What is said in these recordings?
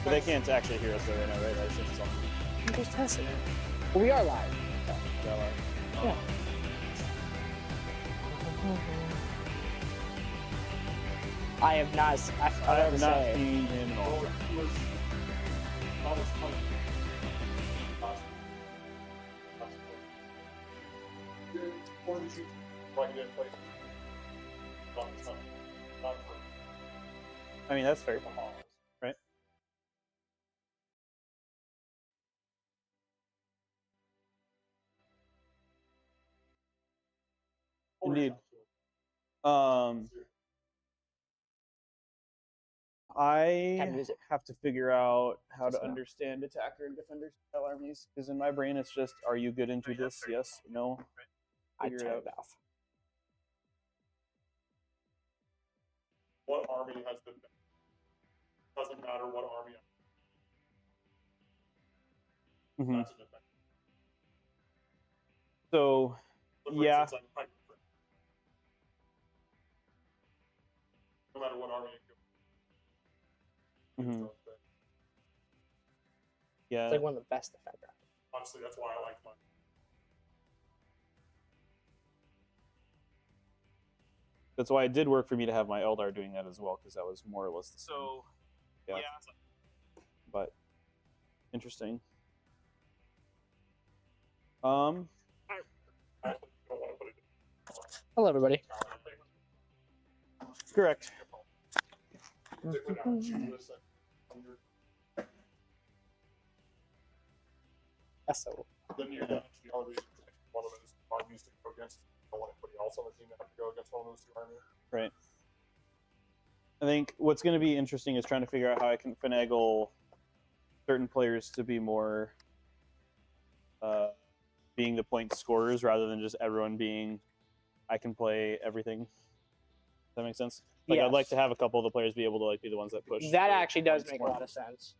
But they can't actually hear us though right now, right? I assume it's on. I'm just testing it. But we are live. Yeah, like, Yeah. I have not. I have not seen him at all. I mean, that's fair, right? Indeed. I have to figure out how to understand attacker and defender style armies, because in my brain it's just, are you good into this? Yes, no. Figure it out. What army has the best? Doesn't matter what army. Mm-hmm. So, yeah. No matter what army you go. Mm-hmm. Yeah. It's like one of the best defender. Honestly, that's why I like mine. That's why it did work for me to have my Eldar doing that as well, because that was more or less the same. So, yeah. But interesting. Hello, everybody. Correct. That's so. Then you're down to the other reason one of those armies to go against. You don't want anybody else on the team to have to go against one of those two armies. Right. I think what's going to be interesting is trying to figure out how I can finagle certain players to be more being the point scorers rather than just everyone being I can play everything. Does that make sense? Like, yes. I'd like to have a couple of the players be able to like be the ones that push. That actually does make a lot of sense.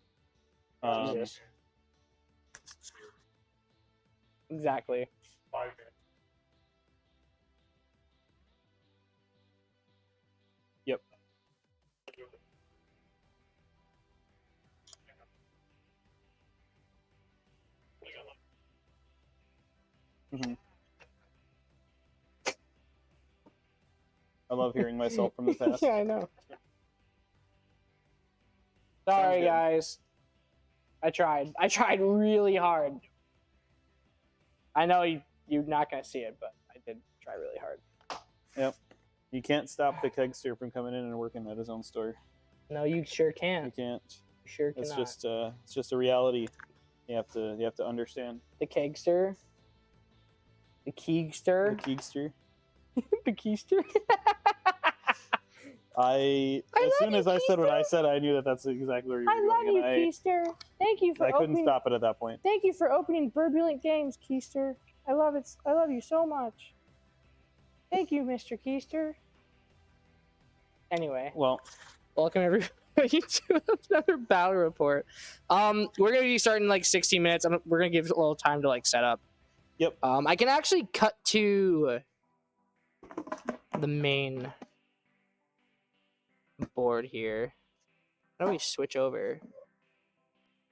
Exactly. Yep. Mm-hmm. I love hearing myself from the past. Yeah, I know. Sorry, guys. I tried. I tried really hard. I know you're not going to see it, but I did try really hard. Yep. You can't stop the kegster from coming in and working at his own store. No, you sure can't. You can't. You sure cannot. It's just a reality. You have to understand. The kegster. The keegster. The keegster. The keister. As soon as I said what I said, I knew that's exactly where you were going. I love you, Keister. Thank you for I couldn't stop it at that point. Thank you for opening Burbulent Games, Keister. I love it. I love you so much. Thank you, Mr. Keister. Anyway. Well, welcome everybody to another battle report. We're gonna be starting in like 16 minutes. We're gonna give a little time to like set up. Yep. I can actually cut to the main board here. How do we switch over?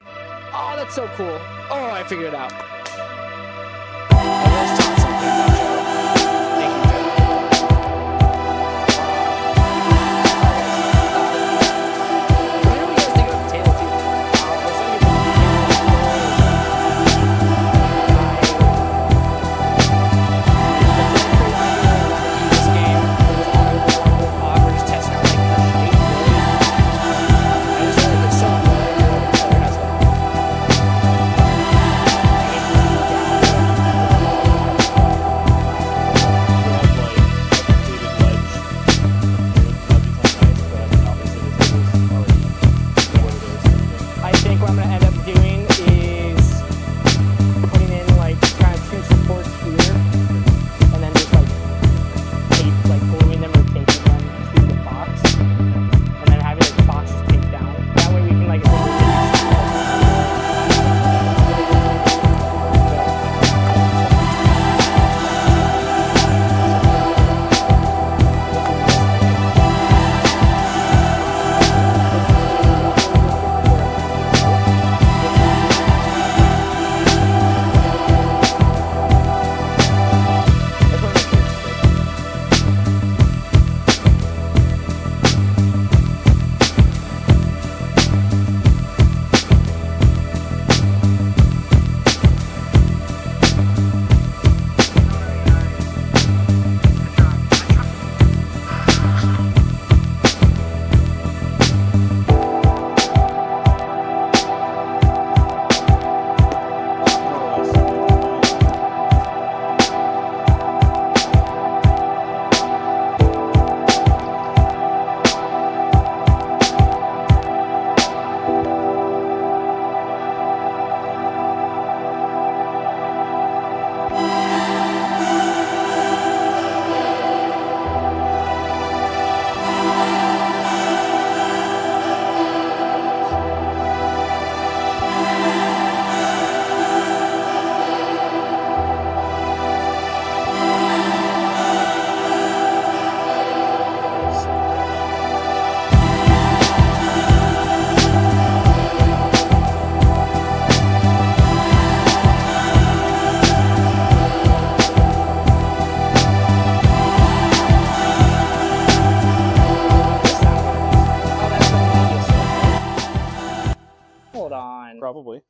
Oh, that's so cool. Oh, I figured it out. I was taught something about Joe. Thank you, Joe. What do you guys think of Tail too? This game offers testing out like the shape. I just feel like it's so good. It has like Hold on. Probably.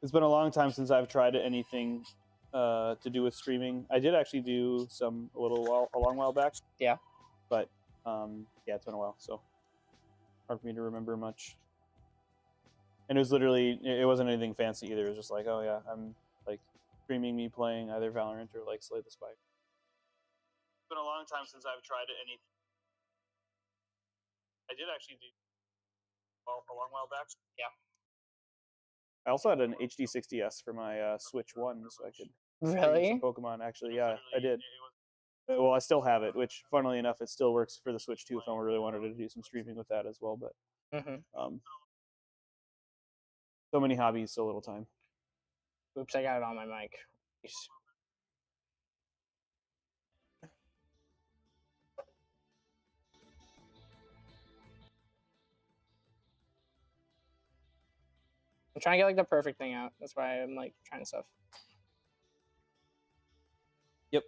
It's been a long time since I've tried anything to do with streaming. I did actually do some a long while back. Yeah. But yeah, it's been a while, so hard for me to remember much. And it was literally, it wasn't anything fancy either. It was just like, oh yeah, I'm like streaming me playing either Valorant or like Slay the Spire. It's been a long time since I've tried anything. I did actually do a long while back. Yeah. I also had an HD 60S for my Switch 1, so I could Really? stream some Pokemon. Actually, yeah, I did. Well, I still have it, which, funnily enough, it still works for the Switch 2 if I really wanted to do some streaming with that as well. But so many hobbies, so little time. Oops, I got it on my mic. Jeez. I'm trying to get like the perfect thing out. That's why I'm like trying stuff. Yep.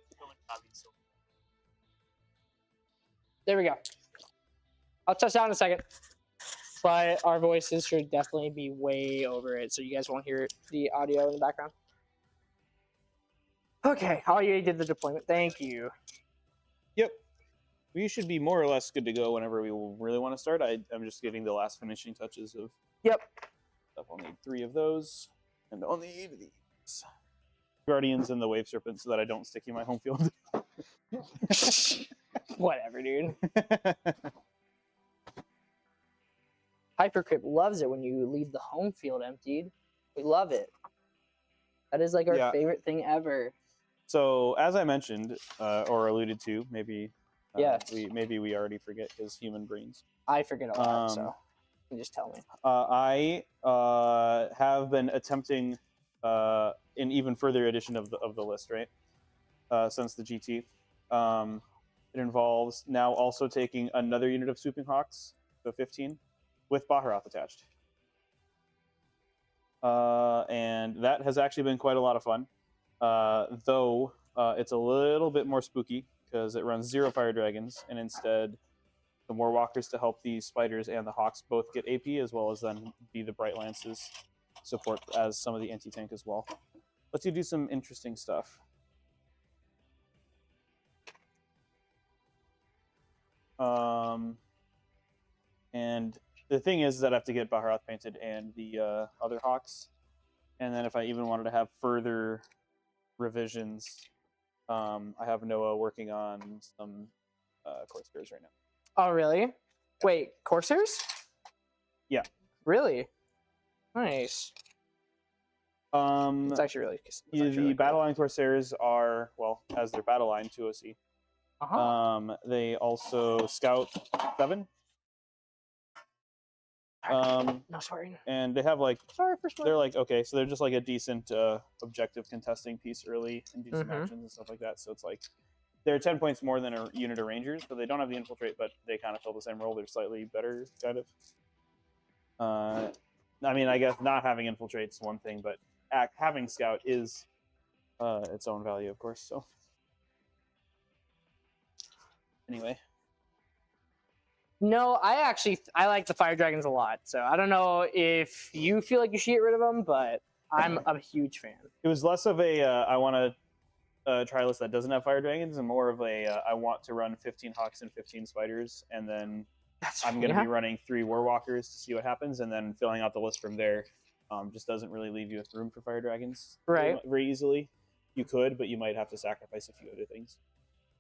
There we go. I'll touch that in a second. But our voices should definitely be way over it, so you guys won't hear the audio in the background. Okay, you did the deployment. Thank you. Yep. We should be more or less good to go whenever we really want to start. I'm just getting the last finishing touches of. Yep. Stuff. I'll need 3 of those, and I'll need these Guardians and the Wave Serpent so that I don't stick in my home field. Whatever, dude. Hypercrisp loves it when you leave the home field emptied. We love it. That is like our favorite thing ever. So, as I mentioned or alluded to, maybe yes. we already forget because human brains. I forget a lot, so you can just tell me. I have been attempting an even further edition of the list, right? Since the GT. It involves now also taking another unit of Swooping Hawks, so 15, with Baharroth attached. And that has actually been quite a lot of fun. Though it's a little bit more spooky because it runs 0 Fire Dragons, and instead the War Walkers to help the Spiders and the Hawks both get AP, as well as then be the Bright Lances support as some of the anti-tank as well. Lets you do some interesting stuff. And the thing is that I have to get Baharroth painted and the other Hawks. And then if I even wanted to have further revisions, I have Noah working on some Corsairs right now. Oh, really? Wait, Corsairs? Yeah. Really? Nice. It's actually really the battle line Corsairs are, well, as their battle line 2OC. They also scout 7. No swearing. And they have like, sorry for swearing. They're like, okay, so they're just like a decent objective contesting piece early and do some actions and stuff like that. So it's like they're 10 points more than a unit of Rangers, so they don't have the infiltrate, but they kind of fill the same role. They're slightly better, kind of. I mean, I guess not having infiltrate's one thing, but having scout is its own value, of course. So anyway. No, I like the Fire Dragons a lot. So I don't know if you feel like you should get rid of them, but I'm a huge fan. It was less of a I want to try a list that doesn't have Fire Dragons, and more of a I want to run 15 Hawks and 15 Spiders, and then I'm going to be running 3 Warwalkers to see what happens, and then filling out the list from there. Just doesn't really leave you with room for Fire Dragons very easily. You could, but you might have to sacrifice a few other things.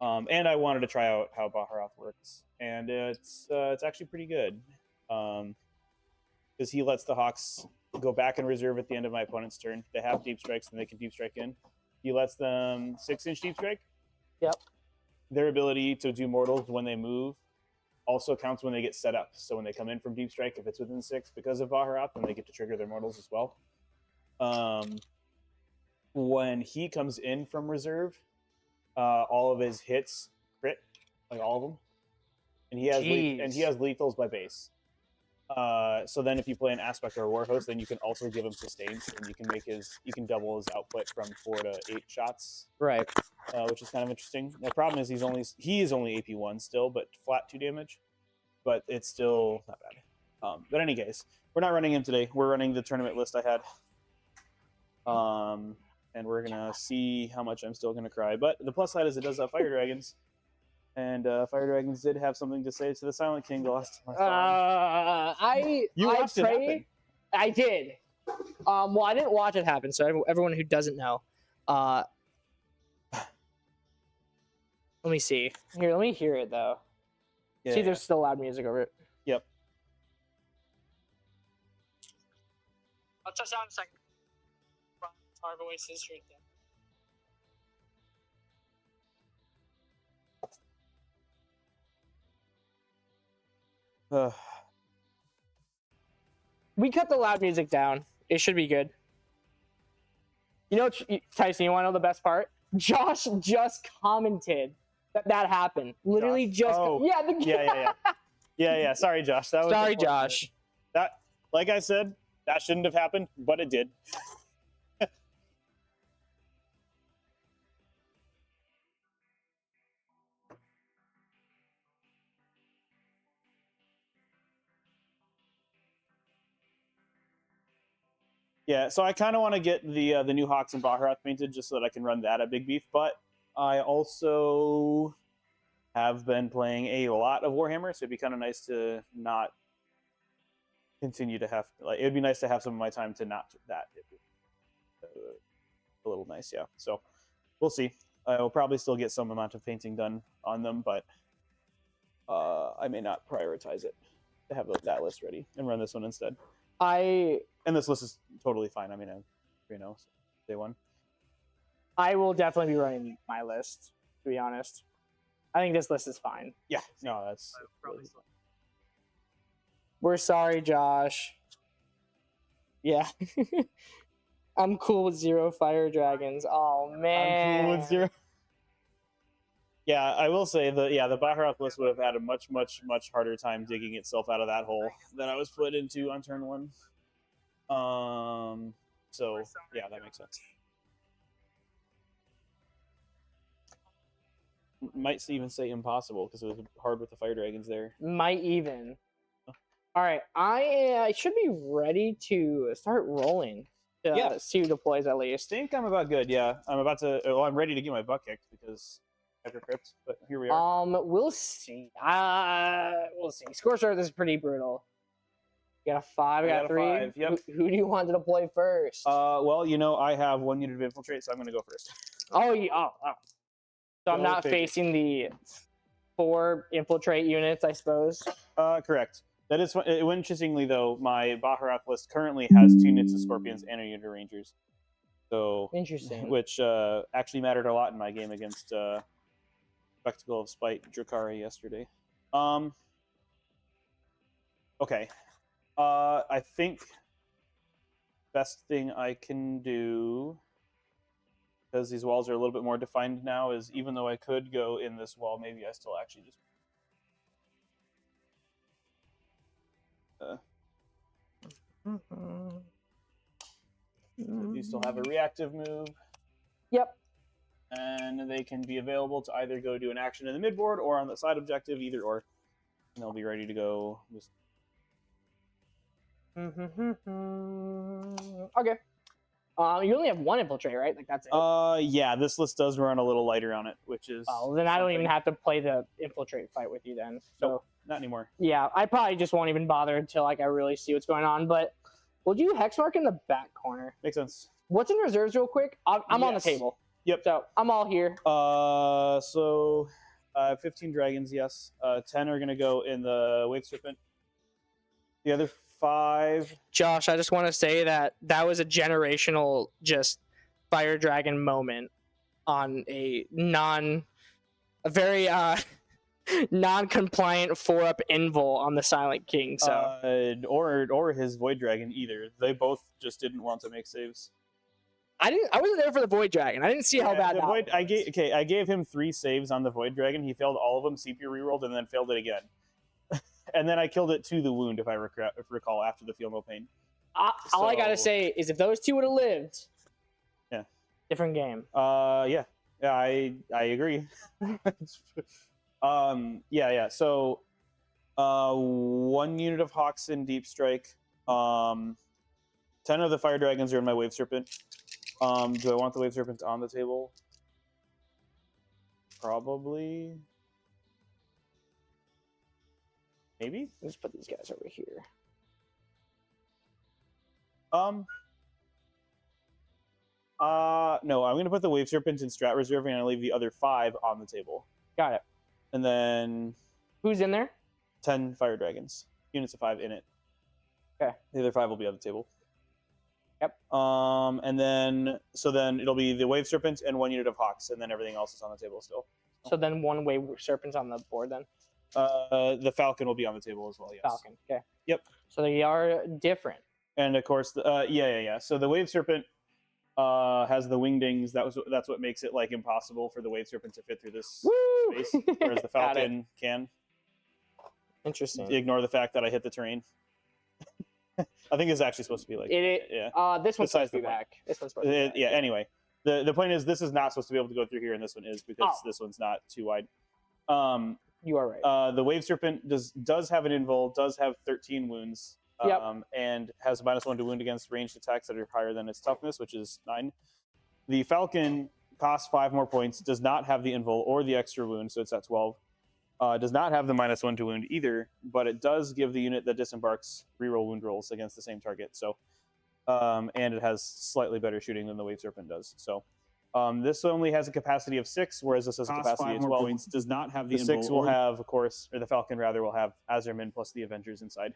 And I wanted to try out how Baharroth works, and it's actually pretty good, because he lets the Hawks go back in reserve at the end of my opponent's turn. They have deep strikes, and they can deep strike in. He lets them 6-inch deep strike. Yep. Their ability to do mortals when they move also counts when they get set up. So when they come in from deep strike, if it's within 6 because of Baharroth, then they get to trigger their mortals as well. When he comes in from reserve, all of his hits crit, like all of them, and he has lethals by base. So then if you play an Aspect or a Warhost, then you can also give him sustains, and you can double his output from 4 to 8 shots, right? Which is kind of interesting. The problem is he is only AP1 still, but flat 2 damage. but it's still not bad. But in any case, we're not running him today. We're running the tournament list I had. And we're gonna see how much I'm still gonna cry. But the plus side is it does have Fire Dragons, and Fire Dragons did have something to say to the Silent King the last time I saw him. You watched it happen. I did. Well, I didn't watch it happen. So everyone who doesn't know, let me see. Here, let me hear it though. Yeah, see, there's still loud music over it. Yep. I'll touch on in a second. Our voices right there. We cut the loud music down. It should be good. You know, Tyson, you want to know the best part? Josh just commented that happened. Literally Josh. just. Oh. Yeah. Sorry, Josh. That was sorry, Josh. That, like I said, that shouldn't have happened, but it did. Yeah, so I kind of want to get the new Hawks and Baharat painted just so that I can run that at Big Beef. But I also have been playing a lot of Warhammer, so it'd be kind of nice to not continue to have it'd be nice to have some of my time to not that. A little nice, yeah. So we'll see. I will probably still get some amount of painting done on them, but I may not prioritize it to have that list ready and run this one instead. And this list is totally fine. I mean, day one. I will definitely be running my list, to be honest. I think this list is fine. Yeah, no, that's... We're sorry, Josh. Yeah. I'm cool with 0 Fire Dragons. Oh, man. I'm cool with 0. Yeah, I will say the Baharat list would have had a much harder time digging itself out of that hole than I was put into on turn 1. So yeah, that makes sense. Might even say impossible because it was hard with the Fire Dragons there. Might even. All right, I should be ready to start rolling. See who deploys at least. I think I'm about good. Yeah, I'm about to. Well, I'm ready to get my butt kicked because Hypercrisp. But here we are. We'll see. We'll see. Scorched Earth is pretty brutal. You got a 5. I got 3. 5, yep. Who do you want to deploy first? Well, I have 1 unit of infiltrate, so I'm going to go first. Oh. So I'm not facing the 4 infiltrate units, I suppose. Correct. That is interestingly though. My Baharat list currently has 2 units of Scorpions and a unit of Rangers. So interesting. Which actually mattered a lot in my game against Spectacle of Spite Drakari yesterday. Okay. I think best thing I can do, because these walls are a little bit more defined now, is even though I could go in this wall, maybe I still actually just you still have a reactive move. Yep. And they can be available to either go do an action in the midboard or on the side objective, either or. And they'll be ready to go. Just... Okay. You only have 1 infiltrate, right? Like that's it. Yeah, this list does run a little lighter on it, which is. Oh, then I don't even have to play the infiltrate fight with you then. So nope, not anymore. Yeah, I probably just won't even bother until I really see what's going on. But we'll do Hexmark in the back corner. Makes sense. What's in reserves, real quick? I'm on the table. Yep. So I'm all here. So 15 dragons, yes. 10 are gonna go in the Wake Serpent. The other 5. Josh, I just want to say that was a generational just Fire Dragon moment on a very non-compliant 4-up invul on the Silent King. So or his Void Dragon either. They both just didn't want to make saves. I wasn't there for the Void Dragon. I didn't see how bad that was. I gave him 3 saves on the Void Dragon. He failed all of them, CPU rerolled, and then failed it again. And then I killed it to the wound, if I recall, after the Feel No Pain. All I gotta say is if those 2 would have lived, yeah, different game. Yeah, I agree. Yeah. So 1 unit of Hawks in Deep Strike. 10 of the Fire Dragons are in my Wave Serpent. Do I want the Wave Serpent on the table? Probably. Maybe? Let's put these guys over here. No, I'm going to put the Wave Serpent in Strat Reserve and I'll leave the other 5 on the table. Got it. And then... Who's in there? 10 Fire Dragons. Units of 5 in it. Okay. The other 5 will be on the table. Yep. And then... So then it'll be the Wave Serpent and 1 unit of Hawks, and then everything else is on the table still. So then 1 Wave Serpent's on the board then? The Falcon will be on the table as well, yes. Falcon, okay. Yep. So they are different. And of course, yeah. So the Wave Serpent has the wingdings. That's what makes it like impossible for the Wave Serpent to fit through this space, whereas the Falcon can. Interesting. Ignore the fact that I hit the terrain. I think it's actually supposed to be like yeah. This one's supposed to be back. This one's supposed to be back. Yeah. Anyway, the point is this is not supposed to be able to go through here, and this one is because this one's not too wide. You are right. The Wave Serpent does have an invul, does have 13 wounds. Yep. And has a -1 to wound against ranged attacks that are higher than its toughness, which is 9. The Falcon costs 5 more points, does not have the invul or the extra wound, so it's at 12. Does not have the -1 to wound either, but it does give the unit that disembarks reroll wound rolls against the same target. So, and it has slightly better shooting than the Wave Serpent does. So, this only has a capacity of 6, whereas this has a capacity of 12. Points, does not have The 6 will have, of course, or the Falcon rather, will have Azerman plus the Avengers inside.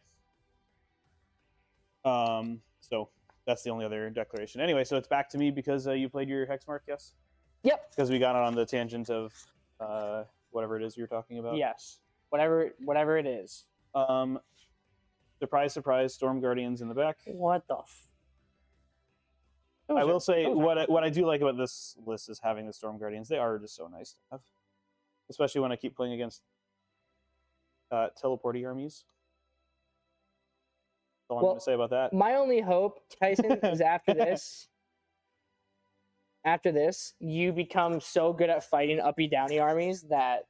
So that's the only other declaration. Anyway, so it's back to me because you played your Hexmark, yes? Yep. Because we got on the tangent of whatever it is you're talking about. Yes. Whatever it is. Surprise, surprise, Storm Guardians in the back. What the I will say what I do like about this list is having the Storm Guardians. They are just so nice to have. Especially when I keep playing against teleporty armies. That's all I'm going to say about that. My only hope, Tyson, is after you become so good at fighting uppy downy armies that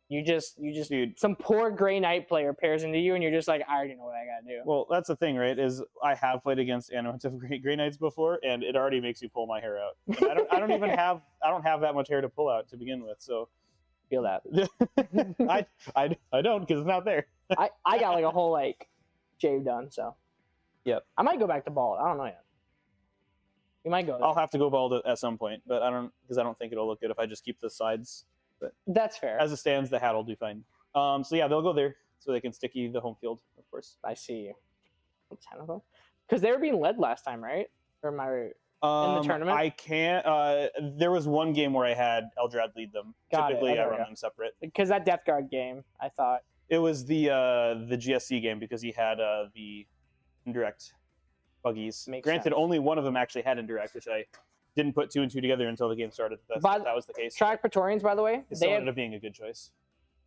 you just Dude, some poor Grey Knight player pairs into you and you're just like, I already know what I gotta do. well, that's the thing, right? Is I have played against Animative Grey Knights before, and it already makes me pull my hair out. And I don't have that much hair to pull out to begin with, so Feel that. I don't because it's not there. I got like a whole like shave done, so yep. I might go back to bald. I don't know yet. You might go there. I'll have to go bald at some point, but I don't think it'll look good if I just keep the sides. But that's fair. As it stands, the hat will do fine. So yeah, they'll go there so they can sticky the home field, of course. I see you. 10 of them, because they were being led last time, right? Or am I right? In the tournament? I can't. There was one game where I had Eldrad lead them. Typically, I run them separate. Because that Death Guard game, I thought it was the GSC game because he had the indirect buggies. Granted, sense. only one of them actually had indirect, which I didn't put 2 and 2 together until the game started. That was the case. Track Praetorians, by the way, they ended up being a good choice.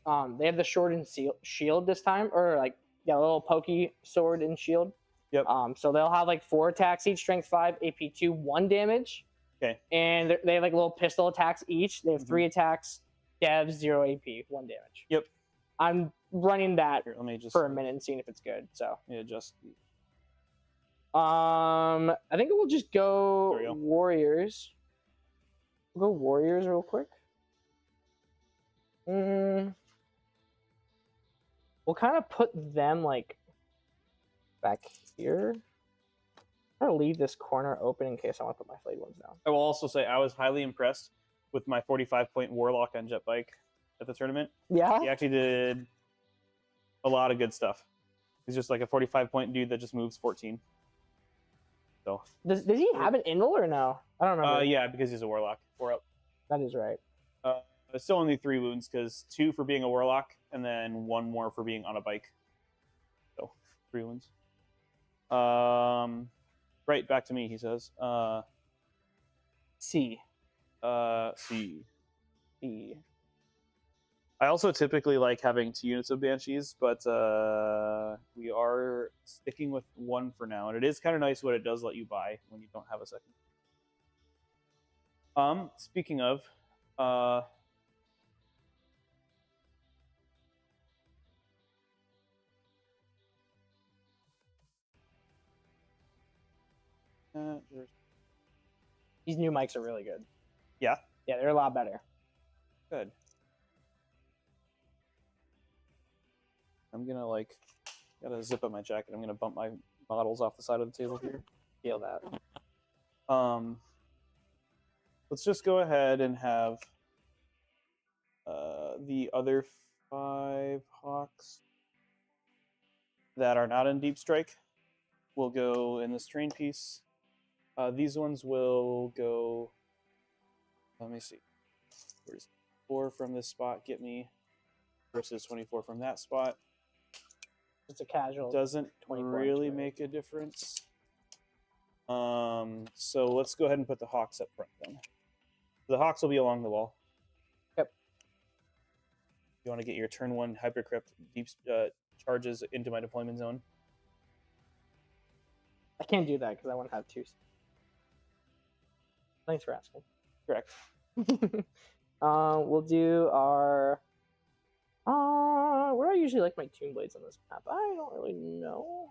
They have the sword and shield this time, or like a little pokey sword and shield. Yep. So they'll have like 4 attacks each, strength 5, AP 2, 1 damage. Okay. And they have like little pistol attacks each. They have 3 attacks, dev 0 AP, 1 damage. Yep. I'm running that Here, let me just for a minute and seeing if it's good. So yeah, just I think we'll just go Warriors. We'll go Warriors real quick. We'll kind of put them like back here. I'm gonna leave this corner open in case I want to put my flayed ones down. I will also say I was highly impressed with my 45-point Warlock on Jet Bike at the tournament. Yeah? He actually did a lot of good stuff. He's just like a 45-point dude that just moves 14. So Does he have an invul or no? I don't remember. Yeah, because he's a Warlock. 4 up. That is right. It's still only 3 wounds because 2 for being a Warlock and then 1 more for being on a bike. So 3 wounds. Right, back to me, he says. C. C. I also typically like having 2 units of Banshees, but we are sticking with 1 for now. And it is kind of nice what it does let you buy when you don't have a second. Speaking of, These new mics are really good. Yeah? Yeah, they're a lot better. Good. I'm gonna like, gotta zip up my jacket. I'm gonna bump my bottles off the side of the table here. Feel that. Let's just go ahead and have the other 5 hawks that are not in deep strike will go in this terrain piece. These ones will go. Let me see. Where's 4 from this spot get me versus 24 from that spot? It's a casual. Doesn't really make a difference. So let's go ahead and put the hawks up front then. The hawks will be along the wall. Yep. You want to get your turn 1 Hypercrisp deep charges into my deployment zone? I can't do that because I want to have 2. Thanks for asking. Correct. We'll do our. Where do I usually like my Toon Blades on this map? I don't really know.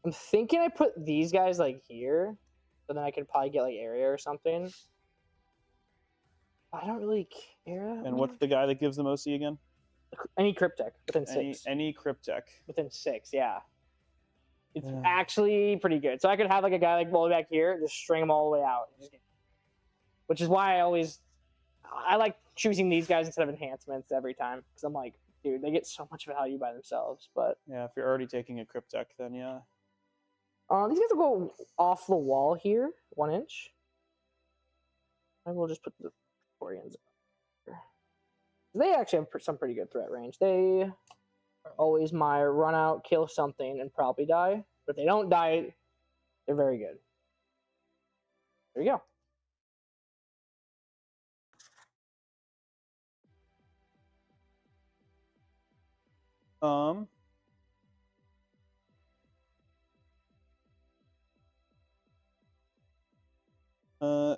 I'm thinking I put these guys like here, so then I could probably get like area or something. I don't really care. And what's the guy that gives the most C again? Any Cryptech within 6. Any Cryptech. Within 6, yeah. It's actually pretty good. So I could have like a guy like all the way back here, just string them all the way out. Which is why I like choosing these guys instead of enhancements every time. Because I'm like, dude, they get so much value by themselves. But yeah, if you're already taking a Cryptech, then yeah. These guys will go off the wall here, 1 inch. I will just put the Torians here. They actually have some pretty good threat range. They are always my run out, kill something, and probably die. But if they don't die, they're very good. There you go.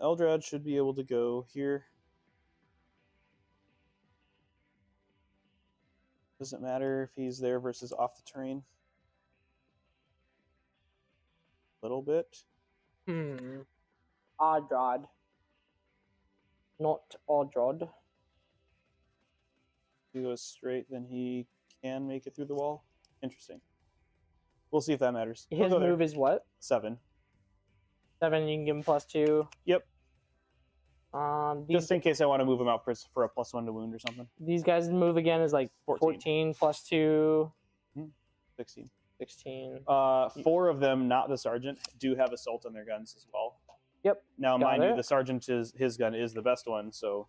Eldrad should be able to go here. Doesn't matter if he's there versus off the terrain. A little bit. Odd. Not Odd. If he goes straight, then he can make it through the wall. Interesting. We'll see if that matters. His move is what? 7. 7, you can give him +2. Yep. Just in case I want to move him out for a +1 to wound or something. These guys' move again is like 14 +2. 16. 16. 4 of them, not the sergeant, do have assault on their guns as well. Yep. Now, mind you, the sergeant his gun is the best one, so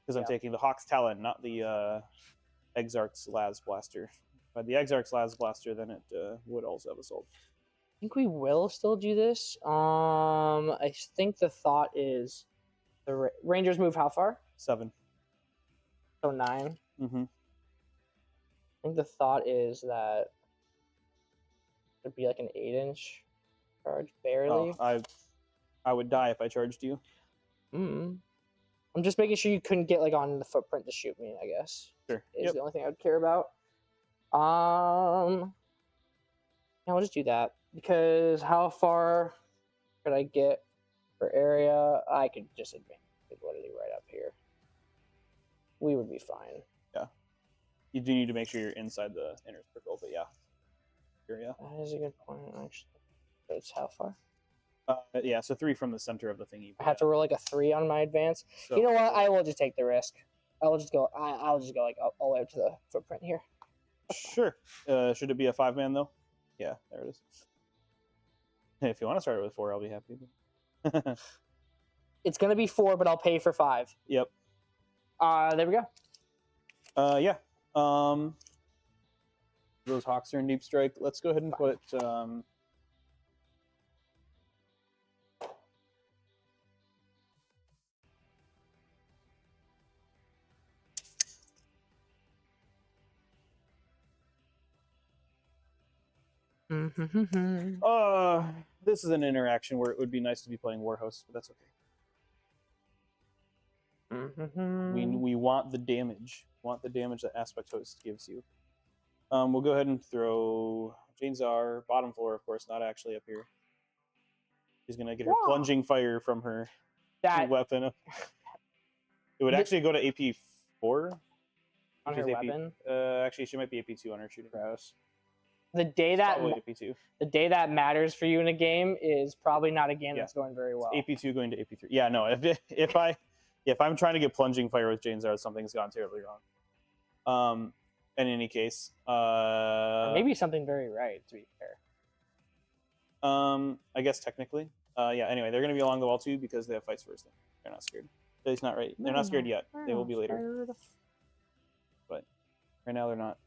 because I'm taking the Hawk's Talon, not the Exarch's Las Blaster. By the Exarch's Las Blaster, then it would also have assault. I think we will still do this. I think the thought is the Rangers move how far? 7. So 9. Mm-hmm. I think the thought is that it'd be like an 8-inch charge, barely. Oh, I would die if I charged you. I'm just making sure you couldn't get like on the footprint to shoot me, I guess. Sure. Is the only thing I would care about. Yeah, we'll just do that. Because how far could I get for area? I could just advance literally right up here. We would be fine. Yeah. You do need to make sure you're inside the inner circle, but yeah. Here, yeah. That is a good point, actually. But it's how far? Yeah, so 3 from the center of the thingy. I have to roll like a 3 on my advance. So, you know what? I will just take the risk. I'll just go like all the way up to the footprint here. Sure. Should it be a 5-man though? Yeah, there it is. If you want to start it with 4, I'll be happy. It's gonna be 4, but I'll pay for 5. Yep. There we go. Yeah. Those Hawks are in deep strike. Let's go ahead and put this is an interaction where it would be nice to be playing Warhost, but that's okay. We want the damage. Want the damage that Aspect Host gives you. We'll go ahead and throw Jane Czar, bottom floor, of course, not actually up here. She's gonna get her plunging fire from her weapon. It would actually go to AP 4 on her weapon. Actually, she might be AP 2 on her shooting. Gross. The day that matters for you in a game is probably not a game that's going very well. It's AP 2 going to AP 3. Yeah, no. If I'm trying to get plunging fire with Jane Czar, something's gone terribly wrong. In any case, or maybe something very right, to be fair. I guess technically, yeah. Anyway, they're going to be along the wall too because they have fights first. They're not scared. It's not right. They're not scared yet. They will be later. But right now they're not.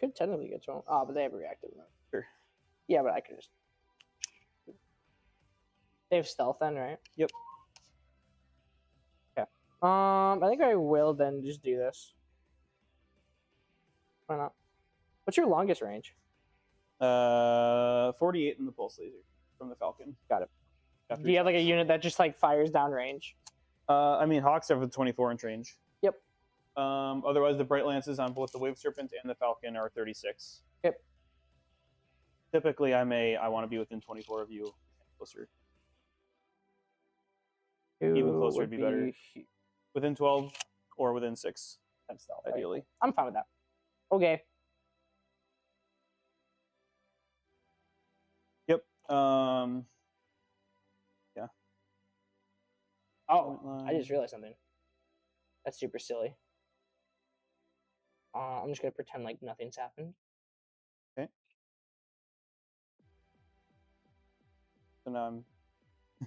Could technically get thrown. Oh, but they have a reactive mode. Sure. Yeah, but I could just. They have stealth then, right? Yep. Okay. I think I will then just do this. Why not? What's your longest range? 48 in the pulse laser from the Falcon. Got it. Do you have like a unit that just like fires down range? I mean, Hawks have a 24-inch range. Yep. Otherwise, the Bright Lances on both the Wave Serpent and the Falcon are 36. Yep. Typically, I want to be within 24 of you, closer. Even closer would be better. Within 12 or within 6, ideally. Right. I'm fine with that. Okay. Yep. Yeah. Oh, I just realized something. That's super silly. I'm just gonna pretend like nothing's happened. Okay. So now I'm.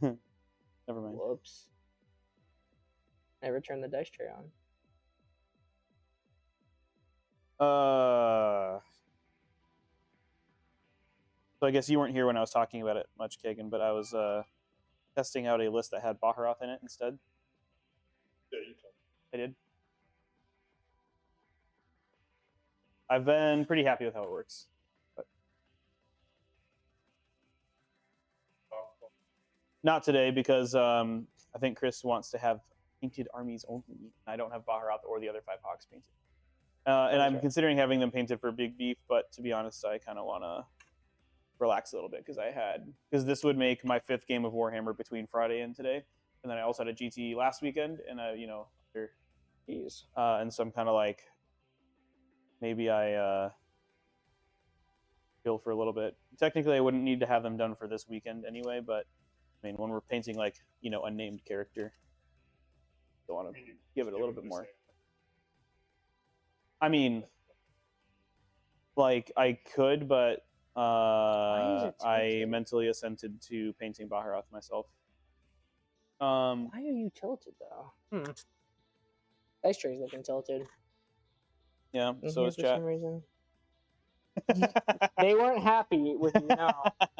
Never mind. Whoops. Never turned the dice tray on. So I guess you weren't here when I was talking about it much, Kagan, but I was testing out a list that had Baharoth in it instead. Yeah, you told me. I did. I've been pretty happy with how it works. But not today because I think Chris wants to have painted armies only. I don't have Baharoth or the other 5 Hawks painted. And I'm considering having them painted for Big Beef, but to be honest, I kind of want to relax a little bit because this would make my 5th game of Warhammer between Friday and today, and then I also had a GT last weekend, and and so I'm kind of like, maybe I chill for a little bit. Technically, I wouldn't need to have them done for this weekend anyway, but I mean, when we're painting like a named character, I want to give it a little bit more. I mean, like I could, but I mentally assented to painting Baharoth myself. Why are you tilted though? Dice tray's looking tilted. Yeah, so is chat. For some reason. They weren't happy with you. No,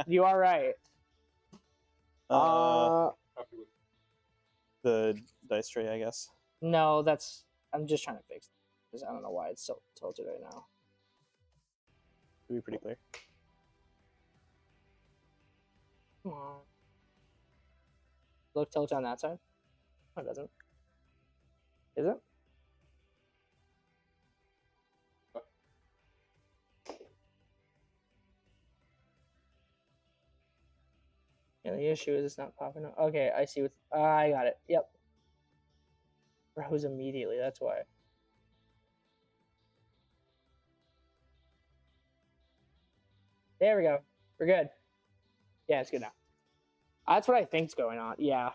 you are right. Happy with the dice tray, I guess. No, I'm just trying to fix it because I don't know why it's so tilted right now. To be pretty clear. Come on. Look tilted on that side? No, it doesn't. Is it? Yeah, the issue is it's not popping up. Okay, I see. I got it. Yep. Froze immediately. That's why. There we go. We're good. Yeah, it's good now. That's what I think's going on. Yeah.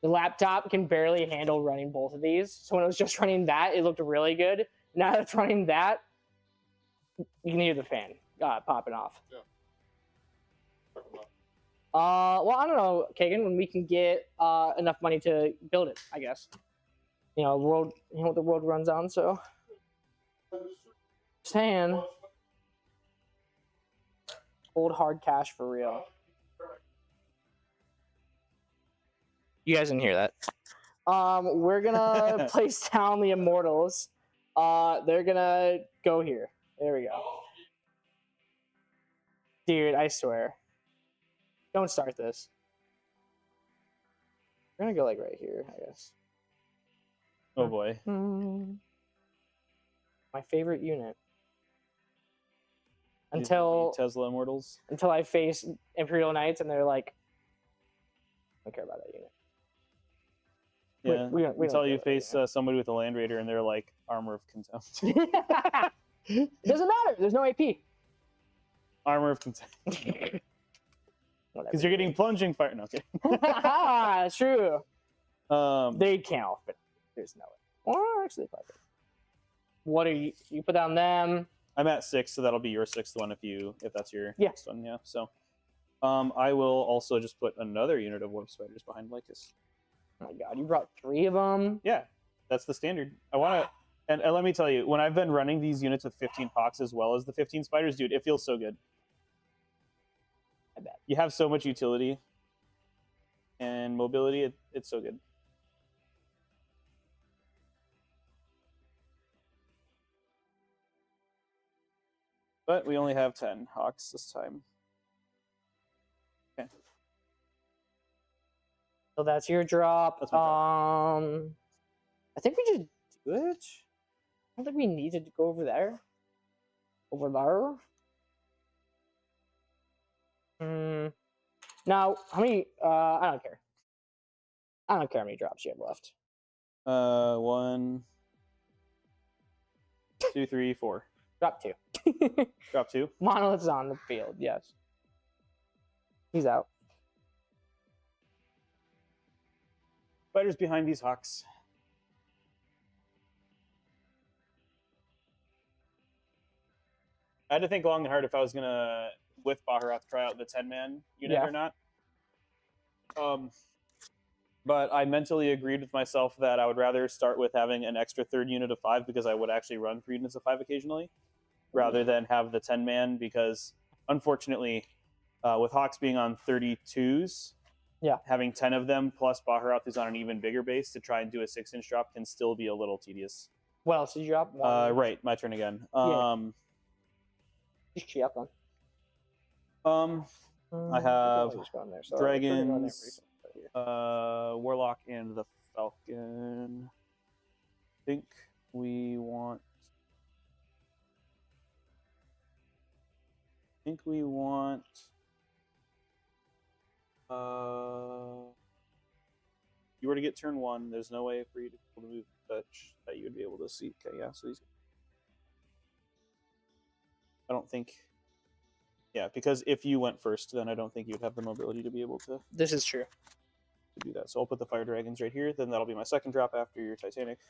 The laptop can barely handle running both of these. So when it was just running that, it looked really good. Now that it's running that, you can hear the fan popping off. Yeah. Well, I don't know, Kagan, when we can get enough money to build it, I guess. World, what the world runs on, so. Saying. Old hard cash for real. You guys didn't hear that. We're gonna place down the Immortals. They're gonna go here. There we go. Dude, I swear. Don't start this. We're gonna go like right here, I guess. Oh boy. My favorite unit. until Tesla Immortals. Until I face Imperial Knights, and they're like, I don't care about that unit. Yeah, we don't until care you about face that somebody with a Land Raider, and they're like Armor of Contempt. unit. Doesn't matter. There's no AP. Armor of Contempt. Because you're getting plunging fire. No, okay. True. They can't all fit. There's no way. Or actually, if I could. What are you? You put down them. I'm at 6, so that'll be your 6th one if that's your next one. Yeah. So, I will also just put another unit of warp spiders behind Lycus. Oh my god, you brought 3 of them. Yeah, that's the standard. I want to, and let me tell you, when I've been running these units with 15 hawks as well as the 15 spiders, dude, it feels so good. I bet you have so much utility and mobility. It's so good. But we only have 10 hawks this time. Okay. So that's your drop. That's my drop. I think we just do it. I don't think we needed to go over there. Over there. Now, how many? I don't care. I don't care how many drops you have left. 1, 2, 3, 4. Drop 2. Drop 2. Monolith's on the field. Yes. He's out. Spiders behind these hawks. I had to think long and hard if I was gonna, with Baharat, try out the 10-man unit or not. But I mentally agreed with myself that I would rather start with having an extra 3rd unit of 5 because I would actually run 3 units of 5 occasionally, rather than have the 10-man because, unfortunately, with Hawks being on 32s, having 10 of them plus Baharat who's on an even bigger base to try and do a 6-inch drop can still be a little tedious. What else did you drop? Right, my turn again. Just them. I have dragons, warlock, and the falcon. I think we want. If you were to get turn 1, there's no way for you to be able to move touch that you would be able to see. Okay, yeah, so these. I don't think. Yeah, because if you went first, then I don't think you'd have the mobility to be able to. This is true. To do that, so I'll put the fire dragons right here. Then that'll be my 2nd drop after your Titanic.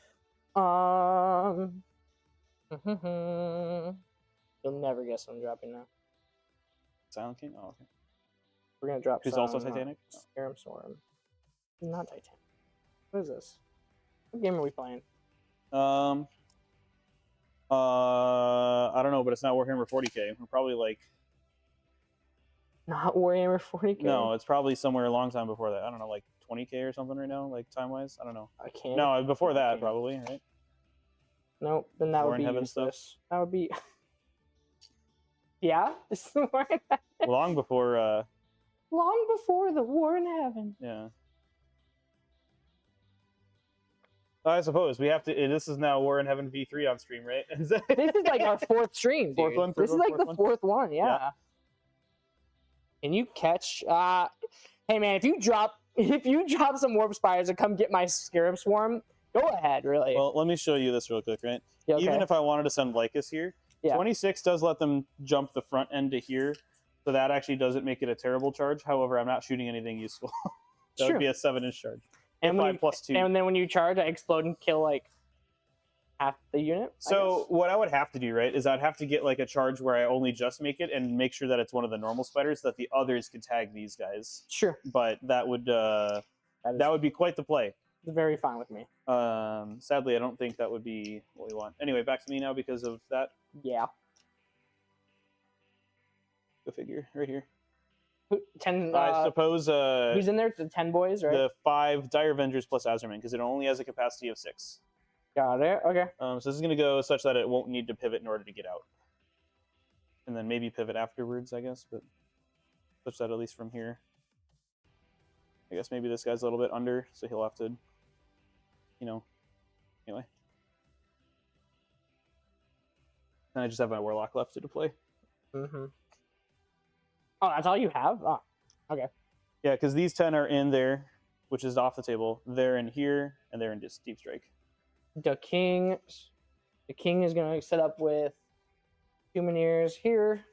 You'll never guess what I'm dropping now. Silent King. Oh, okay. We're gonna drop. Who's also Titanic? Scarab Storm. Not Titanic. What is this? What game are we playing? I don't know, but it's not Warhammer 40k. We're probably like. Not Warhammer 40k. No, it's probably somewhere a long time before that. I don't know, like 20k or something right now, like time wise. I don't know. I can't. No, before that probably, right? No, then that War would be in Heaven useless. stuff. That would be. Yeah, this is War in Heaven. Long before. Long before the War in Heaven. Yeah. I suppose we have to. This is now War in Heaven V3 on stream, right? This is like our 4th stream, dude. 4th one. This is like the 4th one. Yeah. Can you catch? Hey man, if you drop some warp spires and come get my Scarab Swarm, go ahead. Really. Well, let me show you this real quick, right? Yeah, okay. Even if I wanted to send Lycus here, 26 does let them jump the front end to here, so that actually doesn't make it a terrible charge. However, I'm not shooting anything useful. That would be a 7-inch charge. And 5 plus 2. And then when you charge, I explode and kill like half the unit. So what I would have to do, right, is I'd have to get like a charge where I only just make it and make sure that it's one of the normal spiders so that the others can tag these guys. Sure. But that would be quite the play. It's very fine with me. Sadly, I don't think that would be what we want. Anyway, back to me now because of that. Yeah. Go figure. Right here. 10. I suppose. Who's in there? The 10 boys, right? The 5 Dire Avengers plus Azerman because it only has a capacity of 6. Got it. Okay. So this is going to go such that it won't need to pivot in order to get out. And then maybe pivot afterwards, I guess, but such that at least from here. I guess maybe this guy's a little bit under, so he'll have to, anyway. And I just have my Warlock left to deploy. Mm-hmm. Oh, that's all you have? Oh, okay. Yeah, because these 10 are in there, which is off the table. They're in here, and they're in just deep strike. The king is going to set up with Humaneers here.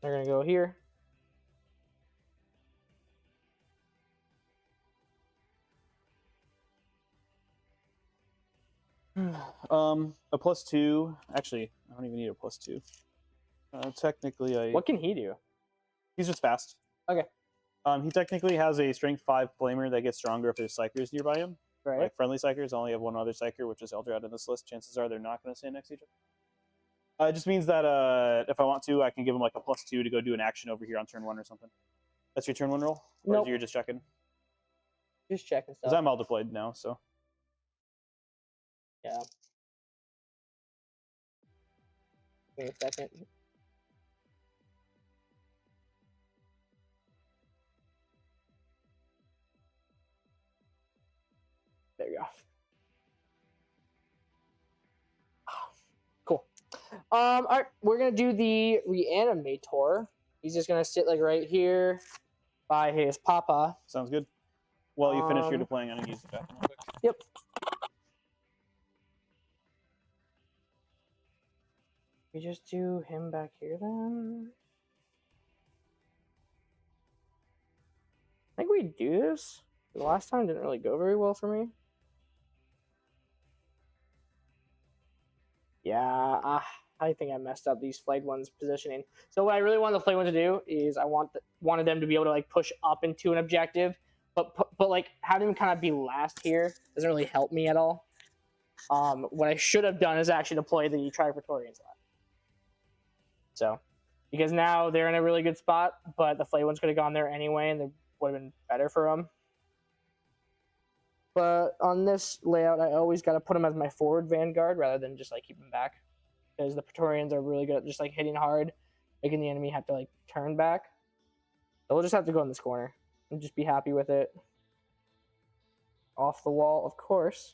They're going to go here. A +2. Actually, I don't even need a +2. Technically, What can he do? He's just fast. Okay. He technically has a strength 5 flamer that gets stronger if there's psychers nearby him. Right. Like friendly psychers only have one other psyker, which is Eldrad in this list. Chances are they're not going to stand next to each other. It just means that if I want to, I can give him like a +2 to go do an action over here on turn 1 or something. That's your turn 1 roll? Or Nope. you're just checking? Just checking stuff. Because I'm all deployed now, so. Yeah. Wait a second. There you go. Cool. All right, we're gonna do the Reanimator. He's just gonna sit like right here by his papa. Sounds good. While you finish your deploying, I'm gonna use the bathroom real quick. Yep. We just do him back here then. I think we do this. The last time didn't really go very well for me. Yeah, I think I messed up these flayed ones positioning. So what I really wanted the flayed ones to do is I wanted them to be able to like push up into an objective, but like having them kind of be last here doesn't really help me at all. What I should have done is actually deploy the Tri-Praetorians left. So, because now they're in a really good spot, but the flayed ones could have gone there anyway, and they would have been better for them. But on this layout, I always got to put them as my forward vanguard rather than just like keep them back, because the Praetorians are really good at just like hitting hard, making the enemy have to like turn back. So we'll just have to go in this corner and just be happy with it. Off the wall, of course.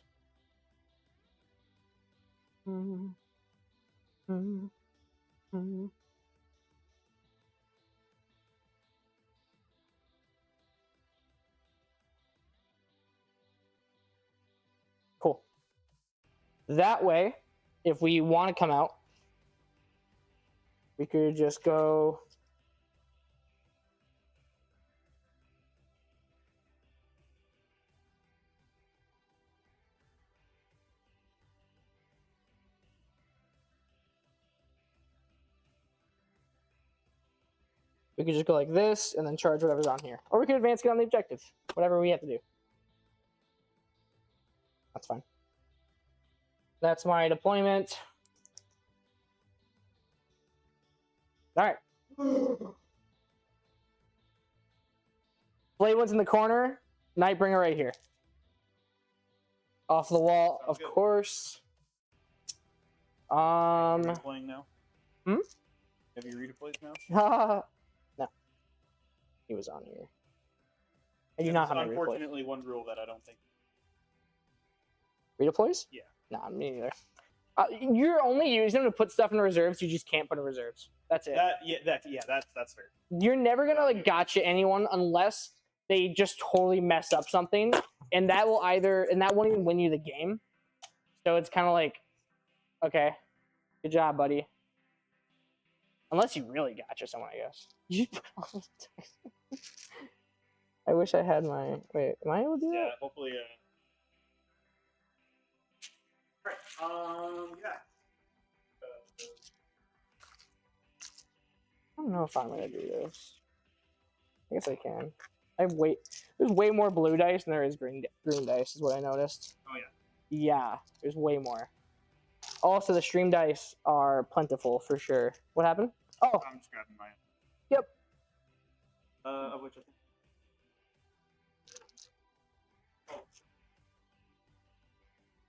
Cool. That way, if we want to come out, we could just go. We could just go like this and then charge whatever's on here. Or we could advance, get on the objective. Whatever we have to do. That's fine. That's my deployment. All right. Blade one's in the corner. Nightbringer right here. Off the wall, of course. Are you redeploying now? Have you redeployed now? No. He was on here. I do not have any unfortunately one rule that I don't think. Redeploys? Yeah. Nah, me neither. You're only using them to put stuff in reserves. You just can't put in reserves. That's it. That's fair. You're never gonna like gotcha anyone unless they just totally mess up something, and that won't even win you the game. So it's kind of like, okay, good job, buddy. Unless you really gotcha someone, I guess. I wish I had my. Wait, am I able to do that? Yeah, hopefully. Yeah. I don't know if I'm gonna do this. I guess I can. There's way more blue dice than there is green dice, is what I noticed. Oh yeah. Yeah, there's way more. Also, the stream dice are plentiful for sure. What happened? Oh, I'm just grabbing mine. Yep. Of which I think.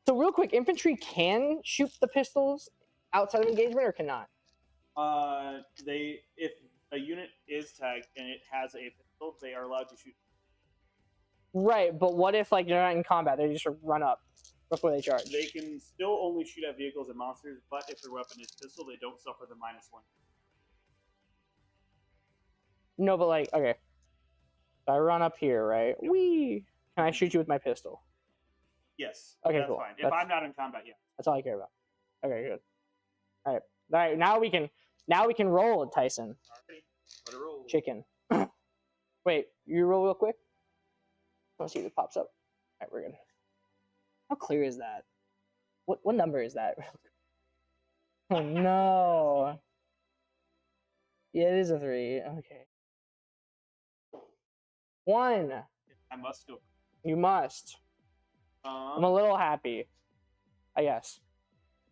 So real quick, infantry can shoot the pistols outside of engagement or cannot? If a unit is tagged and it has a pistol, they are allowed to shoot. Right, but what if like they're not in combat? They just run up. before they charge. They can still only shoot at vehicles and monsters, but if their weapon is pistol, they don't suffer the -1. No, but like, okay. So I run up here, right? Yep. Whee! Can I shoot you with my pistol? Yes. Okay, that's cool. fine. If I'm not in combat, yeah. That's all I care about. Okay, good. All right. Now we can roll it, Tyson. Alrighty. Let it roll. Chicken. Wait, you roll real quick. I want to see if it pops up. All right, we're good. How clear is that? What number is that? Oh no. Yeah, it is a 3. Okay. 1. I must go. You must. I'm a little happy. I guess.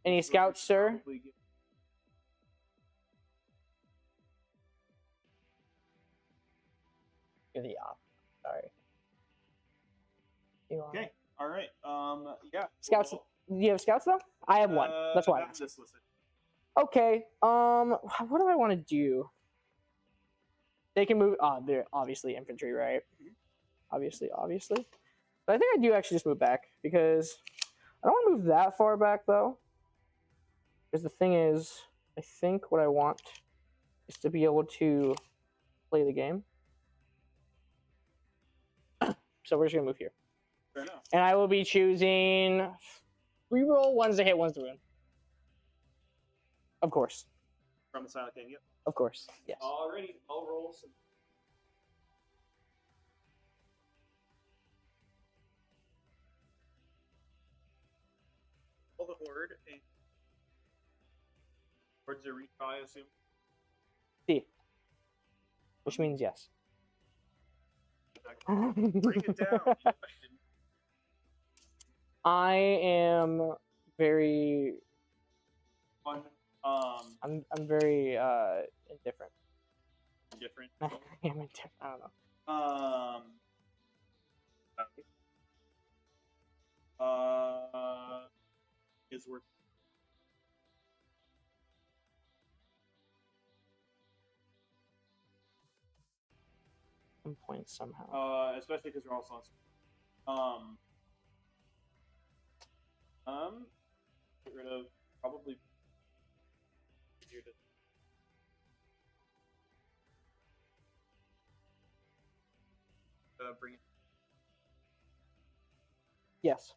Any scouts, sir? You're the op. Sorry. Okay. All right. Yeah. Scouts. Do you have scouts though? I have 1. That's why. That's just listed. Okay. What do I want to do? They can move. They're obviously infantry, right? Obviously. But I think I do actually just move back because I don't want to move that far back though. Because the thing is, I think what I want is to be able to play the game. So we're just gonna move here. Fair enough. And I will be choosing reroll 1s to hit, 1s to win. Of course. From the Silent King, yep. Of course. Yes. Alrighty, I'll roll some. Pull the horde and hordes are reach, I assume. C. Which means yes. Bring it down. I am very. Fun. I'm very indifferent. Different. I am indifferent. I don't know. Is worth. Some points somehow. Especially because we're also on. Get rid of probably. Easier to. Bring it. Yes.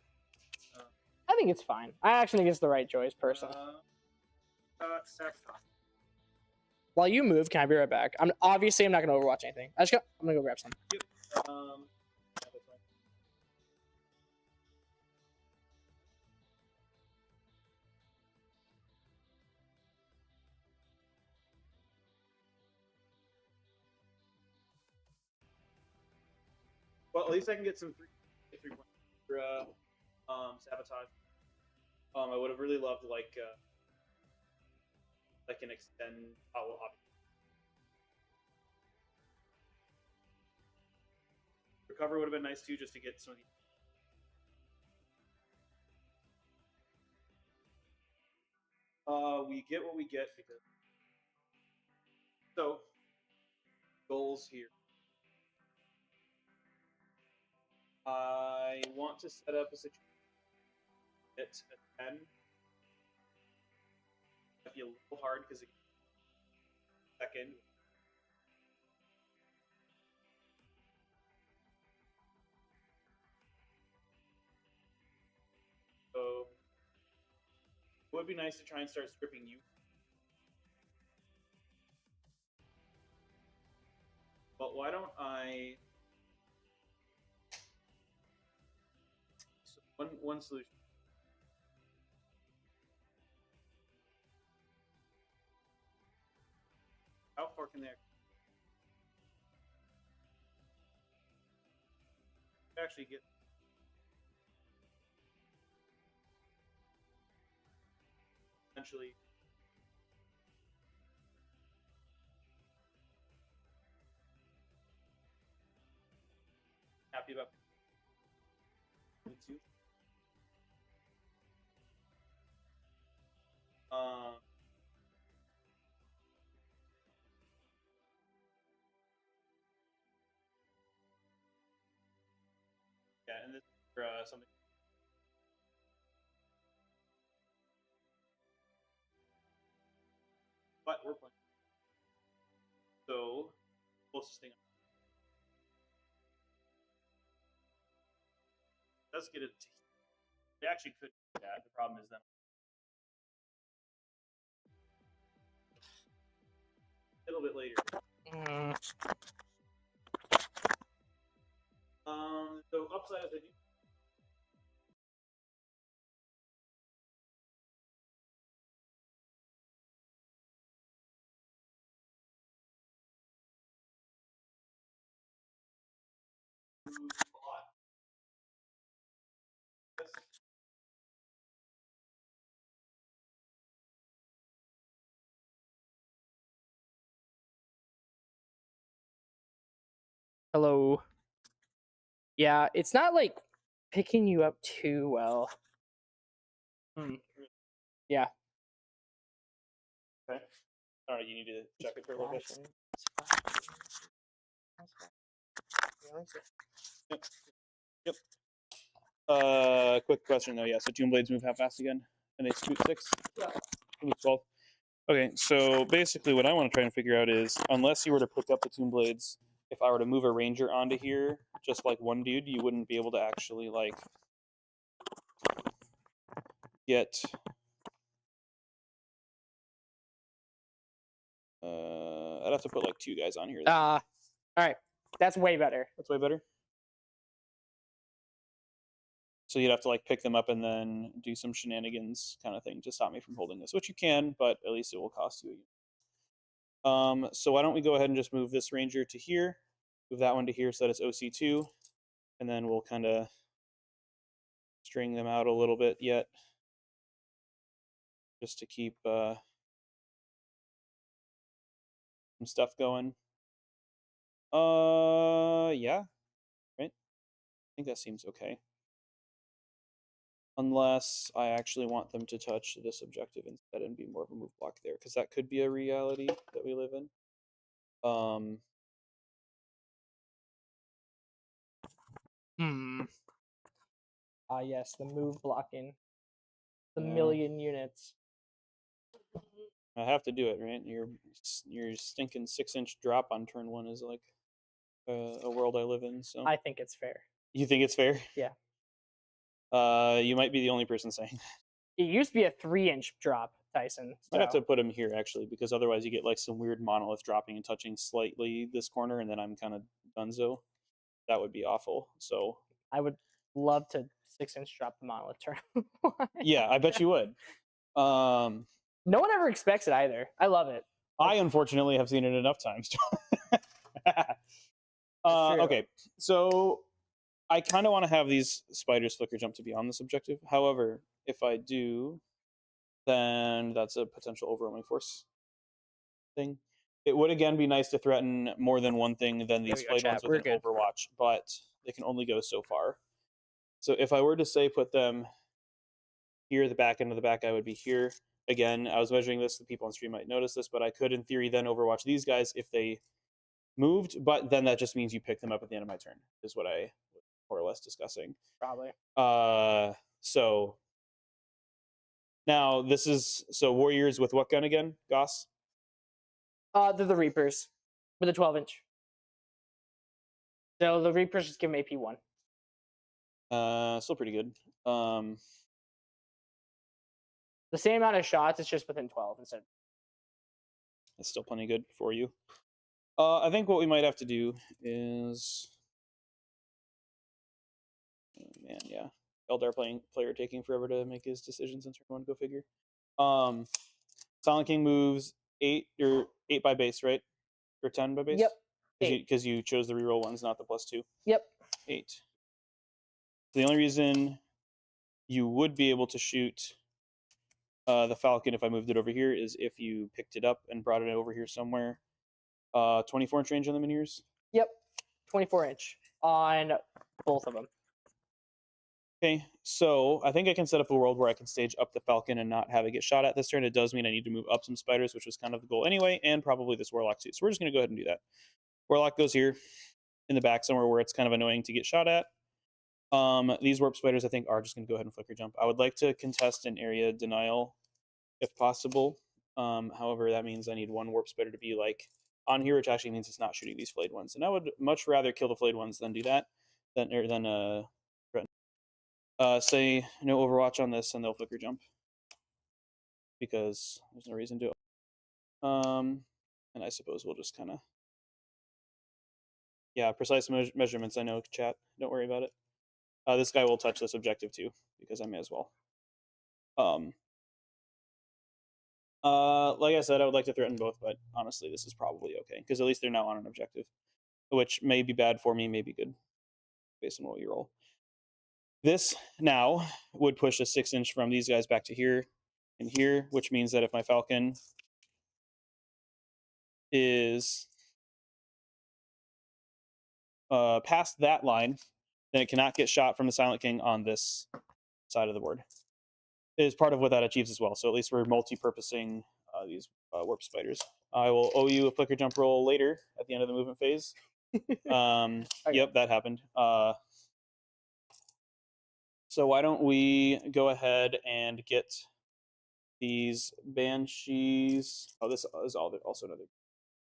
I think it's fine. I actually think it's the right choice, personally. Sacrifice. While you move, can I be right back? I'm not gonna overwatch anything. I'm gonna go grab some. Yep. Yeah, that's fine. Well, at least I can get some 3 points for sabotage. I would have really loved like an extend towel option. Recover would have been nice too, just to get some of the. We get what we get because. So, goals here. I want to set up a situation. It's a 10. Might be a little hard because second. So it would be nice to try and start stripping you. But why don't I? So one solution. How far can they actually get? Essentially, happy about. Me too. Yeah, and this is something. but we're playing. So, closest thing. Let's get it. We actually could do that. The problem is then. A little bit later. So upside is I do. Hello. Yeah, it's not like picking you up too well. Yeah. Okay. All right, you need to check it for a little bit. Yep. Quick question though. Yeah. So Tomb Blades move how fast again? And they scoot 6. Yeah. Move 12. Okay. So basically, what I want to try and figure out is, unless you were to pick up the Tomb Blades, if I were to move a Ranger onto here, just like one dude, you wouldn't be able to actually like get. I'd have to put like 2 guys on here. All right. That's way better. That's way better. So you'd have to like pick them up and then do some shenanigans kind of thing to stop me from holding this, which you can, but at least it will cost you. So why don't we go ahead and just move this Ranger to here, move that one to here so that it's OC2, and then we'll kind of string them out a little bit yet, just to keep some stuff going. Yeah, right? I think that seems okay. Unless I actually want them to touch this objective instead and be more of a move block there, because that could be a reality that we live in. Yes, the move blocking. The million units. I have to do it, right? Your stinking 6-inch drop on turn 1 is like a world I live in. So I think it's fair. You think it's fair? Yeah. You might be the only person saying that. It used to be a 3-inch drop, Tyson. So. I'd have to put him here actually, because otherwise you get like some weird monolith dropping and touching slightly this corner, and then I'm kind of donezo. That would be awful. So I would love to 6-inch drop the monolith turn. Yeah, I bet you would. No one ever expects it either. I love it. I unfortunately have seen it enough times. Okay, so I kind of want to have these spiders flicker jump to be on this objective. However, if I do, then that's a potential overwhelming force thing. It would again be nice to threaten more than one thing than these flayed ones with an Overwatch, but they can only go so far. So if I were to say put them here, the back end of the back guy would be here. Again, I was measuring this. The people on stream might notice this, but I could, in theory, then Overwatch these guys if they moved. But then that just means you pick them up at the end of my turn, is what I was more or less discussing. Probably. So now this is Warriors with what gun again, Goss? They're the Reapers with a 12-inch. So the Reapers just give them AP1. Still pretty good. The same amount of shots, it's just within 12 instead. That's still plenty good for you. I think what we might have to do is, oh man, yeah, Eldar player taking forever to make his decisions in turn 1. Go figure. Silent King moves 8 by base, right? Or 10 by base? Yep. Because you chose the reroll ones, not the +2. Yep. 8. The only reason you would be able to shoot the Falcon if I moved it over here is if you picked it up and brought it over here somewhere. 24-inch range on the Minears? Yep. 24-inch on both of them. Okay, so I think I can set up a world where I can stage up the Falcon and not have it get shot at this turn. It does mean I need to move up some spiders, which was kind of the goal anyway, and probably this Warlock too. So we're just going to go ahead and do that. Warlock goes here in the back somewhere where it's kind of annoying to get shot at. These warp spiders, I think, are just going to go ahead and flicker jump. I would like to contest an area denial if possible. However, that means I need one warp spider to be like on here, which actually means it's not shooting these flayed ones. And I would much rather kill the flayed ones than do that, than say no Overwatch on this, and they'll flicker jump because there's no reason to. And I suppose we'll just kind of, yeah, precise measurements. I know, chat. Don't worry about it. This guy will touch this objective too because I may as well. Like I said, I would like to threaten both, but honestly, this is probably okay because at least they're now on an objective, which may be bad for me, may be good based on what you roll. This now would push a 6-inch from these guys back to here and here, which means that if my Falcon is past that line, then it cannot get shot from the Silent King on this side of the board. It is part of what that achieves as well. So at least we're multi-purposing these warp spiders. I will owe you a flicker jump roll later at the end of the movement phase. Okay. Yep, that happened. So why don't we go ahead and get these banshees? Oh, this is also another.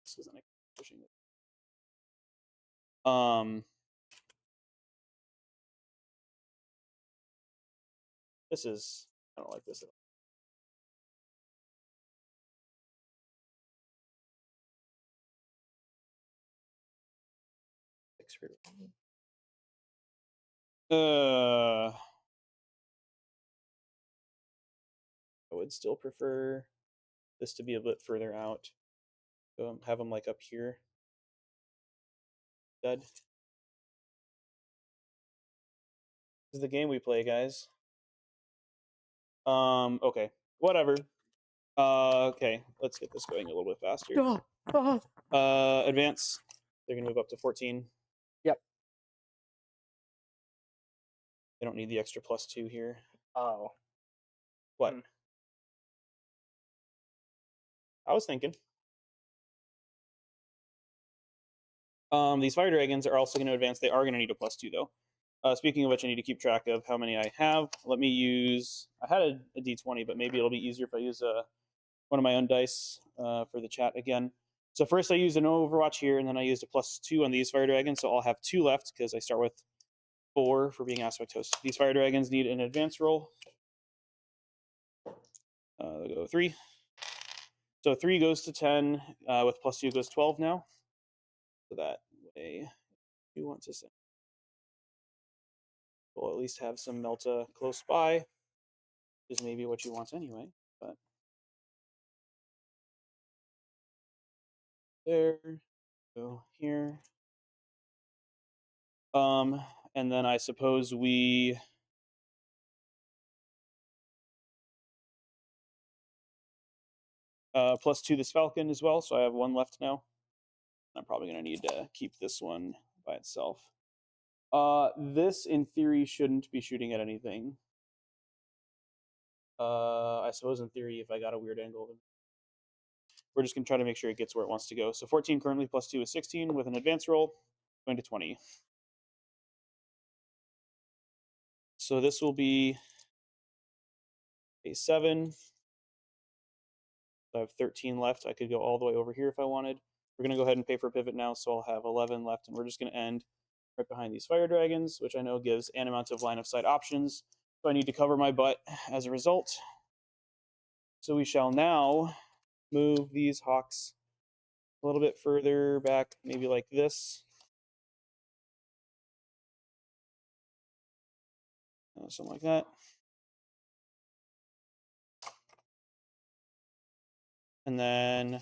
This isn't pushing it. This is, I don't like this at all. I would still prefer this to be a bit further out. Have them like up here. Dead. This is the game we play, guys. Okay. Whatever. Okay, let's get this going a little bit faster. Advance. They're gonna move up to 14. Yep. They don't need the extra +2 here. Oh. What? I was thinking. These fire dragons are also going to advance. They are going to need a +2 though. Speaking of which, I need to keep track of how many I have. Let me use. I had a D20, but maybe it'll be easier if I use one of my own dice for the chat again. So first I used an Overwatch here, and then I used a +2 on these fire dragons. So I'll have 2 left because I start with 4 for being aspect host. These fire dragons need an advance roll. They'll go 3. So 3 goes to 10 with +2 goes 12 now. So that way, you want to say we'll at least have some Melta close by, which is maybe what you want anyway. But there, go here. And then I suppose we +2 this Falcon as well, so I have 1 left now. I'm probably going to need to keep this one by itself. This, in theory, shouldn't be shooting at anything. I suppose, in theory, if I got a weird angle, then we're just going to try to make sure it gets where it wants to go. So 14 currently +2 is 16 with an advance roll, going to 20. So this will be a 7. I have 13 left. I could go all the way over here if I wanted. We're going to go ahead and pay for a pivot now, so I'll have 11 left, and we're just going to end right behind these fire dragons, which I know gives an amount of line of sight options. So I need to cover my butt as a result. So we shall now move these hawks a little bit further back, maybe like this. Something like that. And then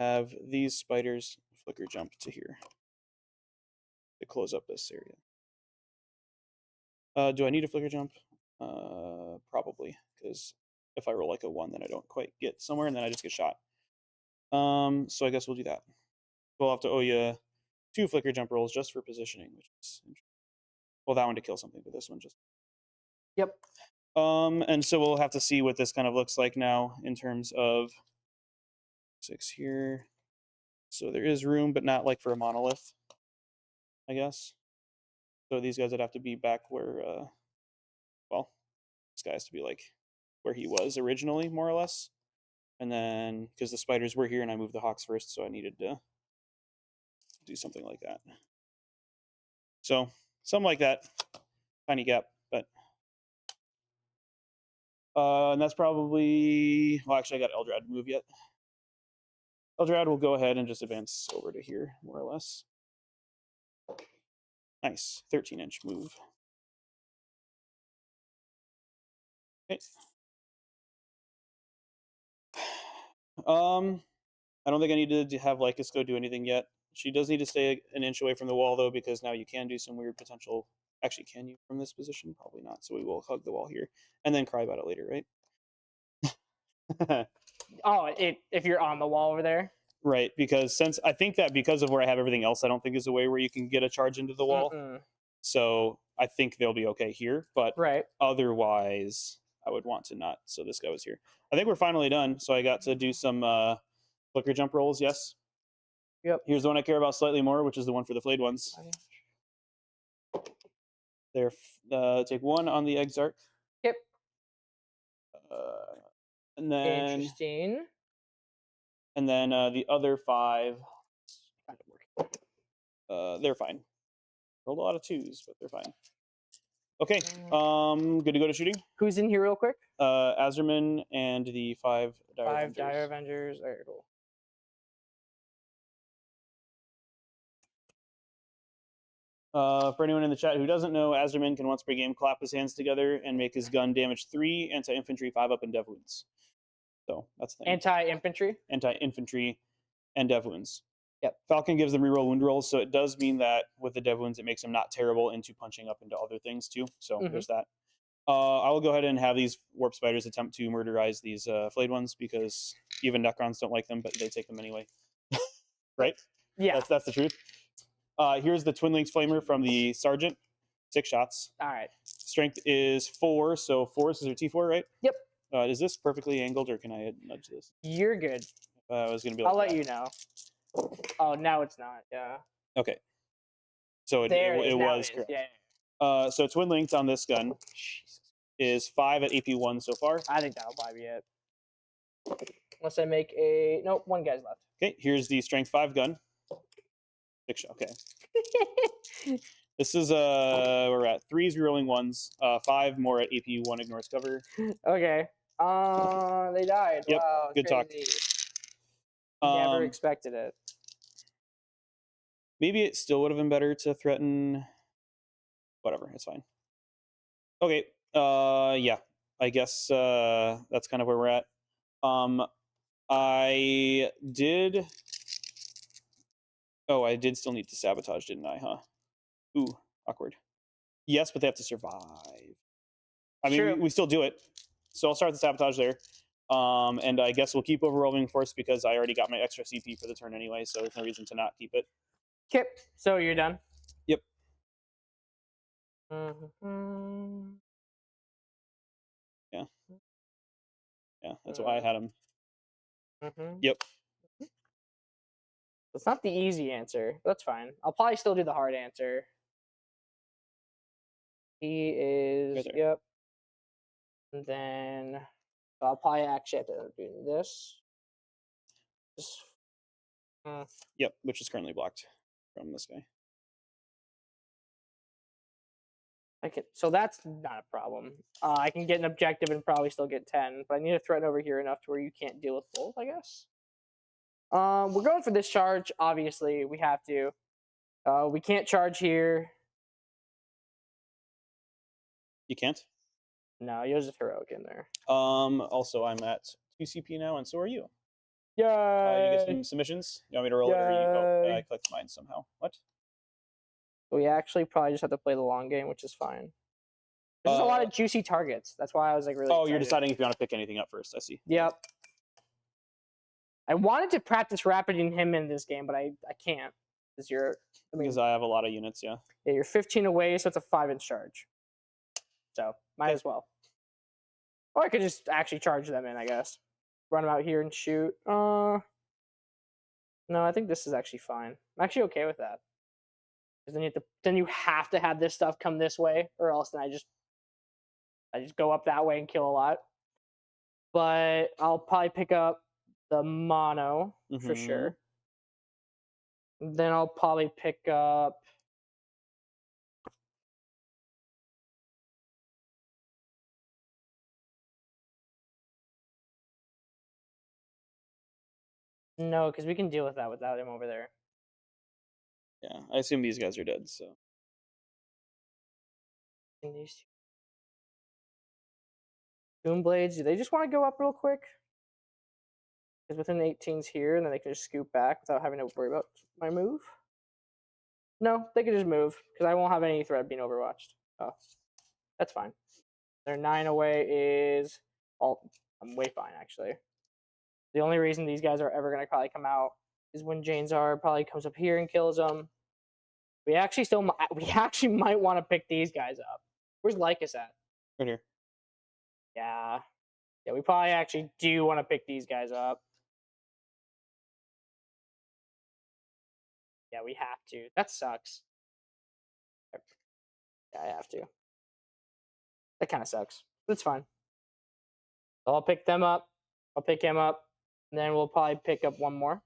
have these spiders flicker jump to here to close up this area. Do I need a flicker jump? Probably, because if I roll like a 1, then I don't quite get somewhere, and then I just get shot. So I guess we'll do that. We'll have to owe you 2 flicker jump rolls just for positioning, which is interesting. Well, that one to kill something, but this one just. Yep. And so we'll have to see what this kind of looks like now in terms of 6 here. So there is room, but not like for a monolith, I guess. So these guys would have to be back where, well, this guy has to be like where he was originally, more or less. And then, because the spiders were here and I moved the hawks first, so I needed to do something like that. So, something like that. Tiny gap, but... and that's probably... Well, actually, I got Eldrad to move yet. Eldrad will go ahead and just advance over to here, more or less. Nice. 13-inch move. Okay. I don't think I need to have Lycus go do anything yet. She does need to stay an inch away from the wall, though, because now you can do some weird potential... Actually, can you from this position? Probably not, so we will hug the wall here. And then cry about it later, right? Oh, if you're on the wall over there? Right, because I think that because of where I have everything else, I don't think is a way where you can get a charge into the wall. So I think they'll be okay here, but otherwise I would want to not. So this guy was here. I think we're finally done. So I got to do some flicker jump rolls, yes? Yep. Here's the one I care about slightly more, which is the one for the flayed ones. There, take 1 on the Exarch. Yep. And then... Interesting. And then the other 5... they're fine. Rolled a lot of 2s, but they're fine. Okay, good to go to shooting. Who's in here real quick? Azerman and the 5 Dire Avengers. 5 Dire Avengers. All right, cool. For anyone in the chat who doesn't know, Azerman can once per game clap his hands together and make his gun damage 3, anti-infantry, 5 up, and dev wounds. So that's the thing. Anti-infantry? Anti-infantry and dev wounds. Yep. Falcon gives them reroll wound rolls, so it does mean that with the dev wounds, it makes them not terrible into punching up into other things too. So there's that. I will go ahead and have these warp spiders attempt to murderize these flayed ones because even Necrons don't like them, but they take them anyway. Right? Yeah. That's the truth. Here's the Twin Links Flamer from the Sergeant. 6 shots. All right. Strength is 4, so 4 is your T4, right? Yep. Is this perfectly angled, or can I nudge this? You're good. I was going to be like I'll let you know. Oh, now it's not. Yeah. Okay. So it was correct. Yeah. So Twin Linked on this gun is 5 at AP1 so far. I think that'll probably be it. Unless I make a... Nope, 1 guy's left. Okay, here's the Strength 5 gun. 6 shot. Okay. This is where we're at 3s rerolling 1s, 5 more at AP1 ignores cover. Okay. They died. Yep. Wow. Good crazy. talk. Never expected it. Maybe it still would have been better to threaten. Whatever, it's fine. Okay. Yeah. I guess that's kind of where we're at. I did. Oh, I did still need to sabotage, didn't I? Huh. Ooh, awkward. Yes, but they have to survive. I mean, we still do it. So I'll start the sabotage there. And I guess we'll keep overwhelming force because I already got my extra CP for the turn anyway, so there's no reason to not keep it. Kip, so you're done? Yep. Yeah. Yeah, that's why I had him. Yep. It's not the easy answer. That's fine. I'll probably still do the hard answer. He is... Right there. Yep. And then I'll probably actually have to do this. Yep, which is currently blocked from this guy. So that's not a problem. I can get an objective and probably still get 10, but I need to threaten over here enough to where you can't deal with both, I guess. We're going for this charge. Obviously, we have to. We can't charge here. You can't? No, yours is heroic in there. Also, I'm at 2 CP now, and so are you. Yay! You get some submissions? You want me to roll it, or you I clicked mine somehow. What? We actually probably just have to play the long game, which is fine. There's just a lot of juicy targets. That's why I was like really excited. You're deciding if you want to pick anything up first. I see. Yep. I wanted to practice rapiding him in this game, but I can't. Because I have a lot of units, yeah. Yeah, you're 15 away, so it's a 5-inch charge. So, might as well. Or I could just actually charge them in, I guess. Run them out here and shoot. No, I think this is actually fine. I'm actually okay with that. Because then you have to have this stuff come this way, or else then I just go up that way and kill a lot. But I'll probably pick up the mono for sure. Then I'll probably pick up. No, because we can deal with that without him over there. Yeah, I assume these guys are dead. So. And these Doom Blades, do they just want to go up real quick? Because within the 18's here, and then they can just scoop back without having to worry about my move. No, they can just move because I won't have any threat being overwatched. Oh, that's fine. Their 9 away is all. I'm way fine actually. The only reason these guys are ever gonna probably come out is when Janezar probably comes up here and kills them. We actually might want to pick these guys up. Where's Lycus at? Right here. Yeah, we probably actually do want to pick these guys up. Yeah, we have to. That sucks. Yeah, I have to. That kind of sucks. But it's fine. So I'll pick them up. I'll pick him up. And then we'll probably pick up one more.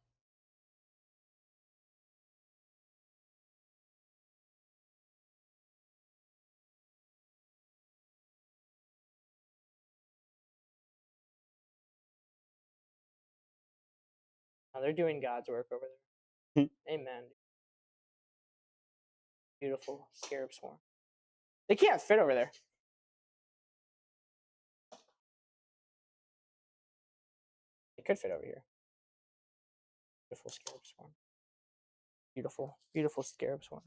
Oh, they're doing God's work over there. Amen. Beautiful Scarab Swarm. They can't fit over there. They could fit over here. Beautiful Scarab Swarm. Beautiful, beautiful Scarab Swarm.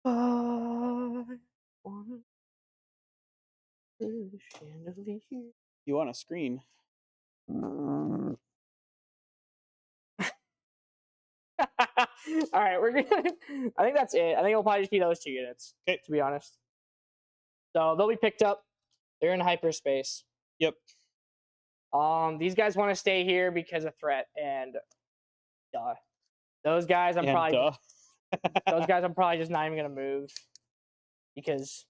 I want the chandelier. You want a screen? All right, we're gonna. I think that's it. I think it'll probably just be those 2 units. Okay, to be honest. So they'll be picked up. They're in hyperspace. Yep. These guys want to stay here because of threat and. Those guys, I'm probably. Those guys, I'm probably just not even gonna move because.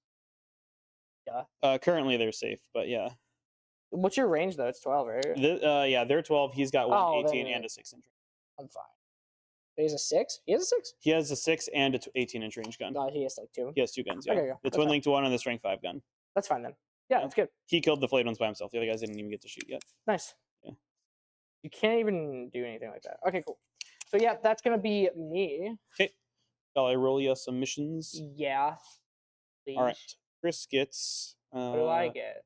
Currently they're safe, but yeah. What's your range though? It's 12, right? Yeah, they're 12. He's got one 18 and a 6-inch. I'm fine. He has a 6? He has a 6? He has a 6 and a 18-inch range gun. No, he has like 2. He has 2 guns, yeah. Okay, the Twin Link to 1 and the Strength 5 gun. That's fine then. Yeah, that's good. He killed the flayed ones by himself. The other guys didn't even get to shoot yet. Nice. Yeah. You can't even do anything like that. Okay, cool. So yeah, that's gonna be me. Okay. Shall I roll you some missions? Yeah. Please. All right. Chris gets. What do I get?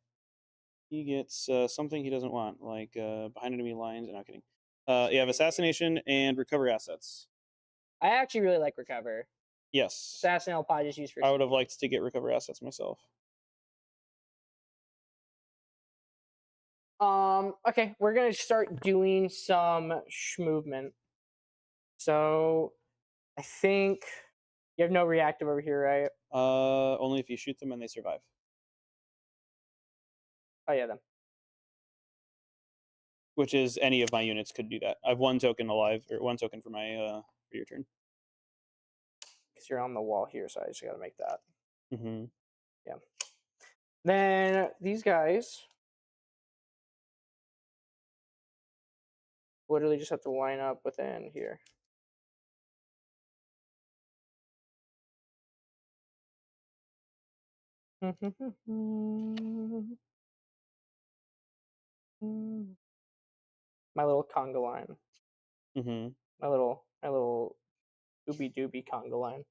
He gets something he doesn't want, like behind enemy lines. Not kidding. You have assassination and recover assets. I actually really like recover. Yes. Assassin I'll probably just use for. I would have liked to get recover assets myself. Okay, we're gonna start doing some movement. So, I think you have no reactive over here, right? Only if you shoot them and they survive. Oh yeah, then. Which is any of my units could do that. I have 1 token alive, or 1 token for my for your turn. Because you're on the wall here, so I just gotta make that. Mm-hmm. Yeah. Then these guys literally just have to line up within here. My little conga line. Mm-hmm. My little ooby dooby conga line.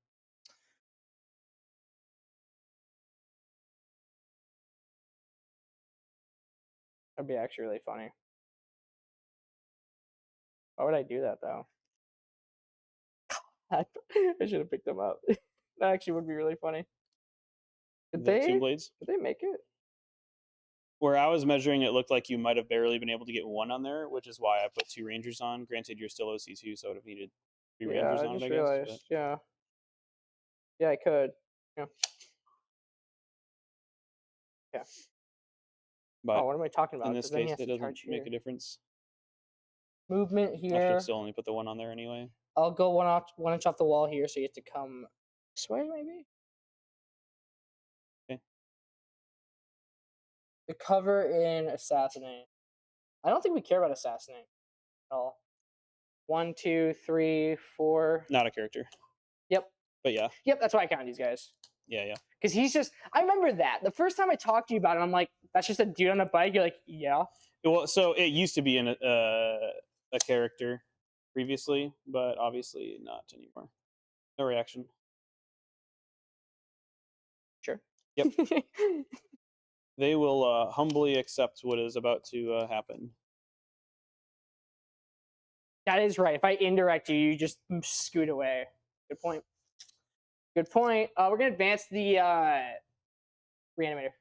That'd be actually really funny. Why would I do that though? I should have picked them up. That actually would be really funny. Did they? Tomb Blades. Did they make it? Where I was measuring, it looked like you might have barely been able to get 1 on there, which is why I put 2 Rangers on. Granted, you're still OC2, so I would have needed 3 Rangers on it, I realized. guess. Yeah. Yeah, I could. Yeah. Yeah. But what am I talking about? in this case, it doesn't make a difference. Movement here. I should still only put the 1 on there anyway. I'll go 1 inch off the wall here, so you have to come this way, maybe? Okay. The cover in Assassinate. I don't think we care about assassinate at all. 1, 2, 3, 4. Not a character. Yep. But yeah. Yep, that's why I count these guys. Yeah. Because he's just, I remember that. The first time I talked to you about it, I'm like, that's just a dude on a bike. You're like, yeah. Well, so it used to be a character previously, but obviously not anymore. No reaction. Sure. Yep. They will humbly accept what is about to happen. That is right. If I indirect you, you just scoot away. Good point. Good point. We're going to advance the reanimator.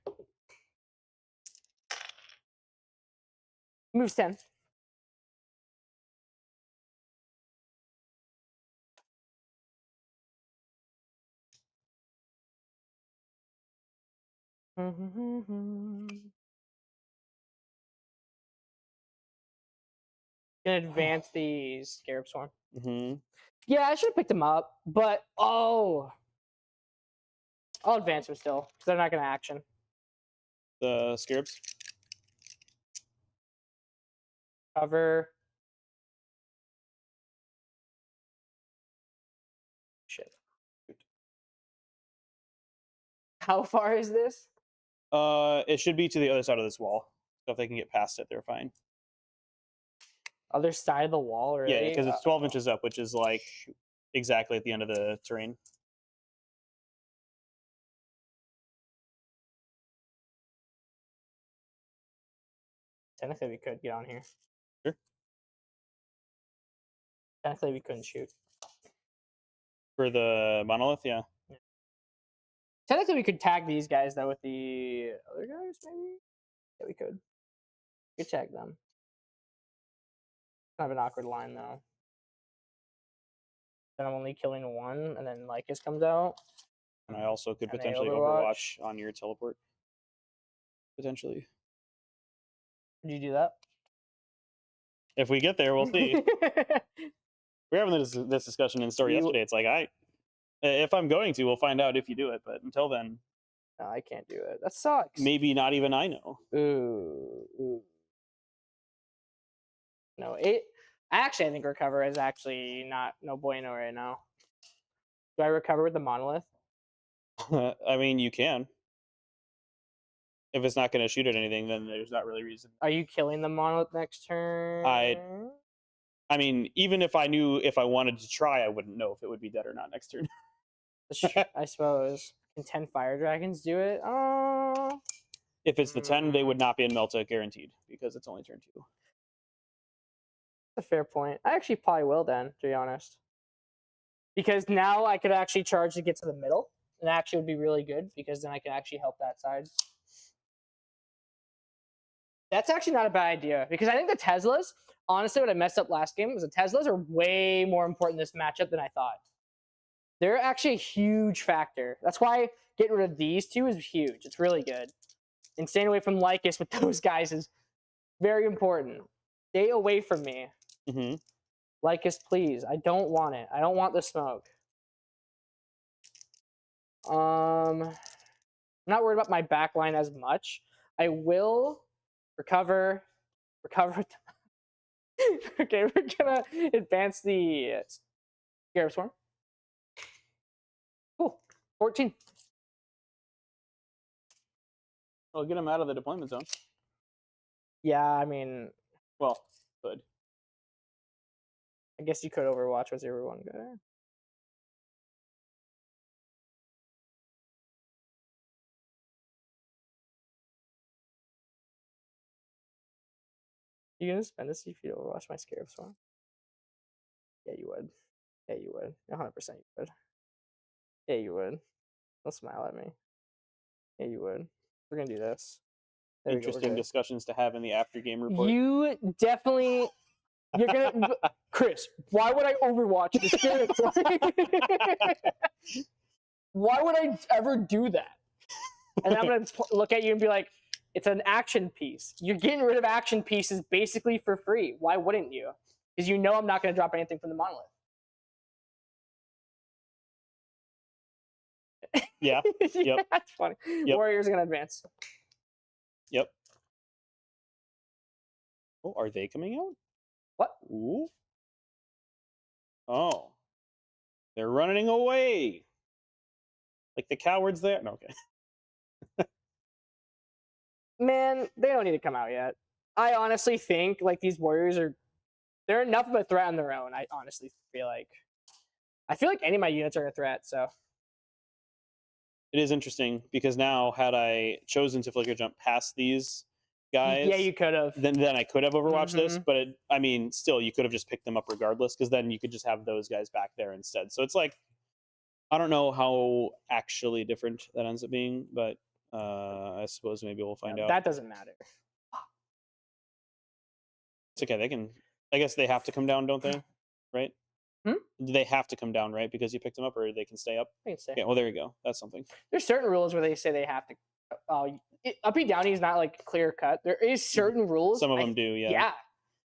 Moves 10. Gonna advance the Scarab Swarm. Mm-hmm. Yeah, I should have picked him up, but I'll advance him still because they're not gonna action. The Scarabs. Cover. Shit. How far is this? It should be to the other side of this wall. So if they can get past it, they're fine. Other side of the wall, really? Yeah, because it's 12 inches up, which is like exactly at the end of the terrain. Technically, we could get on here. Sure. Technically, we couldn't shoot. For the monolith, yeah. Technically, we could tag these guys, though, with the other guys, maybe? Yeah, we could. We could tag them. Kind of an awkward line, though. Then I'm only killing one, and then Lycus comes out. And I also could And potentially overwatch on your teleport. Potentially. Would you do that? If we get there, we'll see. We're having this discussion in story yesterday. It's like, if I'm going to, we'll find out if you do it. But until then, no, I can't do it. That sucks. Maybe not even I know. Ooh. No, I think recover is actually no bueno right now. Do I recover with the monolith? I mean, you can. If it's not going to shoot at anything, then there's not really reason. Are you killing the monolith next turn? I mean, even if I knew if I wanted to try, I wouldn't know if it would be dead or not next turn. I suppose. Can 10 fire dragons do it? If it's the 10, they would not be in Melta guaranteed because it's only turn 2. That's a fair point. I actually probably will then, to be honest. Because now I could actually charge to get to the middle. And actually would be really good because then I can actually help that side. That's actually not a bad idea because I think the Teslas, honestly, what I messed up last game was the Teslas are way more important in this matchup than I thought. They're actually a huge factor. That's why getting rid of these two is huge. It's really good. And staying away from Lycus with those guys is very important. Stay away from me. Mm-hmm. Lycus, please. I don't want it. I don't want the smoke. I'm not worried about my backline as much. I will recover. Okay, we're gonna advance the Scarab Swarm. Cool. 14. Well, get him out of the deployment zone. Yeah, I mean... Well, good. I guess you could Overwatch with 0-1 guy. You gonna spend this if you Overwatch my Scarab Swarm? Yeah, you would. Yeah, you would. 100% you would. Yeah, you would. Don't smile at me. Yeah, you would. We're gonna do this. Interesting discussions to have in the after game report. You definitely. You're gonna, Chris. Why would I Overwatch the Scarab Swarm? Why would I ever do that? And I'm gonna look at you and be like, "It's an action piece. You're getting rid of action pieces basically for free. Why wouldn't you? Because you know I'm not gonna drop anything from the monolith." Yeah. Yeah, yep. that's funny. Yep. Warriors are gonna advance. Yep. Oh, are they coming out? What? Ooh. Oh. They're running away. Like the cowards there. No, okay. Man, they don't need to come out yet. I honestly think like these warriors they're enough of a threat on their own. I honestly feel like any of my units are a threat, so It is interesting because now had I chosen to flicker jump past these guys, yeah, you could have. Then I could have overwatched this, but I mean, still, you could have just picked them up regardless because then you could just have those guys back there instead. So it's like, I don't know how actually different that ends up being, but I suppose maybe we'll find out. That doesn't matter. It's okay. They can. I guess they have to come down, don't they? Right? Do they have to come down, right? Because you picked them up, or they can stay up? They can stay. Yeah. Well, there you go. That's something. There's certain rules where they say they have to. Uppy downy is not like clear cut. There is certain rules. Some of them do. Yeah. Yeah.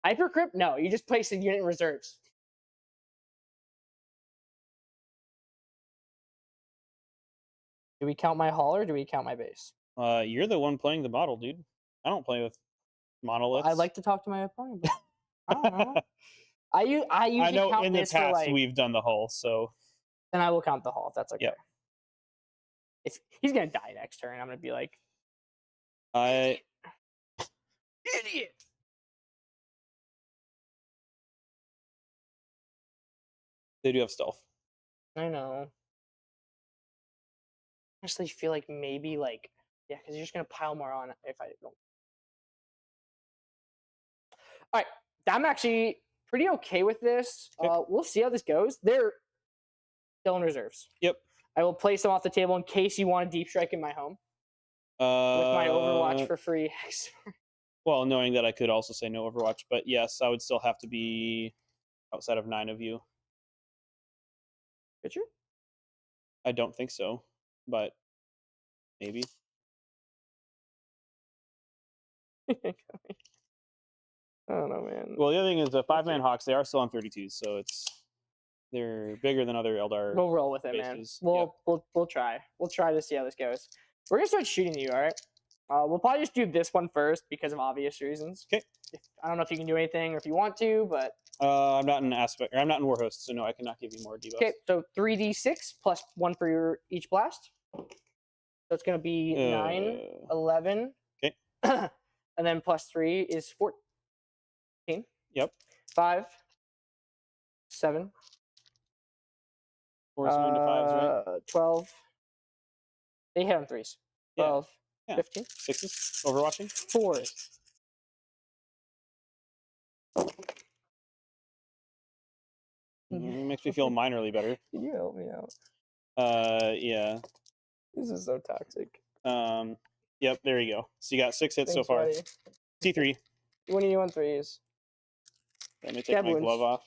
Hypercrisp, no. You just place the unit in reserves. Do we count my hull or do we count my base? You're the one playing the model, dude. I don't play with monoliths. I like to talk to my opponent. But I don't know. I usually know count in the this past for like, we've done the hull, so then I will count the hull if that's okay. Yep. If he's gonna die next turn, I'm gonna be like, idiot. They do have stealth. I know. I actually feel like maybe like yeah, because you're just gonna pile more on if I don't. All right, I'm actually pretty okay with this. Okay. We'll see how this goes. They're still in reserves. Yep. I will place them off the table in case you want a deep strike in my home. With my Overwatch for free. Well, knowing that I could also say no Overwatch, but yes, I would still have to be outside of 9 of you. Could you? I don't think so, but maybe. I don't know, man. Well, the other thing is the 5-man Hawks, they are still on 32s, so they're bigger than other Eldar. We'll roll with it, bases. Man. We'll try. We'll try to see how this goes. We're gonna start shooting you, all right? We'll probably just do this one first because of obvious reasons. Okay. I don't know if you can do anything or if you want to, but I'm not in I'm not in Warhost, so no, I cannot give you more debuffs. okay. So 3d6 plus 1 for each blast. So it's gonna be 9, 11. Okay. And then plus 3 is 14. Yep. 5, 7. 4 is 9 to 5s, right? 12. They hit on 3s. 12. Yeah. 15. 6s. Overwatching. 4s. Makes me feel minorly better. Can you help me out? Yeah. This is so toxic. Yep, there you go. So you got 6 hits Thanks, so far. buddy. T3. What do you want 3s? Let me take my glove off.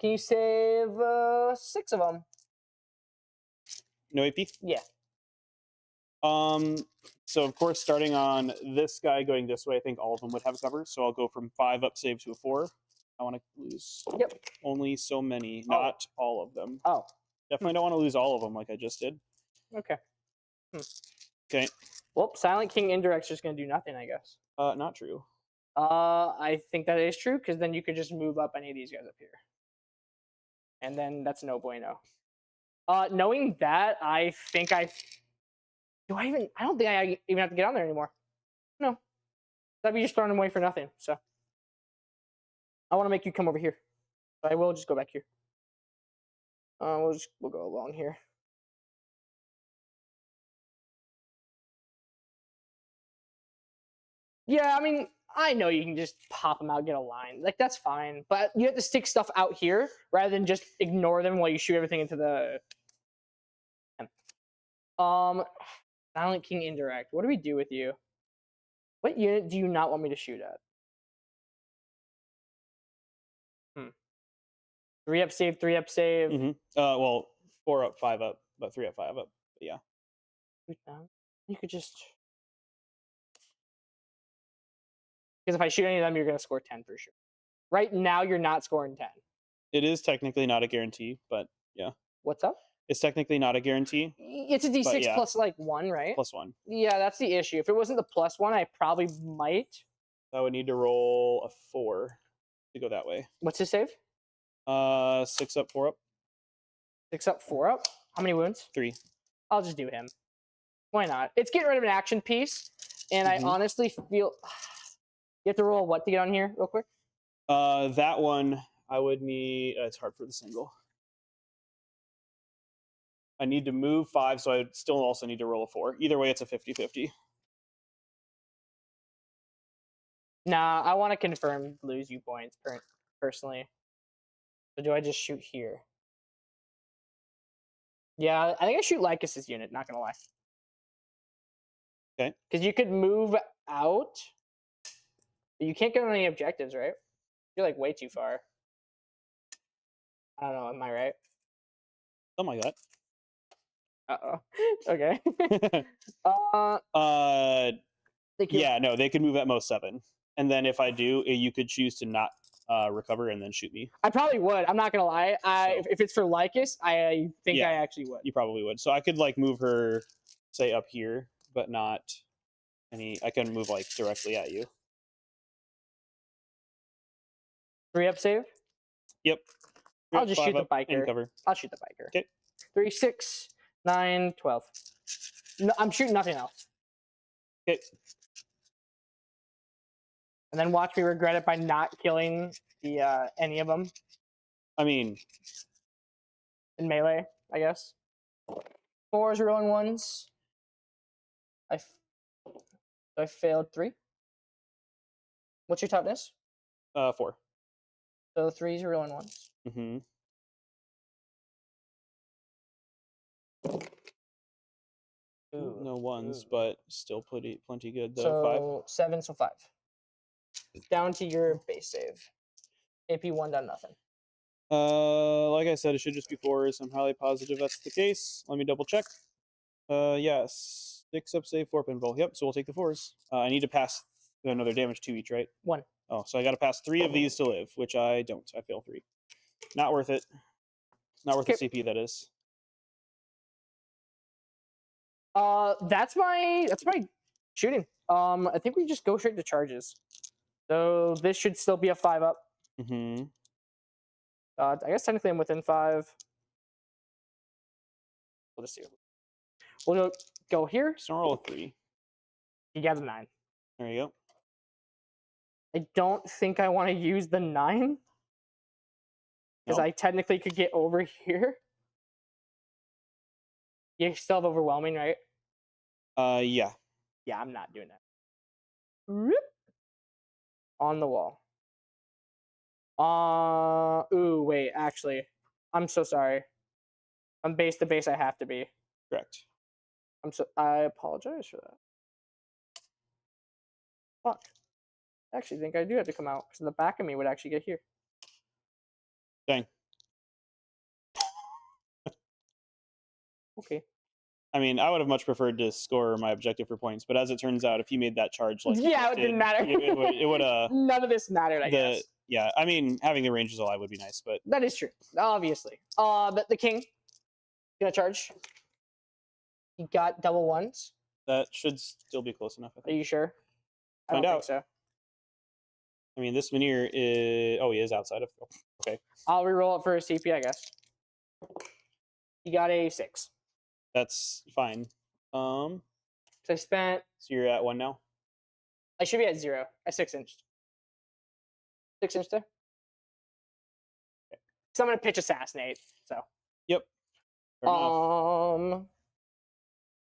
Can you save 6 of them? No AP? Yeah. So of course, starting on this guy going this way, I think all of them would have cover. So I'll go from 5 up save to a 4. I want to lose only so many, not all of them. Oh. Definitely don't want to lose all of them like I just did. Okay. Okay. Well, Silent King indirect's just going to do nothing, I guess. Not true. I think that is true because then you could just move up any of these guys up here. And then that's no bueno. Knowing that, I think I don't think I even have to get on there anymore. No. That'd be just throwing them away for nothing. So I want to make you come over here. So I will just go back here. We'll go along here. Yeah, I mean, I know you can just pop them out, get a line. Like, that's fine. But you have to stick stuff out here rather than just ignore them while you shoot everything into the... Silent King indirect. What do we do with you? What unit do you not want me to shoot at? 3 up save, 3 up save. Well, 4 up, 5 up, but 3 up, 5 up. But yeah. You could just... Because if I shoot any of them, you're going to score 10 for sure. Right now, you're not scoring 10. It is technically not a guarantee, but yeah. What's up? It's technically not a guarantee. It's a D6 plus like 1, right? Plus 1. Yeah, that's the issue. If it wasn't the plus 1, I probably might. I would need to roll a 4 to go that way. What's his save? 6 up, 4 up. 6 up, 4 up. How many wounds? 3. I'll just do him. Why not? It's getting rid of an action piece, and I honestly feel you have to roll what to get on here, real quick. That one I would need. It's hard for the single. I need to move 5, so I still also need to roll a 4. Either way, it's a 50-50. Nah, I want to confirm lose you points personally. So do I just shoot here? Yeah, I think I shoot Lycus's unit, not gonna lie. Okay. Because you could move out, but you can't get on any objectives, right? You're like way too far. I don't know, am I right? Something like that. Uh-oh. Okay. Yeah, no, they could move at most 7. And then if I do, you could choose to not recover and then shoot me. I probably would. I'm not gonna lie. If it's for Lycus, I think I actually would. You probably would. So I could like move her, say up here, but not any. I can move like directly at you. 3 up save. Yep. I'll just shoot the biker. Cover. I'll shoot the biker. Okay. 3, 6, 9, 12. No, I'm shooting nothing else. Okay. And then watch me regret it by not killing the any of them. I mean, in melee, I guess. 4s rolling 1s. I failed 3. What's your toughness? 4. So 3s are rolling 1s. Mm-hmm. Ooh, no 1s, but still plenty good though. So 7, so 5. Down to your base save. AP 1 done nothing. Like I said, it should just be 4s. I'm highly positive that's the case. Let me double check. Yes. 6 up save, 4 pinball. Yep, so we'll take the 4s. I need to pass another damage 2 each, right? 1. Oh, so I got to pass 3 of these to live, which I don't. I fail 3. Not worth it. Not worth the CP, that is. That's my shooting. I think we just go straight to charges. So this should still be a 5 up. Mm-hmm. I guess technically I'm within 5. We'll just see. We'll go here. So roll a 3. You got a 9. There you go. I don't think I want to use the 9. Because I technically could get over here. You still have overwhelming, right? Yeah. Yeah, I'm not doing that. Whoop. On the wall. Ooh, wait, actually. I'm so sorry. I'm base to base I have to be. Correct. I apologize for that. Fuck. I actually think I do have to come out, because the back of me would actually get here. Dang. Okay. I mean, I would have much preferred to score my objective for points, but as it turns out, if you made that charge, like yeah, it didn't matter. It would. None of this mattered. I guess. Yeah, I mean, having the ranges alive would be nice, but that is true, obviously. But the king gonna charge. He got double 1s. That should still be close enough. Are you sure? I Find don't out. think so. I mean, this Minear is. Oh, he is outside of. Okay. I'll reroll it for a CP, I guess. He got a 6. That's fine. So I spent. So you're at 1 now. I should be at 0. At 6 inch. 6 inch there. Okay. So I'm gonna pitch assassinate. So. Yep. Fair enough.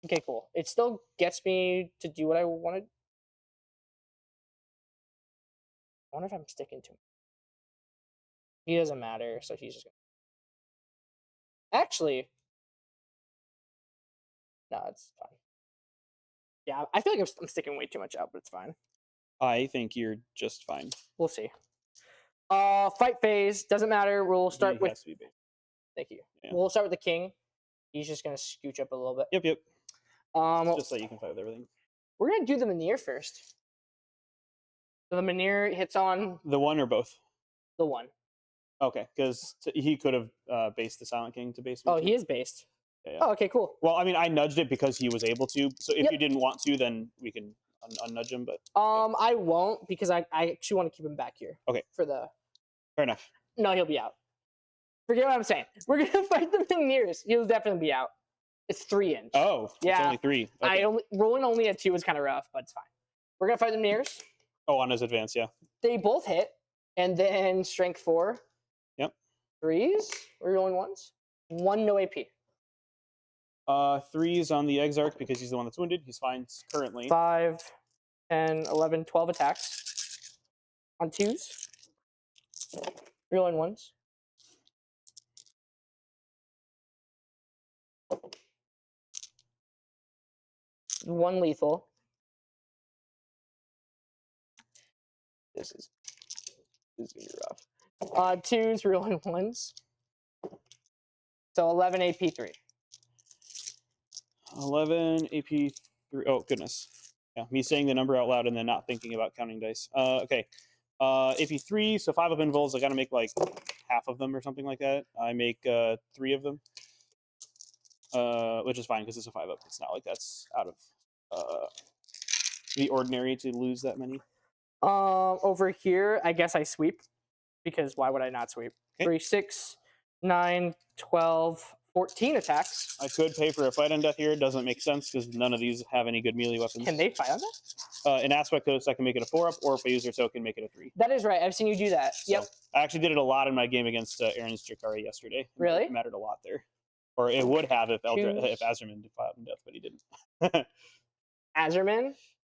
Okay, cool. It still gets me to do what I wanted. I wonder if I'm sticking to him. He doesn't matter, so he's just gonna. Actually. No, it's fine. Yeah, I feel like I'm sticking way too much out, but it's fine. I think you're just fine. We'll see. Fight phase doesn't matter. We'll start with. Thank you. Yeah. We'll start with the king. He's just gonna scooch up a little bit. Yep. Just so you can fight with everything. We're gonna do the Minear first. So the Minear hits on the 1 or both. The 1. Okay, because he could have based the Silent King to base. Oh, he is based. Yeah. Oh, okay, cool. Well, I mean, I nudged it because he was able to. So if you didn't want to, then we can unnudge him, but I won't because I actually want to keep him back here. Okay. For the. fair enough. No, he'll be out. Forget what I'm saying. We're gonna fight the Miniers. He'll definitely be out. It's 3-inch. Oh, Yeah. it's only 3. Okay. Rolling only at 2 is kind of rough, but it's fine. We're gonna fight the Miniers. Oh, on his advance, yeah. They both hit, and then strength 4. Yep. 3s. We're rolling 1s. 1 no AP. 3s on the Exarch because he's the one that's wounded. He's fine currently. 5, 10, 11, 12 attacks. On 2s. Rolling 1s. One lethal. This is gonna be rough. 2s, rolling 1s. So 11 AP 3. 11 AP 3. Oh goodness. Yeah, me saying the number out loud and then not thinking about counting dice. Okay. AP 3. So 5 of invulns. I gotta make like half of them or something like that. I make 3 of them, which is fine because it's a 5-up. It's not like that's out of the ordinary to lose that many. Over here, I guess I sweep because why would I not sweep? Okay. 3, 6, 9, 12, 14 attacks. I could pay for a fight on death here. It doesn't make sense because none of these have any good melee weapons. Can they fight on that? In aspect codes, I can make it a 4-up, or if I use their token, make it a 3. That is right. I've seen you do that. So, Yep. I actually did it a lot in my game against Aaron's Jakari yesterday. Really? It mattered a lot there. Or it would have if Azerman defiled in death, but he didn't. Azerman?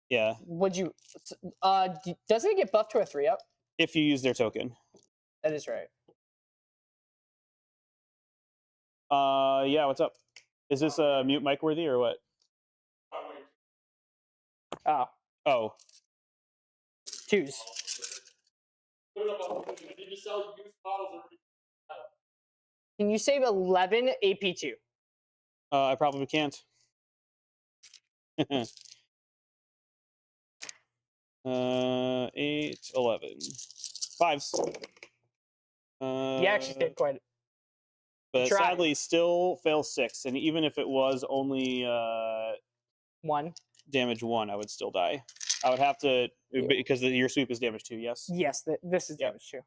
Yeah. Would you? Doesn't it get buffed to a 3-up? If you use their token. That is right. Yeah, what's up? Is this mute mic worthy or what? Oh. Oh. 2s. Can you save 11 AP2? I probably can't. 8, 11. 5s. You actually did quite. But Try. sadly, still fail 6. And even if it was only 1. damage 1, I would still die. I would have to, because your sweep is damage 2, yes? Yes, this is damage 2.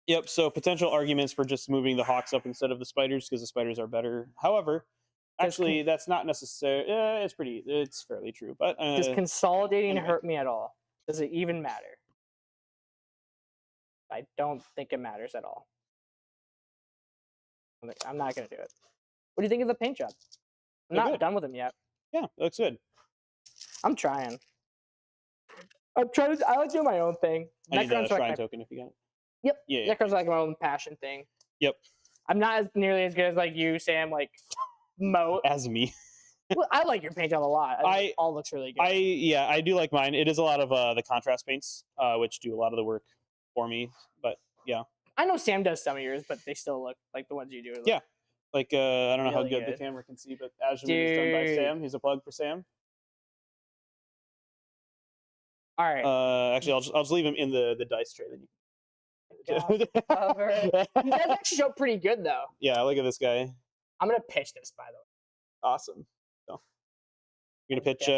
Yep, so potential arguments for just moving the hawks up instead of the spiders, because the spiders are better. However, actually, that's not necessary. It's fairly true. But does consolidating hurt me at all? Does it even matter? I don't think it matters at all. I'm not going to do it. What do you think of the paint job? I'm not done with them yet. Yeah, it looks good. I'm trying. I like doing my own thing. I need a shrine token if you got it. Yep. Yeah. Necron's like my own passion thing. Yep. I'm not nearly as good as like you, Sam. Like Mo. As me. Well, I like your paint job a lot. All looks really good. I do like mine. It is a lot of the contrast paints, which do a lot of the work for me. But yeah. I know Sam does some of yours, but they still look like the ones you do. Yeah. Like I don't know really how good the camera can see, but Azure is done by Sam. He's a plug for Sam. All right. Actually, I'll just leave him in the dice tray. Then He does actually show pretty good though. Yeah, look at this guy. I'm gonna pitch this, by the way. Awesome. So, you're gonna pitch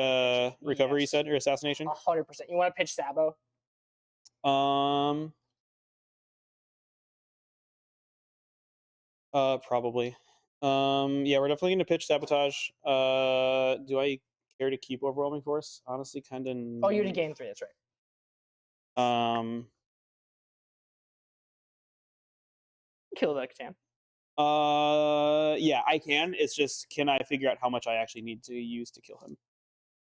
recovery, you said, or assassination? 100%. You want to pitch Sabo? Probably. Yeah, we're definitely gonna pitch sabotage. Do I care to keep overwhelming force? Honestly, kind of. Oh, you did gain 3. That's right. Kill that Sam. Yeah, I can. It's just, can I figure out how much I actually need to use to kill him?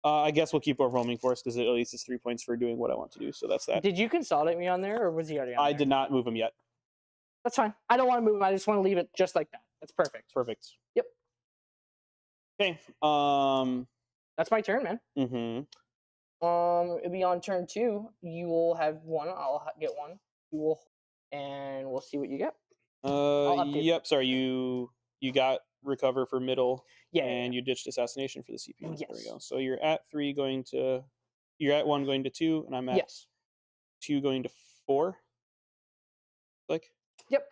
I guess we'll keep overwhelming force because at least it's 3 points for doing what I want to do. So that's that. Did you consolidate me on there, or was he already on there? I did not move him yet. That's fine. I don't want to move him. I just want to leave it just like that. That's perfect. Perfect. Yep. Okay. That's my turn, man. Mm-hmm. It'll be on turn 2. You will have 1. I'll get 1. You will, and we'll see what you get. Yep. Sorry, you got recover for middle. Yeah. And you ditched assassination for the CPU. Yes. There we go. So you're at 3 going to, you're at 1 going to 2, and I'm at 2 going to 4. Click. Yep.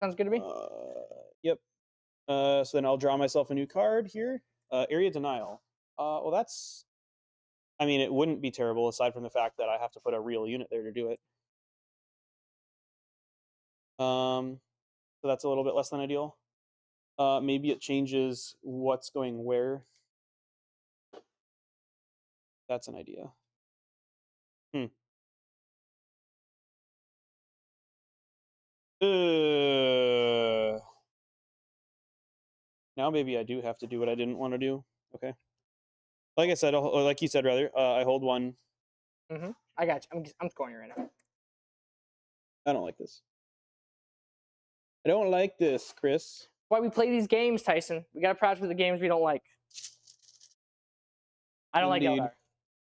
Sounds good to me. Yep. So then I'll draw myself a new card here. Area denial. Well, that's I mean, it wouldn't be terrible aside from the fact that I have to put a real unit there to do it. So that's a little bit less than ideal. Maybe it changes what's going where. That's an idea. Now maybe I do have to do what I didn't want to do. Okay. Like I said, or like you said, rather, I hold one. I got you. I'm scoring you right now. I don't like this. I don't like this, Chris. Why we play these games, Tyson? We gotta practice with the games we don't like. I don't Indeed. like Eldar.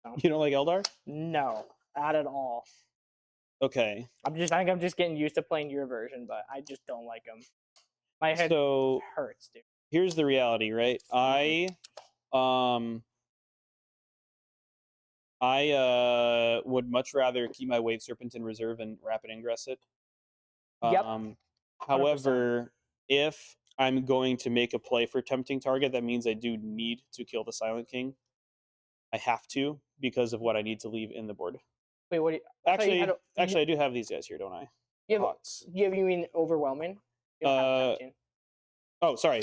No. You don't like Eldar? No, not at all. Okay. I think I'm just getting used to playing your version, but I just don't like them. My head hurts, dude. Here's the reality, right? I would much rather keep my Wave Serpent in reserve and rapid ingress it. Yep. However, if I'm going to make a play for tempting target, that means I do need to kill the Silent King. I have to because of what I need to leave in the board. Wait, what? Actually, I do have these guys here, don't I? You mean overwhelming? You don't have oh, sorry.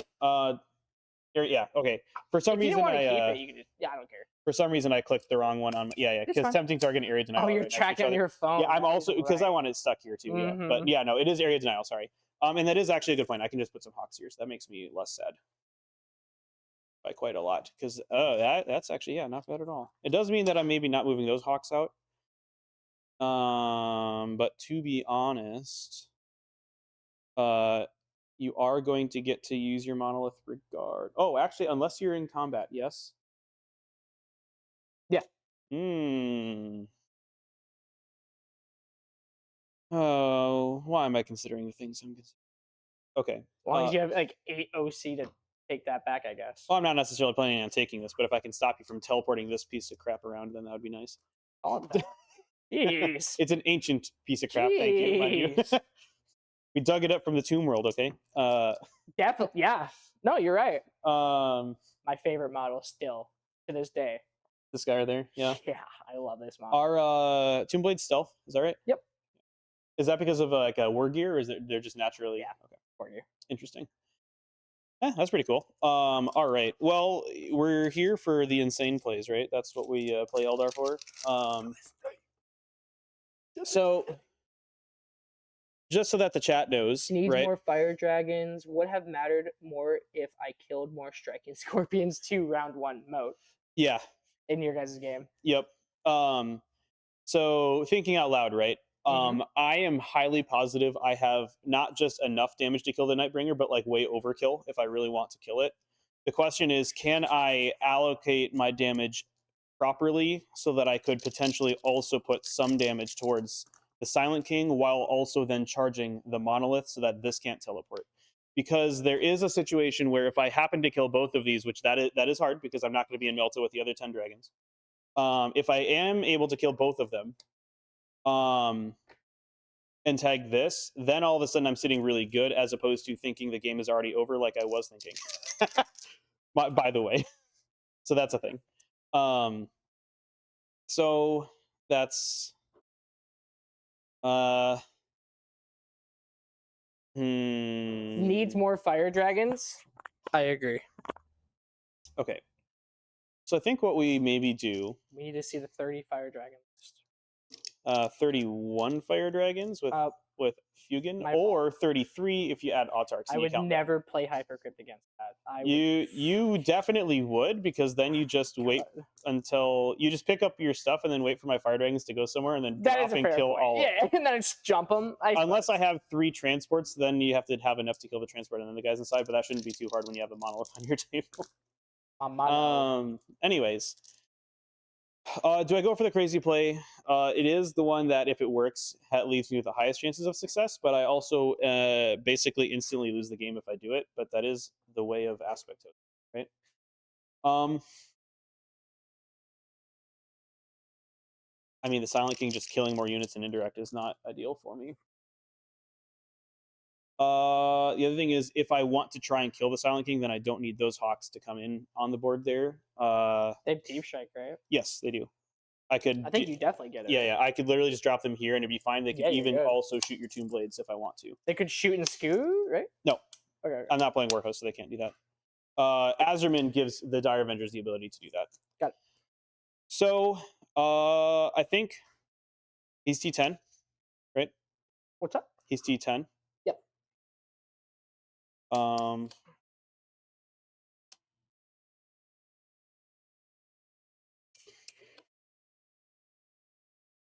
Yeah. Okay. For some reason, I don't care. For some reason, I clicked the wrong one on. Yeah, because tempting target and area denial. Oh, you're tracking on your phone. Yeah, I'm also because I want it stuck here too. Yeah, but yeah, no, it is area denial. Sorry. And that is actually a good point. I can just put some hawks here, so that makes me less sad by quite a lot. Because that's actually not bad at all. It does mean that I'm maybe not moving those hawks out. But to be honest, you are going to get to use your monolith regard. Oh, actually, unless you're in combat, yes. Yeah. Oh, why am I considering the things I'm considering? Okay. As long as you have like 8 OC to take that back, I guess. Well, I'm not necessarily planning on taking this, but if I can stop you from teleporting this piece of crap around, then that would be nice. Oh, jeez. It's an ancient piece of crap. Thank you, mind you. We dug it up from the tomb world. Okay. Definitely. Yeah. No, you're right. My favorite model still to this day. This guy right there. Yeah. Yeah, I love this model. Our Tomb Blade stealth. Is that right? Yep. Is that because of like a war gear, or is it they're just naturally? Yeah. Okay. War gear. Interesting. Yeah, that's pretty cool. All right. Well, we're here for the insane plays, right? That's what we play Eldar for. So, just so that the chat knows, needs right? more fire dragons. Would have mattered more if I killed more striking scorpions to round 1 mode. Yeah. In your guys' game. Yep. So thinking out loud, right? I am highly positive I have not just enough damage to kill the Nightbringer, but like way overkill if I really want to kill it. The question is, can I allocate my damage properly so that I could potentially also put some damage towards the Silent King while also then charging the Monolith so that this can't teleport? Because there is a situation where if I happen to kill both of these, which that is hard because I'm not going to be in Melta with the other 10 dragons. If I am able to kill both of them, and tag this, then all of a sudden I'm sitting really good as opposed to thinking the game is already over like I was thinking. By the way. So that's a thing. So that's needs more fire dragons. I agree. Okay. So I think what we maybe do, we need to see the 30 fire dragons. 31 fire dragons with Fugan, or 33 if you add Autarchs. I would never play Hypercrypt against that. You definitely would, because then you just wait until you just pick up your stuff and then wait for my fire dragons to go somewhere and then drop and kill all. Yeah, and then just jump them. Unless I have 3 transports, then you have to have enough to kill the transport and then the guys inside. But that shouldn't be too hard when you have a monolith on your table. Anyways. Do I go for the crazy play? It is the one that, if it works, leaves me with the highest chances of success, but I also basically instantly lose the game if I do it, but that is the way of aspect of it, right? I mean, the Silent King just killing more units in indirect is not ideal for me. The other thing is, if I want to try and kill the Silent King, then I don't need those hawks to come in on the board there. They have Deep Strike, right? Yes, they do. I could. I think you definitely get it. Yeah. I could literally just drop them here and it'd be fine. They could even also shoot your Tomb Blades if I want to. They could shoot and scoot, right? No. Okay. I'm not playing Warhost, so they can't do that. Azerman gives the Dire Avengers the ability to do that. Got it. So, I think he's T10, right? What's up? He's T10. Yep.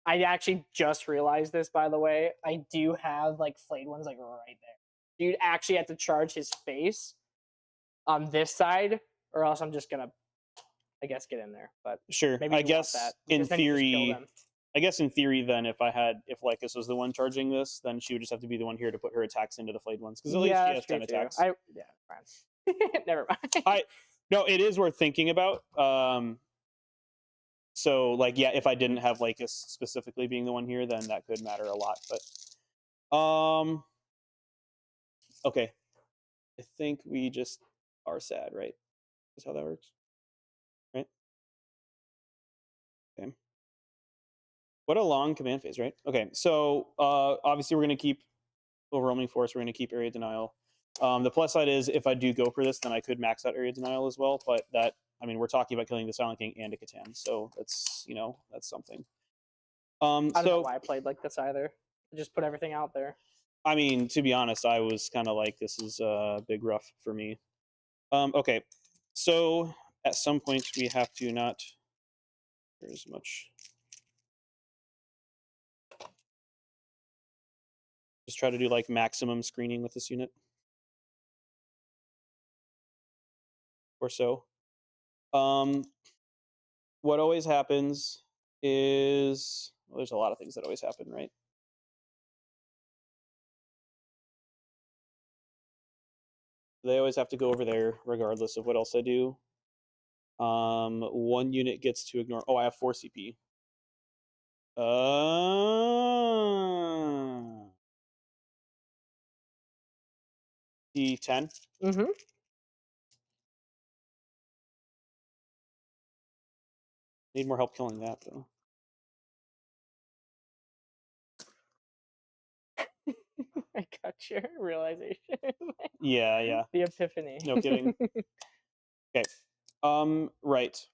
I actually just realized this, by the way. I do have like flayed ones like right there. You'd actually have to charge his face on this side, or else I'm just gonna, I guess, get in there. But sure, maybe I guess that, in theory, then if Lycus was the one charging this, then she would just have to be the one here to put her attacks into the flayed ones, because at least she has 10 attacks. Fine. Never mind. No, it is worth thinking about. So, like, yeah, if I didn't have Lycus specifically being the one here, then that could matter a lot. But, okay. I think we just are sad, right? That's how that works, right? Okay. What a long command phase, right? Okay, so obviously we're going to keep Overwhelming Force. We're going to keep Area Denial. The plus side is if I do go for this, then I could max out Area Denial as well. But that, I mean, we're talking about killing the Silent King and a Catan, so that's, you know, that's something. I don't know why I played like this either. I just put everything out there. I mean, to be honest, I was kind of like, this is big rough for me. Okay, so at some point we have to not. There's much. Just try to do like maximum screening with this unit. Or so. What always happens is, well, there's a lot of things that always happen, right? They always have to go over there regardless of what else I do. One unit gets to ignore. Oh, I have 4 CP. D10. Mm-hmm. Need more help killing that though. I got your realization. Yeah. The epiphany. No kidding. Okay. Right.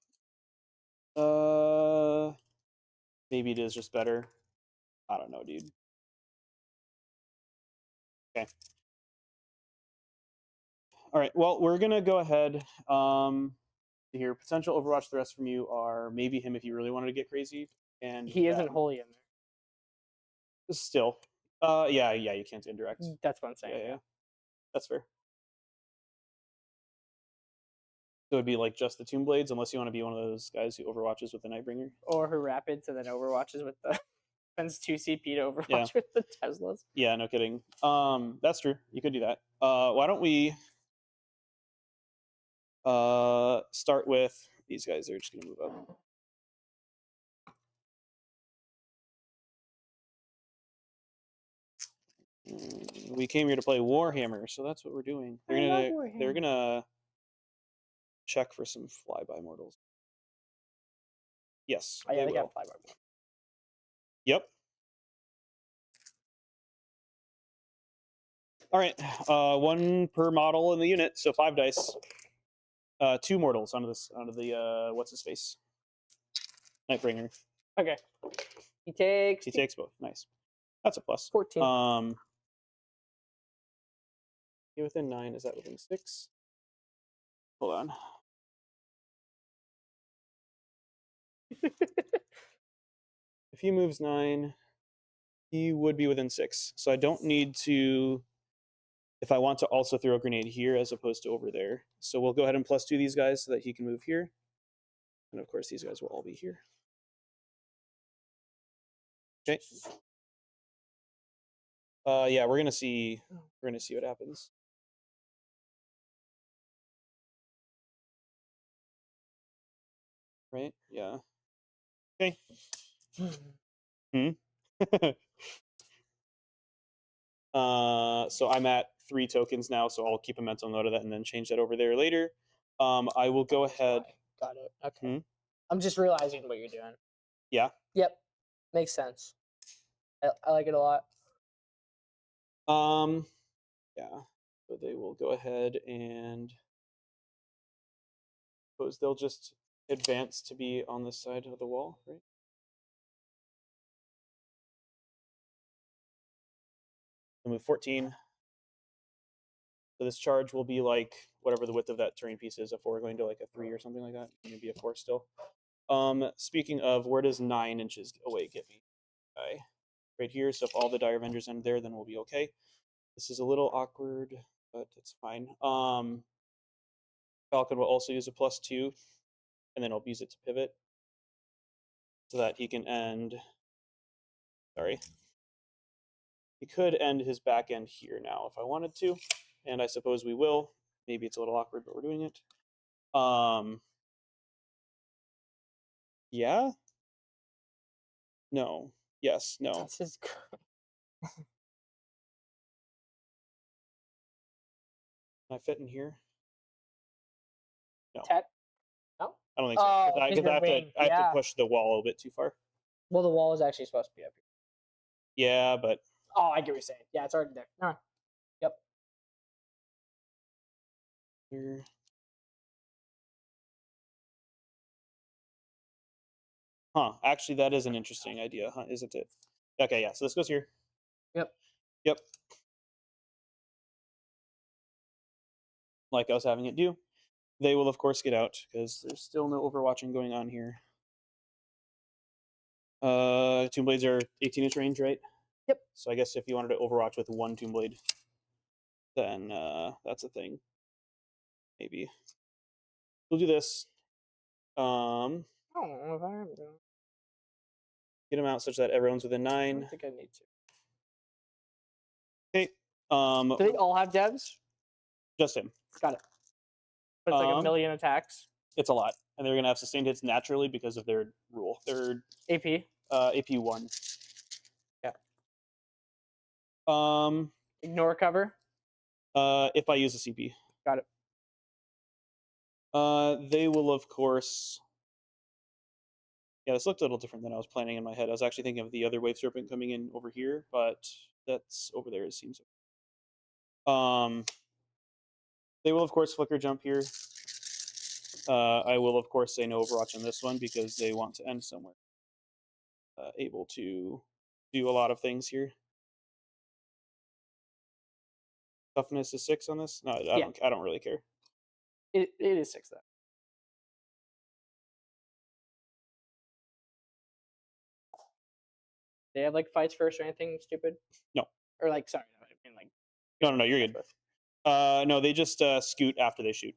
Maybe it is just better. I don't know, dude. Okay. All right. Well, we're gonna go ahead. Here, potential Overwatch threats from you are maybe him if you really wanted to get crazy, and he isn't wholly in there. Still, yeah, you can't indirect. That's what I'm saying. Yeah. That's fair. So it'd be like just the Tomb Blades, unless you want to be one of those guys who Overwatches with the Nightbringer, or who Rapids and then Overwatches with the spends 2 CP to Overwatch with the Teslas. Yeah, no kidding. That's true. You could do that. Why don't we start with these guys? They're just gonna move up. We came here to play Warhammer, so that's what we're doing. They're gonna check for some flyby mortals. Yes. Oh, yeah, they got flyby. Yep. All right. 1 per model in the unit, so 5 dice. 2 mortals onto the what's his face? Nightbringer. Okay. He takes both. Nice. That's a plus. 14. You within 9, is that within 6? Hold on. If he moves 9, he would be within 6. So I don't need to, if I want to also throw a grenade here as opposed to over there. So we'll go ahead and +2 these guys so that he can move here. And of course, these guys will all be here. Okay. Yeah, we're gonna see what happens. Right? Yeah. Okay. So I'm at 3 tokens now, so I'll keep a mental note of that and then change that over there later. I will go ahead. Got it. Okay. Hmm? I'm just realizing what you're doing. Yeah. Yep. Makes sense. I like it a lot. Yeah. So they will go ahead and suppose they'll just advance to be on this side of the wall, right? I'll move 14. So this charge will be like whatever the width of that terrain piece is. If we're going to like a 3 or something like that, maybe a 4 still. Speaking of, where does 9 inches away get me? Okay. Right here. So if all the Dire Avengers end there, then we'll be okay. This is a little awkward, but it's fine. Falcon will also use a +2, and then I'll use it to pivot so that he can end. Sorry. He could end his back end here now if I wanted to, and I suppose we will. Maybe it's a little awkward, but we're doing it. Yeah. No. Yes. No. This is Can I fit in here? No. Tech? No? I don't think so. Because I have to push the wall a little bit too far. Well, the wall is actually supposed to be up here. Yeah, but. Oh, I get what you're saying. Yeah, it's already there. No. Yep. Here. Huh. Actually, that is an interesting idea, huh? Isn't it? Okay, yeah. So this goes here. Yep. Yep. Like I was having it do. They will, of course, get out because there's still no overwatching going on here. Tomb Blades are 18-inch range, right? Yep. So I guess if you wanted to overwatch with 1 Tomb Blade, then that's a thing. Maybe. We'll do this. I don't know if I am doing. Get them out such that everyone's within I 9. don't think I need to. Okay. Do they all have devs? Just him. Got it. But it's like a million attacks. It's a lot, and they're gonna have sustained hits naturally because of their rule. Their AP. AP 1. Yeah. Ignore cover. If I use a CP. Got it. They will, of course. Yeah, this looked a little different than I was planning in my head. I was actually thinking of the other Wave Serpent coming in over here, but that's over there, it seems. They will, of course, flicker jump here. I will, of course, say no Overwatch on this one because they want to end somewhere. Able to do a lot of things here. Toughness is 6 on this? No, I don't really care. It is 6 though. They have like fights first or anything stupid? No. Or like, sorry, I mean like. No, you're good. No, they just scoot after they shoot.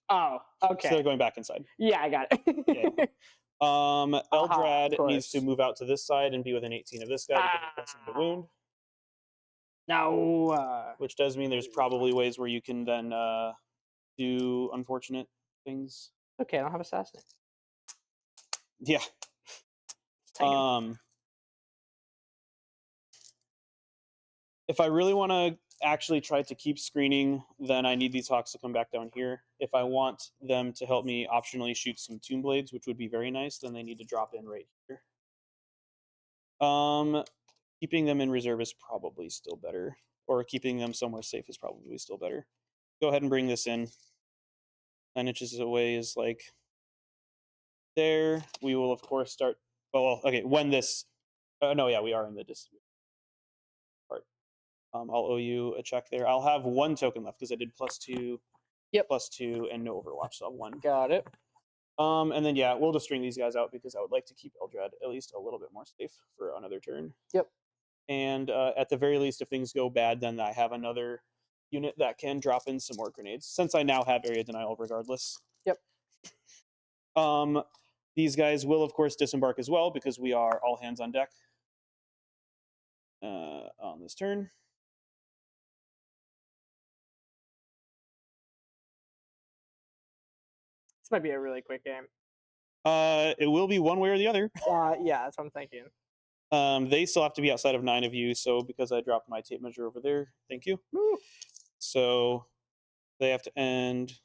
Oh, okay. So they're going back inside. Yeah, I got it. Yeah. Eldrad needs to move out to this side and be within 18 of this guy because of the wound. No. Which does mean there's probably ways where you can then do unfortunate things. Okay, I don't have assassinate. Yeah. If I really want to actually try to keep screening, then I need these hawks to come back down here. If I want them to help me optionally shoot some Tomb Blades, which would be very nice, then they need to drop in right here. Keeping them in reserve is probably still better, or keeping them somewhere safe is probably still better. Go ahead and bring this in. 9 inches away is like there. We will, of course, start. Oh, well, okay. When this. No, yeah, we are in the distance part. I'll owe you a check there. I'll have 1 token left because I did +2. Yep. +2 and no Overwatch, so I'll have 1. Got it. And then yeah, we'll just string these guys out because I would like to keep Eldrad at least a little bit more safe for another turn. Yep. And at the very least, if things go bad, then I have another unit that can drop in some more grenades, since I now have area denial regardless. Yep. These guys will, of course, disembark as well because we are all hands on deck on this turn. This might be a really quick game. It will be one way or the other. Yeah, that's what I'm thinking. They still have to be outside of 9 of you, so because I dropped my tape measure over there, thank you. Woo. So they have to end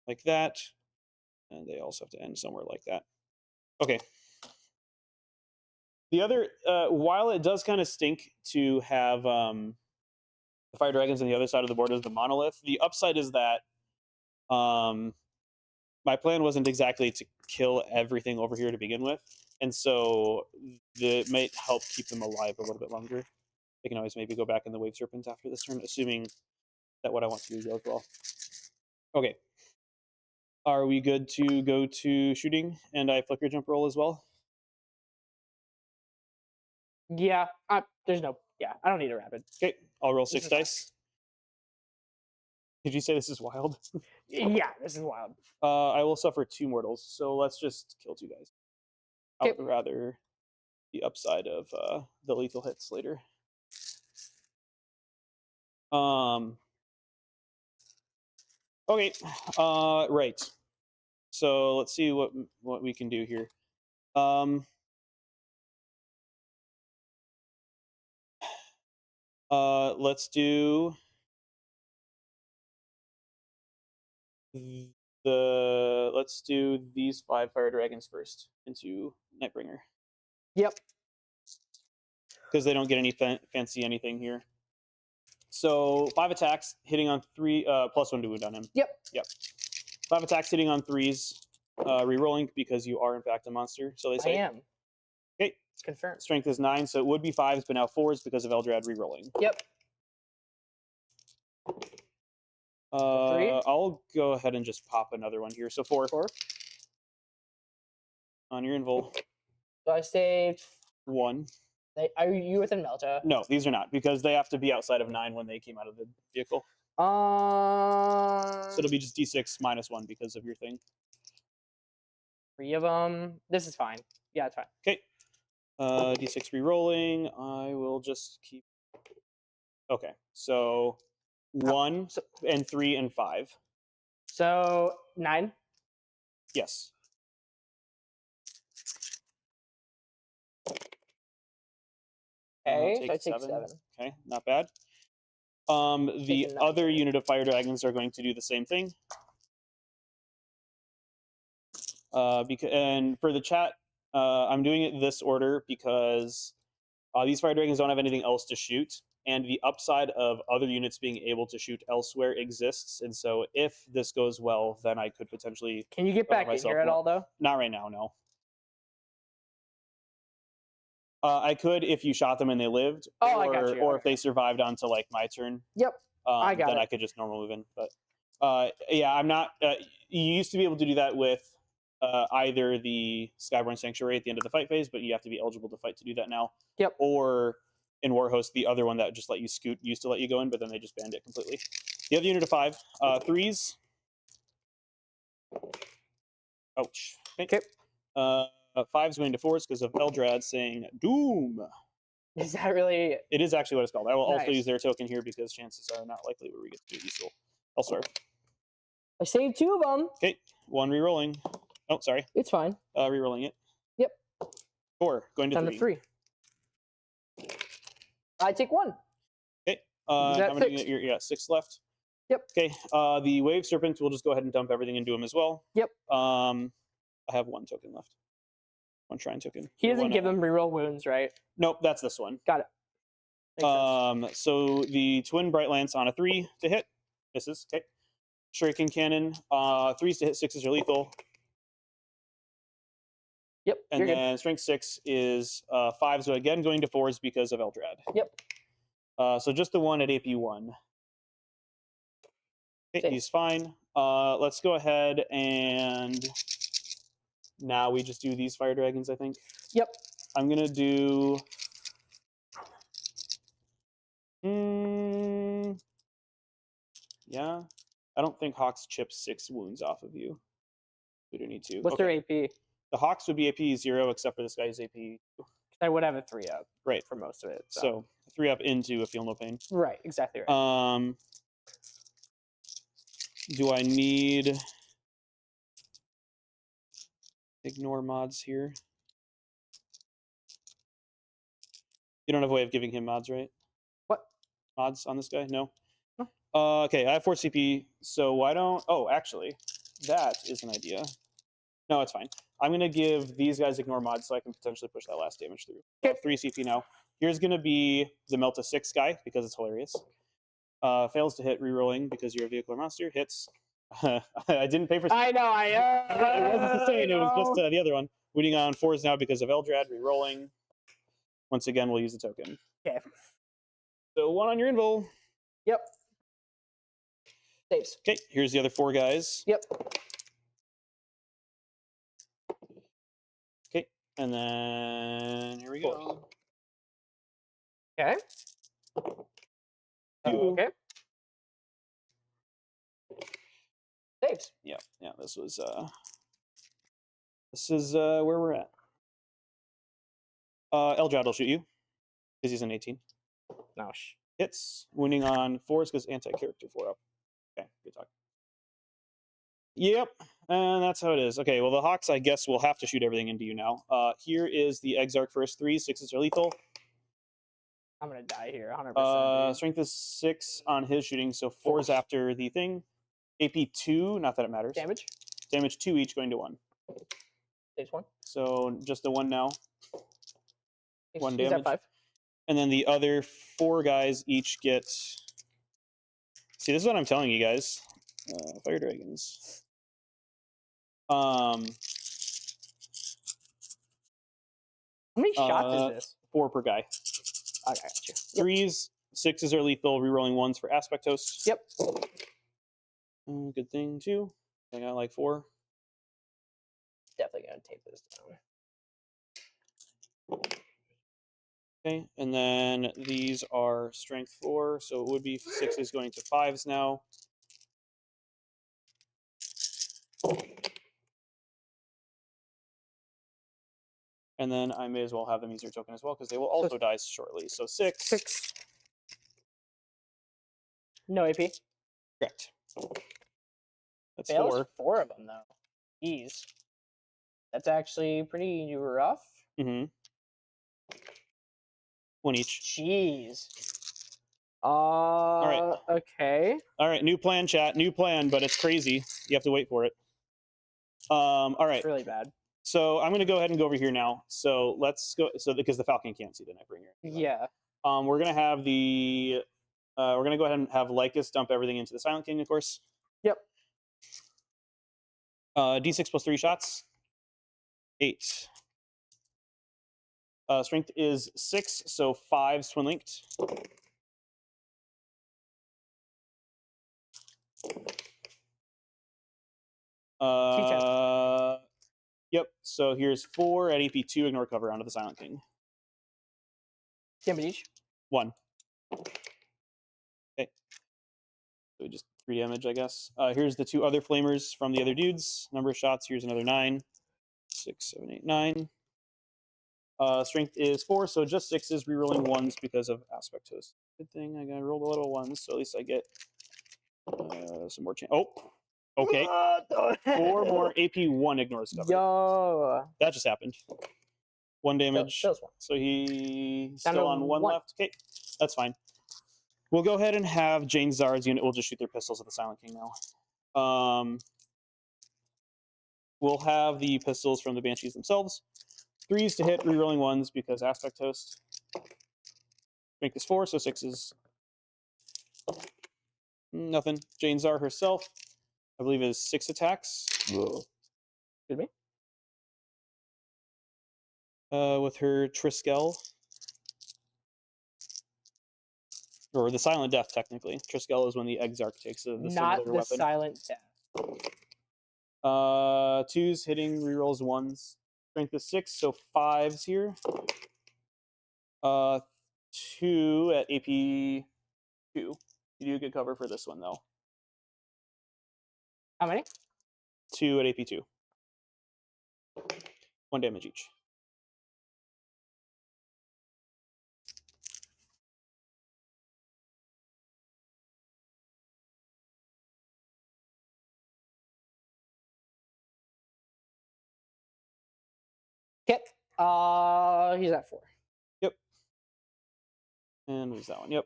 like that, and they also have to end somewhere like that. Okay. The other, while it does kind of stink to have the fire dragons on the other side of the board as the monolith, the upside is that my plan wasn't exactly to kill everything over here to begin with, and so it might help keep them alive a little bit longer. They can always maybe go back in the wave serpent after this turn, assuming that what I want to do goes well. Okay. Are we good to go to shooting? And I flicker jump roll as well? Yeah, there's no. Yeah, I don't need a rapid. Okay, I'll roll 6 dice. Did you say this is wild? Yeah, this is wild. I will suffer 2 mortals, so let's just kill 2 guys. I would rather the upside of the lethal hits later. Okay, right. So let's see what we can do here. Let's do let's do these 5 fire dragons first into Nightbringer. Yep. Because they don't get any fancy anything here. So 5 attacks hitting on 3 +1 to wound on him. Yep. 5 attacks hitting on 3s, rerolling because you are in fact a monster. So they say. I am. Okay. It's confirmed. Strength is 9, so it would be 5s, but now 4s because of Eldrad rerolling. Yep. 3. I'll go ahead and just pop another one here. So 4. On your invul. So I saved 1. Are you within Melta? No, these are not, because they have to be outside of 9 when they came out of the vehicle. So it'll be just d6 -1 because of your thing. 3 of them. This is fine. Yeah, it's fine. Okay. D6 re-rolling. I will just keep. Okay, so 1 and 3 and 5. So 9. Yes. Okay, so I take 7. Okay, not bad. The other unit of fire dragons are going to do the same thing. And for the chat, I'm doing it this order because these fire dragons don't have anything else to shoot, and the upside of other units being able to shoot elsewhere exists. And so, if this goes well, then I could potentially. Can you get back in here at all, though? Not right now, no. I could if you shot them and they lived, I got you. Or if they survived onto like my turn. Yep, I got then it. I could just normal move in. But yeah, I'm not. You used to be able to do that with either the Skyborn Sanctuary at the end of the fight phase, but you have to be eligible to fight to do that now. Yep. Or in Warhost, the other one that just let you scoot used to let you go in, but then they just banned it completely. The other unit of 5, 3s. Ouch. Okay. 5's going to 4s because of Eldrad saying Doom. Is that really? It is actually what it's called. I will also use their token here because chances are not likely where we get to do Easel elsewhere. I saved 2 of them. Okay, 1 re-rolling. Oh, sorry. It's fine. Re-rolling it. Yep. 4 going to 3. Down to 3. I take 1. Okay. How many? 6? You got 6 left. Yep. Okay. The Wave Serpent, we'll just go ahead and dump everything into him as well. Yep. I have 1 token left. 1 shrine token. He doesn't give them reroll wounds, right? Nope, that's this one. Got it. So the Twin Bright Lance on a 3 to hit. Misses. Okay. Shuriken Cannon. 3s to hit, 6s are lethal. Yep. And then Strength 6 is 5, so again going to 4s because of Eldrad. Yep. So just the 1 at AP 1. Okay, he's fine. Let's go ahead and now we just do these fire dragons, I think. Yep. I'm gonna do. Yeah, I don't think Hawks chip 6 wounds off of you. We don't need to. What's their AP? The Hawks would be AP 0, except for this guy's AP. I would have a 3 up. Right. For most of it. So 3 up into a Feel No Pain. Right. Exactly right. Do I need ignore mods here? You don't have a way of giving him mods, right? What? Mods on this guy? No? No. Okay, I have 4 CP, so why don't... Oh, actually, that is an idea. No, it's fine. I'm going to give these guys ignore mods so I can potentially push that last damage through. I have 3 CP now. Here's going to be the Melta 6 guy, because it's hilarious. Fails to hit, rerolling because you're a vehicle or monster. Hits. I didn't pay for... I know, it wasn't the same, it was just the other one. Winning on 4s now because of Eldrad, rerolling. Once again, we'll use the token. Okay. So 1 on your invul. Yep. Saves. Okay, here's the other 4 guys. Yep. Okay, and then here we go. Okay. Okay. Saves. Yeah, this is where we're at. Eldrad will shoot you because he's an 18. No. Hits, wounding on 4s because anti-character 4 up. Okay, good talk. Yep, and that's how it is. Okay, well, the Hawks, I guess, will have to shoot everything into you now. Here is the Exarch first 3, 6s are lethal. I'm going to die here, 100%. Strength is 6 on his shooting, so 4's after the thing. AP 2, not that it matters. Damage. Damage 2 each, going to 1. Saves 1. So just the 1 now. He's 1 at damage. 5. And then the other 4 guys each get... See, this is what I'm telling you guys. Fire Dragons. How many shots is this? 4 per guy. Okay, I got you. 3s, 6s are lethal, rerolling 1s for Aspect Host. Yep. Good thing, too. I got like 4. Definitely going to take this down. Okay, and then these are strength 4, so it would be 6s going to 5s now. And then I may as well have them use your token as well, because they will also die shortly. So 6. 6. No AP. Correct. That's Fails 4. 4 of them, though. Jeez. That's actually pretty rough. Mm-hmm. 1 each. Jeez. All right. Okay. All right, new plan, chat. New plan, but it's crazy. You have to wait for it. All right. It's really bad. So I'm going to go ahead and go over here now. So let's go. So because the Falcon can't see the Neckbringer. Yeah. We're going to have the... we're going to go ahead and have Lycus dump everything into the Silent King, of course. Yep. D6 plus 3 shots. 8. Strength is 6, so 5 twin linked. Yep. So here's 4 at AP 2. Ignore cover onto the Silent King. Damage each. 1. Okay. So just 3 damage, I guess. Here's the 2 other flamers from the other dudes. Number of shots. Here's another 9. 6, 7, 8, 9. Strength is 4, so just 6s, rerolling 1s because of Aspect Host. Good thing I got rolled a little 1s, so at least I get some more chance. Oh, okay. 4 more AP 1 ignores cover. Yo. That just happened. 1 damage. That was 1. So he's still on 1 left. Okay, that's fine. We'll go ahead and have Jane Zard's unit. We'll just shoot their pistols at the Silent King now. We'll have the pistols from the Banshees themselves. 3s to hit, rerolling 1s because Aspect Host. Make this 4, so 6s. Nothing. Jane Zar herself, I believe, is 6 attacks. Whoa. Excuse me? With her Triskel. Or the Silent Death, technically. Triskel is when the Exarch takes the Not singular the weapon. Silent Death. 2s hitting, rerolls 1s. Strength is 6, so 5s here. 2 at AP 2. You do get cover for this one, though. How many? 2 at AP 2. 1 damage each. Okay. He's at 4. Yep. And lose that one. Yep.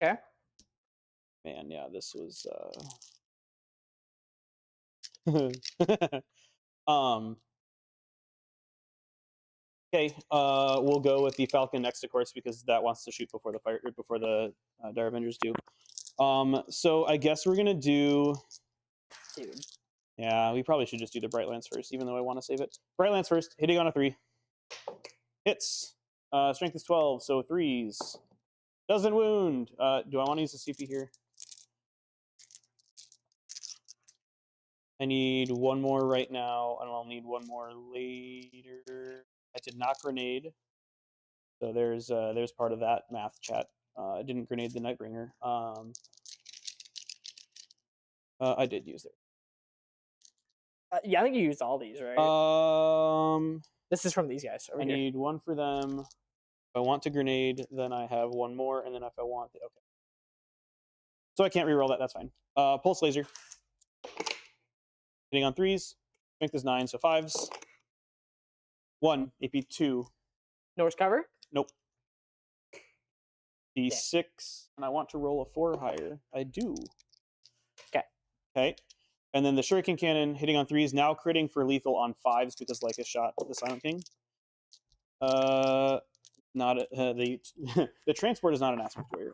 Okay. Man, yeah, this was okay, we'll go with the Falcon next, of course, because that wants to shoot before the Dire Avengers do. So I guess we're gonna do. Dude. Yeah, we probably should just do the Bright Lance first, even though I want to save it. Bright Lance first, hitting on a 3. Hits. Strength is 12, so 3s. Doesn't wound. Do I want to use the CP here? I need one more right now, and I'll need one more later. I did not grenade, so there's part of that math chat. I didn't grenade the Nightbringer. I did use it. Yeah, I think you used all these, right? This is from these guys. I need one for them. If I want to grenade, then I have one more, and then if I want, okay. So I can't reroll that. That's fine. Pulse laser. Hitting on 3s. Strength is 9, so 5s. 1 AP 2. Norse cover. Nope. D6, and I want to roll a 4 or higher. I do. Okay. Okay. And then the Shuriken Cannon hitting on 3s, now critting for lethal on 5s because Leica shot the Silent King. Not the the transport is not an aspect warrior,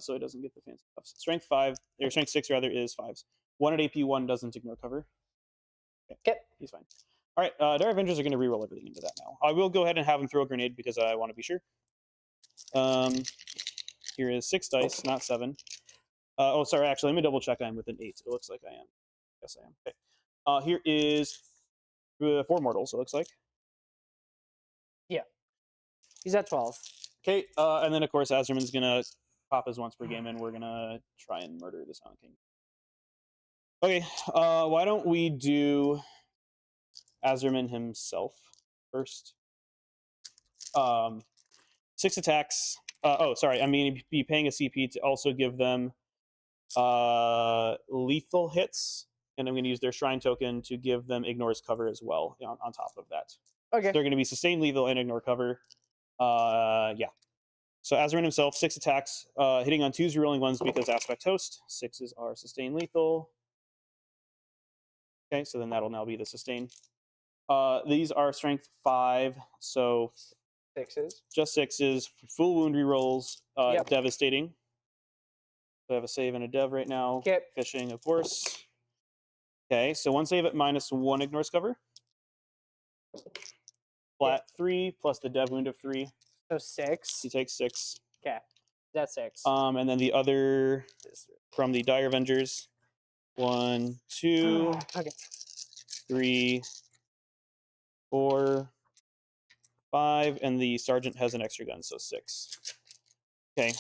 so it doesn't get the fancy stuff. Strength 5, or strength 6 rather, is 5s. 1 at AP 1 doesn't ignore cover. Okay. He's fine. All right, Dire Avengers are going to reroll everything into that now. I will go ahead and have him throw a grenade because I want to be sure. Here is 6 dice, not 7. Oh, sorry, actually, let me double check. I'm with an 8. It looks like I am. Yes, I am. Okay. Here is 4 mortals, it looks like. Yeah. He's at 12. Okay, and then, of course, Azerman's going to pop his once per game, and we're going to try and murder the Silent King. Okay, why don't we do Azerman himself first? 6 attacks. Oh, sorry. I mean, be paying a CP to also give them lethal hits, and I'm going to use their Shrine token to give them ignores cover as well on top of that. Okay. So they're going to be sustained lethal and ignore cover. Yeah. So Azerman himself, 6 attacks, hitting on 2s, rerolling 1s because aspect host. 6s are sustained lethal. Okay, so then that'll now be the sustain. These are strength 5, so 6s. Just 6s, full wound rerolls, Yep. devastating. So I have a save and a dev right now. Okay. Fishing, of course. Okay, so 1 save at -1 ignores cover. Flat 3 plus the dev wound of 3. So 6. He takes 6. Okay. That's 6. And then the other from the Dire Avengers. 1, 2, okay. 3, 4, 5, and the sergeant has an extra gun, so 6. Okay.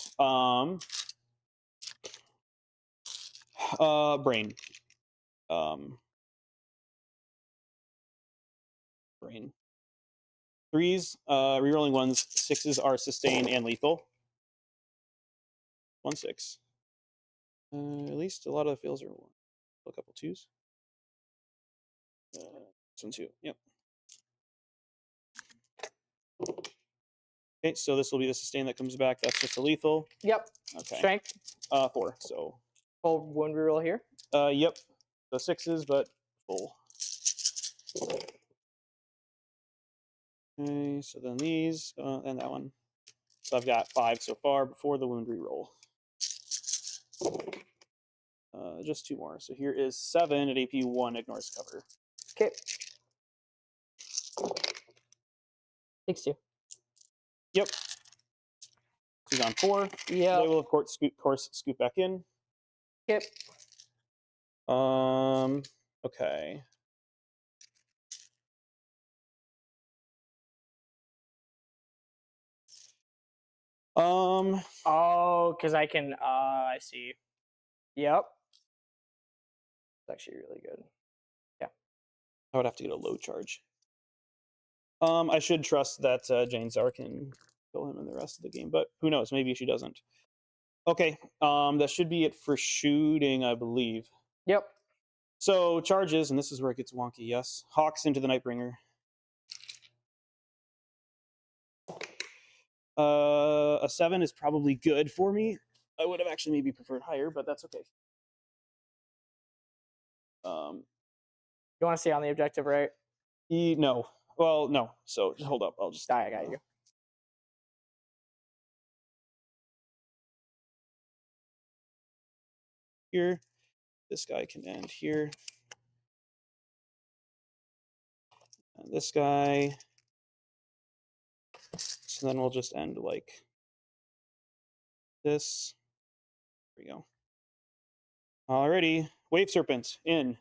Brain. Brain. 3s, rerolling 1s. 6s are sustained and lethal. 1, 6. At least a lot of the fails are 1. A couple 2s. This one 2. Yep. Okay, so this will be the sustain that comes back. That's just a lethal. Yep. Okay. Strength. 4. So. Full wound reroll here. Yep. So 6s, but full. Okay, so then these and that one. So I've got 5 so far before the wound reroll. Just 2 more. So here is 7 at AP 1 ignores cover. Okay. Takes 2. Yep. He's on 4. Yeah. They will of course scoot back in. Yep. Okay. Oh, because I can. I see. Yep. It's actually really good. Yeah. I would have to get a low charge. I should trust that Jane Czar can kill him in the rest of the game, but who knows? Maybe she doesn't. Okay. That should be it for shooting, I believe. Yep. So charges, and this is where it gets wonky. Yes. Hawks into the Nightbringer. A 7 is probably good for me. I would have actually maybe preferred higher, but that's okay. You want to see on the objective, right? No. Well, no. So hold up. I'll just. I got you. Here. This guy can end here. And this guy. So then we'll just end like this. There we go. Alrighty. Wave Serpent in.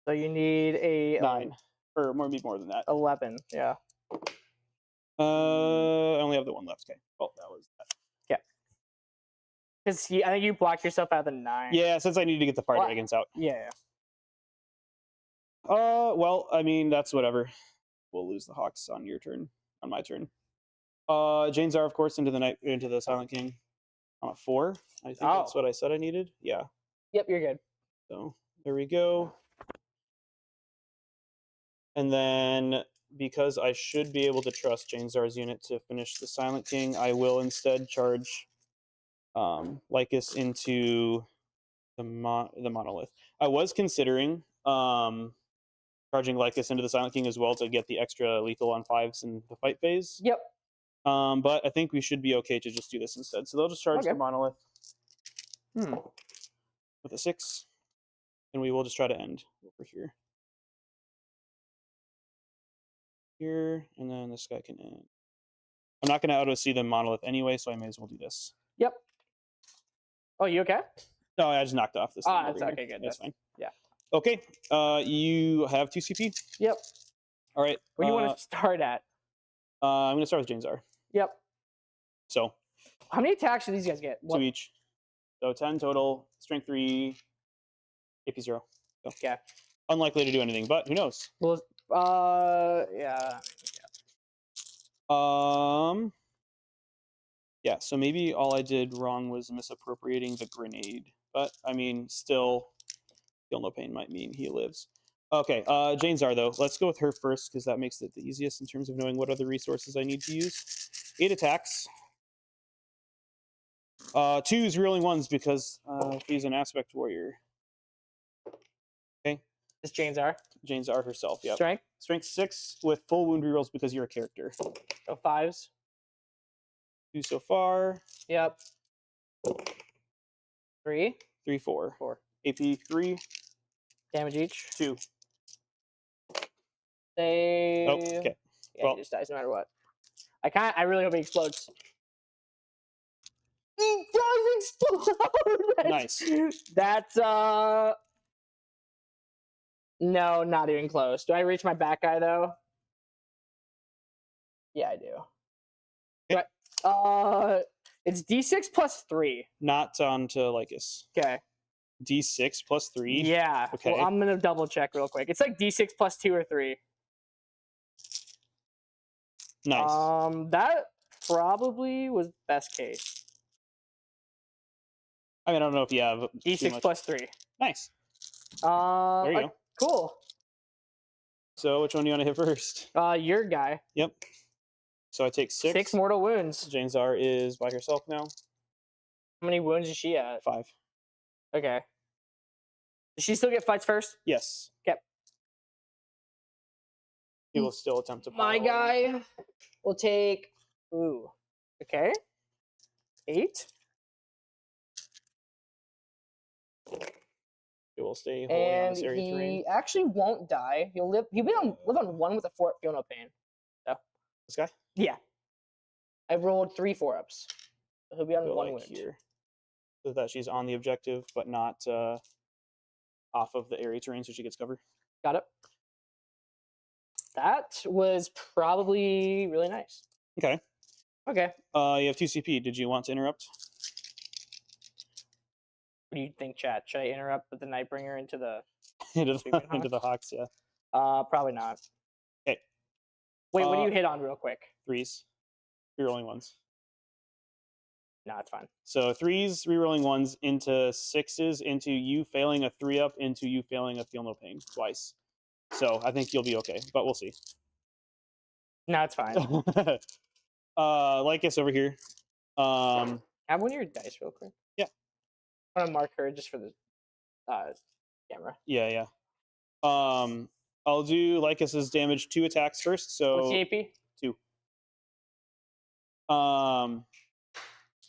So you need a 9. Or maybe more than that. 11. Yeah. I only have the one left. Okay. Well, that was that. Yeah. Because I think you blocked yourself out of the 9. Yeah, since I need to get the fire dragons out. Yeah. Well, I mean, that's whatever. We'll lose the Hawks on your turn. On my turn. Jane's are, of course, into the Silent King. I'm at 4. I think that's what I said I needed. Yeah. Yep, you're good. So there we go. And then, because I should be able to trust Jane Czar's unit to finish the Silent King, I will instead charge Lycus into the Monolith. I was considering charging Lycus into the Silent King as well to get the extra lethal on 5s in the fight phase. Yep. But I think we should be okay to just do this instead. So they'll just charge the Monolith with a 6, and we will just try to end over here. Here, and then this guy can end. I'm not going to auto-see the Monolith anyway, so I may as well do this. Yep. Oh, you okay? No, I just knocked off this thing. That's okay, good. That's fine. Yeah. Okay, you have 2 CP? Yep. All right. What do you want to start at? I'm going to start with Jane Czar. Yep. So. How many attacks do these guys get? 2 each. So 10 total, strength 3, AP 0. So. Okay. Unlikely to do anything, but who knows? Well, yeah. Yeah, so maybe all I did wrong was misappropriating the grenade. But, I mean, still, feel no pain might mean he lives. Okay, Jane Czar, though. Let's go with her first, because that makes it the easiest in terms of knowing what other resources I need to use. 8 attacks. 2s reeling 1s, because she's an aspect warrior. Okay. This Jane Czar? Jane Czar herself, yeah. Strength? Strength 6 with full wound rerolls because you're a character. So 5s? 2 so far. Yep. 3? 3, 4. 4. AP 3. Damage each? 2. Save. Oh, okay. Yeah, he just dies no matter what. I really hope he explodes. He does explode! Nice. That's, no, not even close. Do I reach my back guy, though? Yeah, I do. Okay. But, it's D6 plus 3. Not on to Lycus. Okay. D6 plus 3? Yeah. Okay. Well, I'm going to double check real quick. It's like D6 plus 2 or 3. Nice. That probably was best case. I mean, I don't know if you have D6 plus 3. Nice. There you go. Cool. So which one do you want to hit first? Your guy. Yep. So I take 6. 6 mortal wounds. Jane Czar is by herself now. How many wounds is she at? 5. Okay. Does she still get fights first? Yes. Okay. He will still attempt to My pile. guy will take... Ooh. Okay. 8. He will stay holding on And this area he terrain. actually won't die. He'll live on 1 with a 4 feel no pain. So. This guy? Yeah. I rolled 3 4-ups. So he'll be on 1 like wound. Here. So that she's on the objective, but not off of the area terrain, so she gets cover. Got it. That was probably really nice. Okay. Okay. You have 2 CP. Did you want to interrupt? What do you think, chat? Should I interrupt with the Nightbringer into the into the Hawks, yeah. Probably not. Okay. Wait, what do you hit on real quick? 3s. Rerolling 1s. No, it's fine. So 3s, rerolling 1s into 6s, into you failing a 3-up, into you failing a feel no pain twice. So I think you'll be okay, but we'll see. No, it's fine. Lycus over here. Have one of your dice real quick. Yeah. I want to mark her just for the camera. Yeah. I'll do Lycus's damage 2 attacks first. So what's the AP? 2.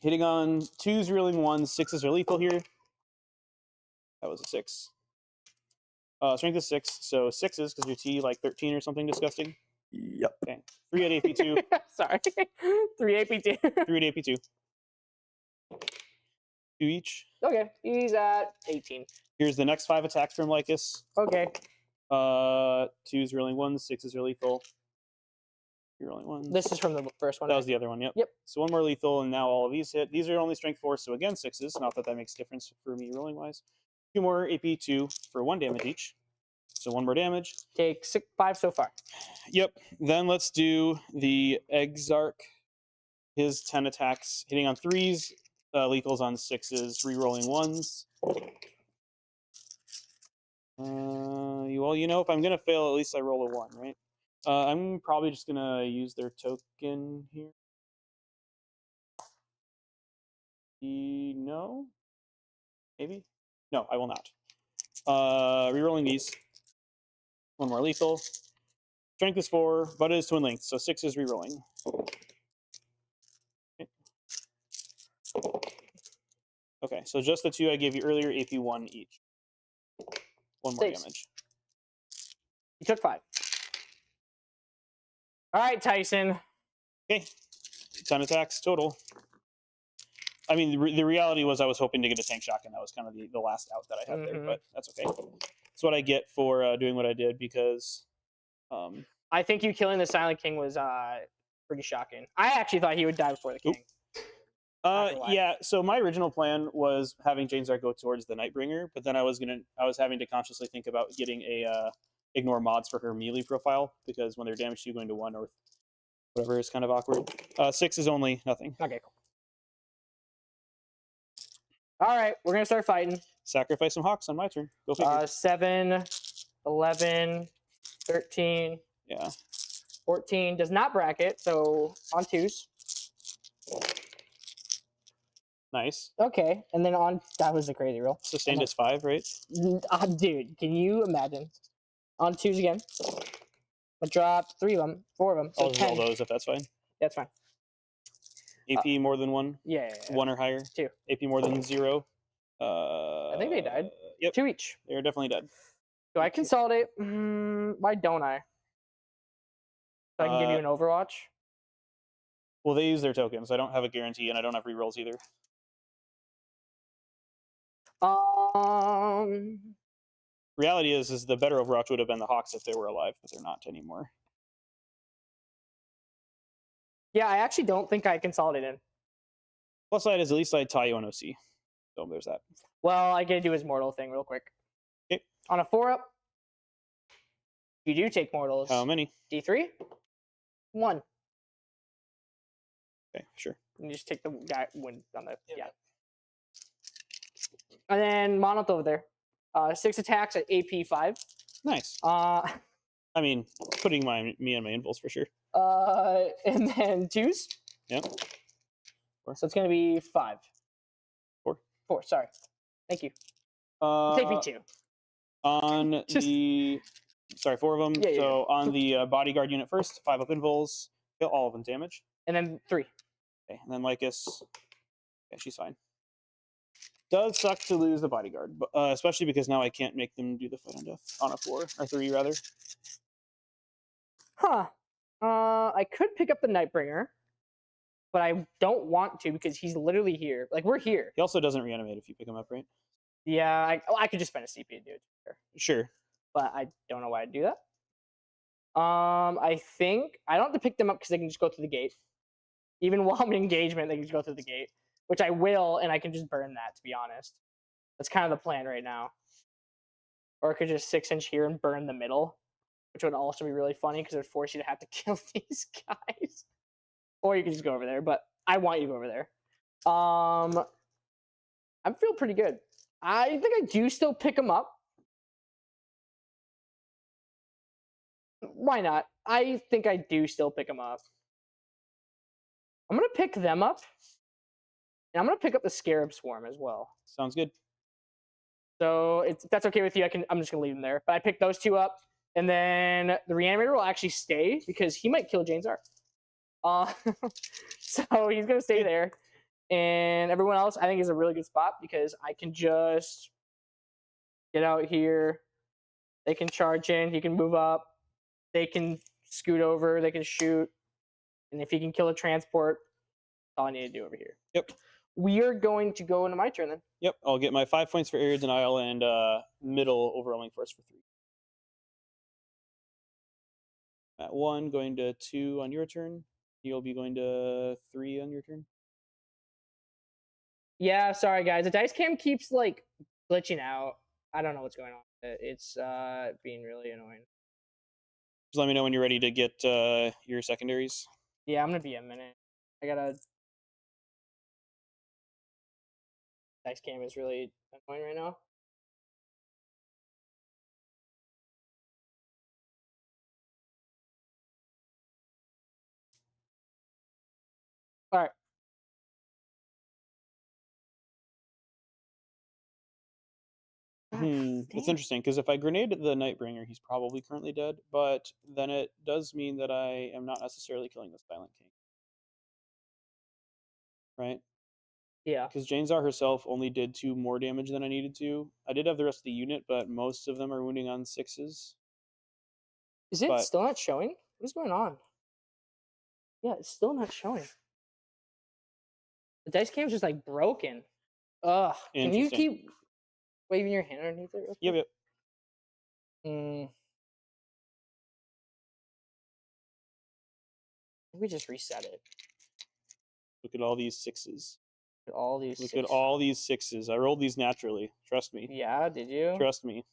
Hitting on 2s, reeling 1s, 6s are lethal here. That was a 6. Strength is 6, so 6s because your T like 13 or something disgusting. Yep. Okay. 3 at AP2. Sorry. 3 AP2. 3 at AP2. 2 each. Okay, he's at 18. Here's the next 5 attacks from Lycus. Okay. 2s reeling 1s, 6s are lethal. You're rolling 1s. This is from the first one. That was the other one, yep. Yep. So 1 more lethal, and now all of these hit. These are only strength 4, so again 6s. Not that that makes a difference for me rolling wise. 2 more AP2 for 1 damage each. So 1 more damage. Take 5 so far. Yep. Then let's do the Exarch. His 10 attacks, hitting on 3s, lethals on 6s, re-rolling 1s. Well, you know, if I'm going to fail, at least I roll a 1, right? I'm probably just going to use their token here. No? Maybe? No, I will not. Rerolling these. 1 more lethal. Strength is 4, but it is twin length, so 6 is rerolling. Okay, so just the 2 I gave you earlier, AP1 each. 1 more damage. You took 5. All right, Tyson. Okay, 10 attacks total. I mean, the reality was I was hoping to get a tank shotgun. That was kind of the last out that I had there, but that's okay. That's what I get for doing what I did because... I think you killing the Silent King was pretty shocking. I actually thought he would die before the king. Yeah, so my original plan was having Jane Zark go towards the Nightbringer, but then I was having to consciously think about getting a ignore mods for her melee profile because when they're damaged to you going to 1 or whatever is kind of awkward. 6 is only nothing. Okay, cool. All right, we're gonna start fighting. Sacrifice some hawks on my turn. Go figure. 7, 11, 13. Yeah. 14 does not bracket, so on 2s. Nice. Okay, and then on that was a crazy roll. Sustained is 5, right? Dude, can you imagine? On 2s again. I dropped 3 of them, 4 of them. So I'll just 10. roll those if that's fine. That's fine. AP more than 1? Yeah. 1 or higher? 2. AP more than 0? I think they died. Yep. 2 each. They're definitely dead. Do I consolidate? Why don't I? So I can give you an Overwatch? Well, they use their tokens. I don't have a guarantee, and I don't have rerolls either. Reality is the better Overwatch would have been the Hawks if they were alive, but they're not anymore. Yeah, I actually don't think I consolidated. Plus side is at least I tie you on OC. So there's that. Well, I gotta do his mortal thing real quick. Okay. On a 4-up, you do take mortals. How many? D3? 1. Okay, sure. And you just take the guy when on the And then Monolith over there. 6 attacks at AP 5. Nice. I mean, putting me on my invuls for sure. And then 2s. Yep. 4. So it's gonna be 5. 4. 4. Sorry. Thank you. Take me 2. On the 4 of them. So on the bodyguard unit first, 5 up invuls, all of them damage. And then 3. Okay, and then Lycus. Yeah, she's fine. Does suck to lose the bodyguard, but, especially because now I can't make them do the fight on death on a 4 or 3 rather. Huh. I could pick up the Nightbringer, but I don't want to because he's literally here. Like we're here. He also doesn't reanimate if you pick him up, right? Yeah, I could just spend a CP and do it. Sure. But I don't know why I'd do that. I think I don't have to pick them up because they can just go through the gate. Even while I'm in engagement, they can just go through the gate, which I will, and I can just burn that, to be honest. That's kind of the plan right now. Or I could just 6-inch here and burn the middle, which would also be really funny because it would force you to have to kill these guys. Or you can just go over there, but I want you to go over there. I feel pretty good. I think I do still pick them up. Why not? I think I do still pick them up. I'm gonna pick them up, and I'm gonna pick up the Scarab Swarm as well. Sounds good. So if that's okay with you, I'm just gonna leave them there. But I picked those two up, and then the Reanimator will actually stay because he might kill Jane's Arc. So he's gonna stay there, and everyone else I think is a really good spot because I can just get out here. They can charge in. He can move up. They can scoot over. They can shoot, and if he can kill a transport, that's all I need to do over here. Yep. We are going to go into my turn then. Yep. I'll get my 5 points for area denial and middle overwhelming force for 3. At 1, going to 2 on your turn. You'll be going to 3 on your turn. Yeah, sorry guys. The dice cam keeps like glitching out. I don't know what's going on. It's being really annoying. Just let me know when you're ready to get your secondaries. Yeah, I'm gonna be a minute. I gotta. Dice cam is really annoying right now. All right. It's interesting because if I grenade the Nightbringer, he's probably currently dead, but then it does mean that I am not necessarily killing the Silent King. Right? Yeah. Because Janezar herself only did 2 more damage than I needed to. I did have the rest of the unit, but most of them are wounding on 6s. Is it still not showing? What is going on? Yeah, it's still not showing. The dice cam is just like broken. Ugh. Can you keep waving your hand underneath it? Yep. Maybe just reset it. Look at all these 6s. Look at all these. Look at all these 6s. I rolled these naturally. Trust me. Yeah, did you? Trust me.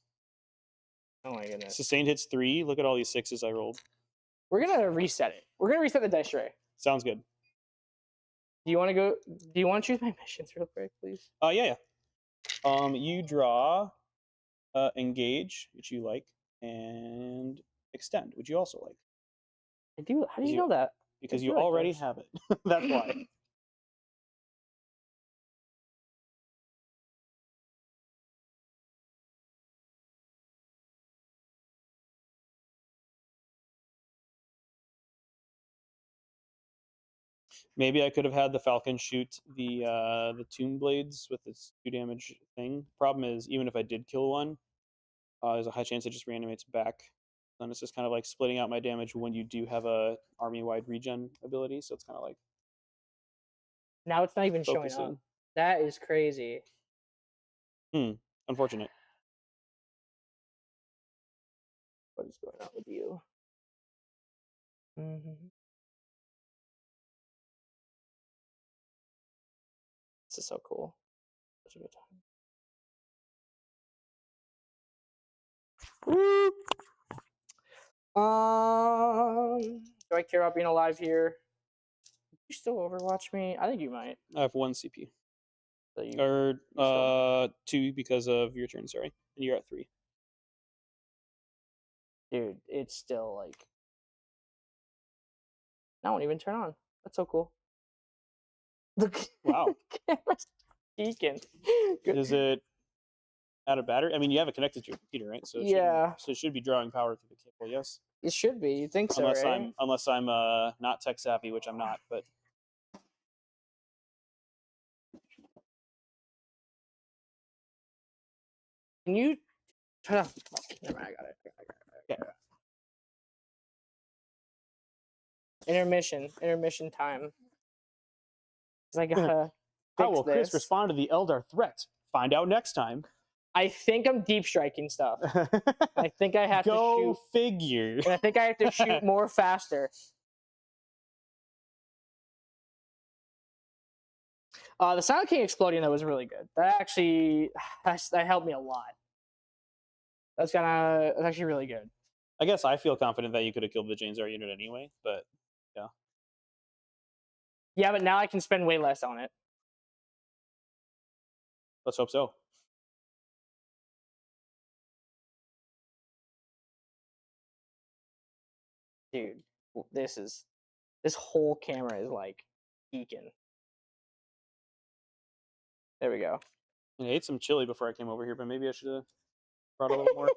Oh my goodness. Sustained hits 3. Look at all these 6s I rolled. We're gonna reset it. We're gonna reset the dice tray. Sounds good. Do you want to go? Do you want to choose my missions real quick, please? Yeah. You draw, engage, which you like, and extend, which you also like. I do. How do you know that? Because you already have it. That's why. Maybe I could have had the Falcon shoot the Tomb Blades with its 2 damage thing. Problem is, even if I did kill one, there's a high chance it just reanimates back. Then it's just kind of like splitting out my damage when you do have a army-wide regen ability. So it's kind of like now it's not even showing up. That is crazy. Unfortunate. What is going on with you? This is so cool. Such a good time. Do I care about being alive here? You still Overwatch me? I think you might. I have 1 CP. So or 2 because of your turn, sorry. And you're at 3. Dude, it's still like that won't even turn on. That's so cool. Wow. Camera's geeking. Is it out of battery? I mean, you have it connected to your computer, right? So it should be drawing power through the cable. Yes. It should be. You think so? Unless I'm not tech savvy, which I'm not. But can you turn off? Never mind, I got it. Intermission time. I gotta. How will Chris respond to the Eldar threat? Find out next time. I think I'm deep striking stuff. I think I have to shoot. Go figure. And I think I have to shoot more faster. The Silent King exploding though was really good. That actually that helped me a lot. That's actually really good. I guess I feel confident that you could have killed the Janezar unit anyway, but yeah. Yeah, but now I can spend way less on it. Let's hope so. Dude, this whole camera is like geeking. There we go. I ate some chili before I came over here, but maybe I should have brought a little more.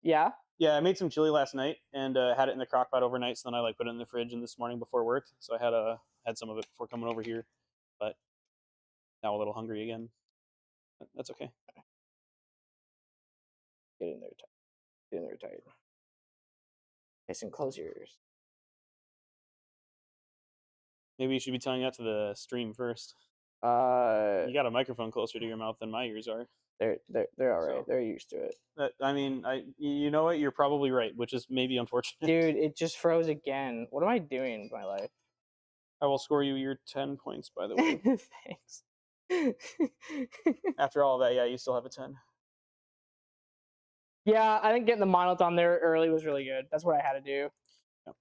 Yeah. Yeah, I made some chili last night and had it in the crock pot overnight. So then I put it in the fridge and this morning before work. So I had some of it before coming over here, but now a little hungry again. But that's okay. Get in there tight. Get in there tight. Nice and close your ears. Maybe you should be telling that to the stream first. You got a microphone closer to your mouth than my ears are. They're all right. So, they're used to it. I mean, you know what? You're probably right, which is maybe unfortunate. Dude, it just froze again. What am I doing with my life? I will score you your 10 points, by the way. Thanks. After all of that, yeah, you still have a 10. Yeah, I think getting the monotone there early was really good. That's what I had to do. Yep.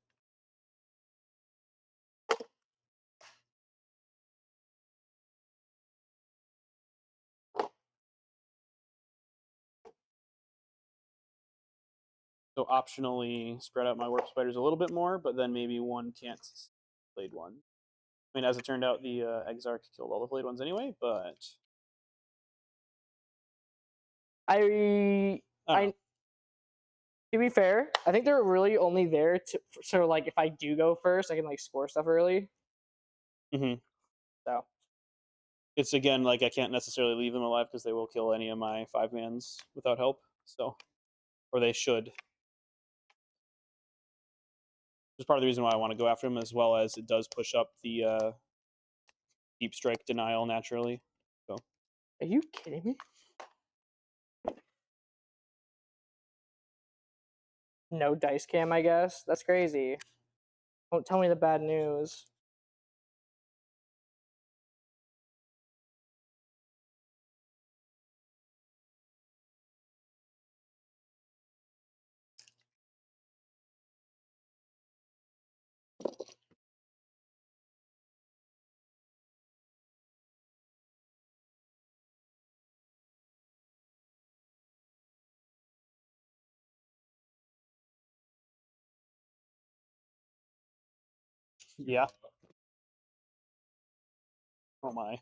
So optionally spread out my warp spiders a little bit more, but then maybe one can't blade one. I mean, as it turned out, the Exarch killed all the blade ones anyway, but I to be fair, I think they're really only there to so like if I do go first, I can like score stuff early. Mm-hmm. So it's again like I can't necessarily leave them alive because they will kill any of my 5-mans without help. So, or they should. Which is part of the reason why I want to go after them, as well as it does push up the deep strike denial naturally. So, are you kidding me? No dice cam, I guess. That's crazy. Don't tell me the bad news. yeah. Oh my.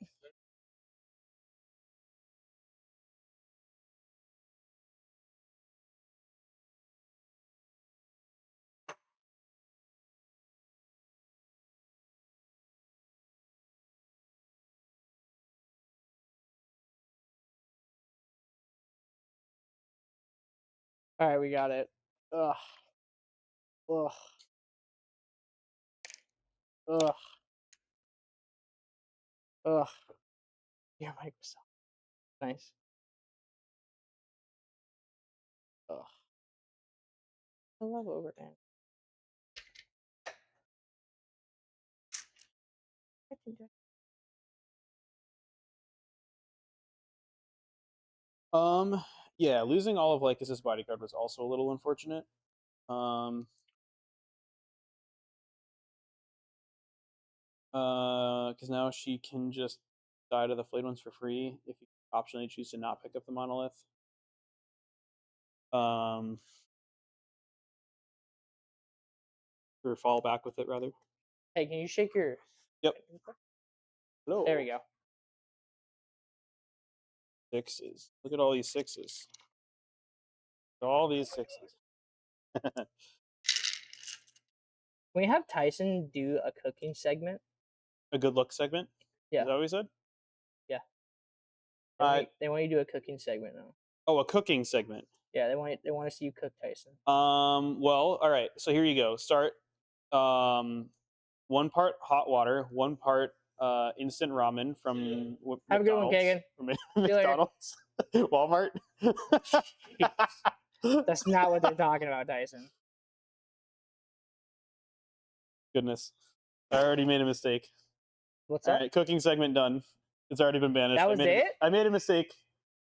All right, we got it. Ugh. Ugh. Ugh. Ugh. Yeah, Microsoft. Nice. Ugh. I love overtime. Yeah, losing all of Lycus's bodyguard was also a little unfortunate. Because now she can just die to the flayed ones for free if you optionally choose to not pick up the monolith. Or fall back with it rather. Hey, can you shake your? Yep. Hello. There we go. 6s. Look at all these 6s. All these 6s. Can we have Tyson do a cooking segment? A good look segment? Yeah. Is that what we said? Yeah. They want you to do a cooking segment now. Oh, a cooking segment. Yeah, they want to see you cook, Tyson. Well, all right. So here you go. Start 1 part hot water, 1 part instant ramen from Have a good one, Kagan. From McDonald's. Walmart. That's not what they're talking about, Tyson. Goodness. I already made a mistake. What's that? All right, cooking segment done. It's already been banished. That was it? I made a mistake.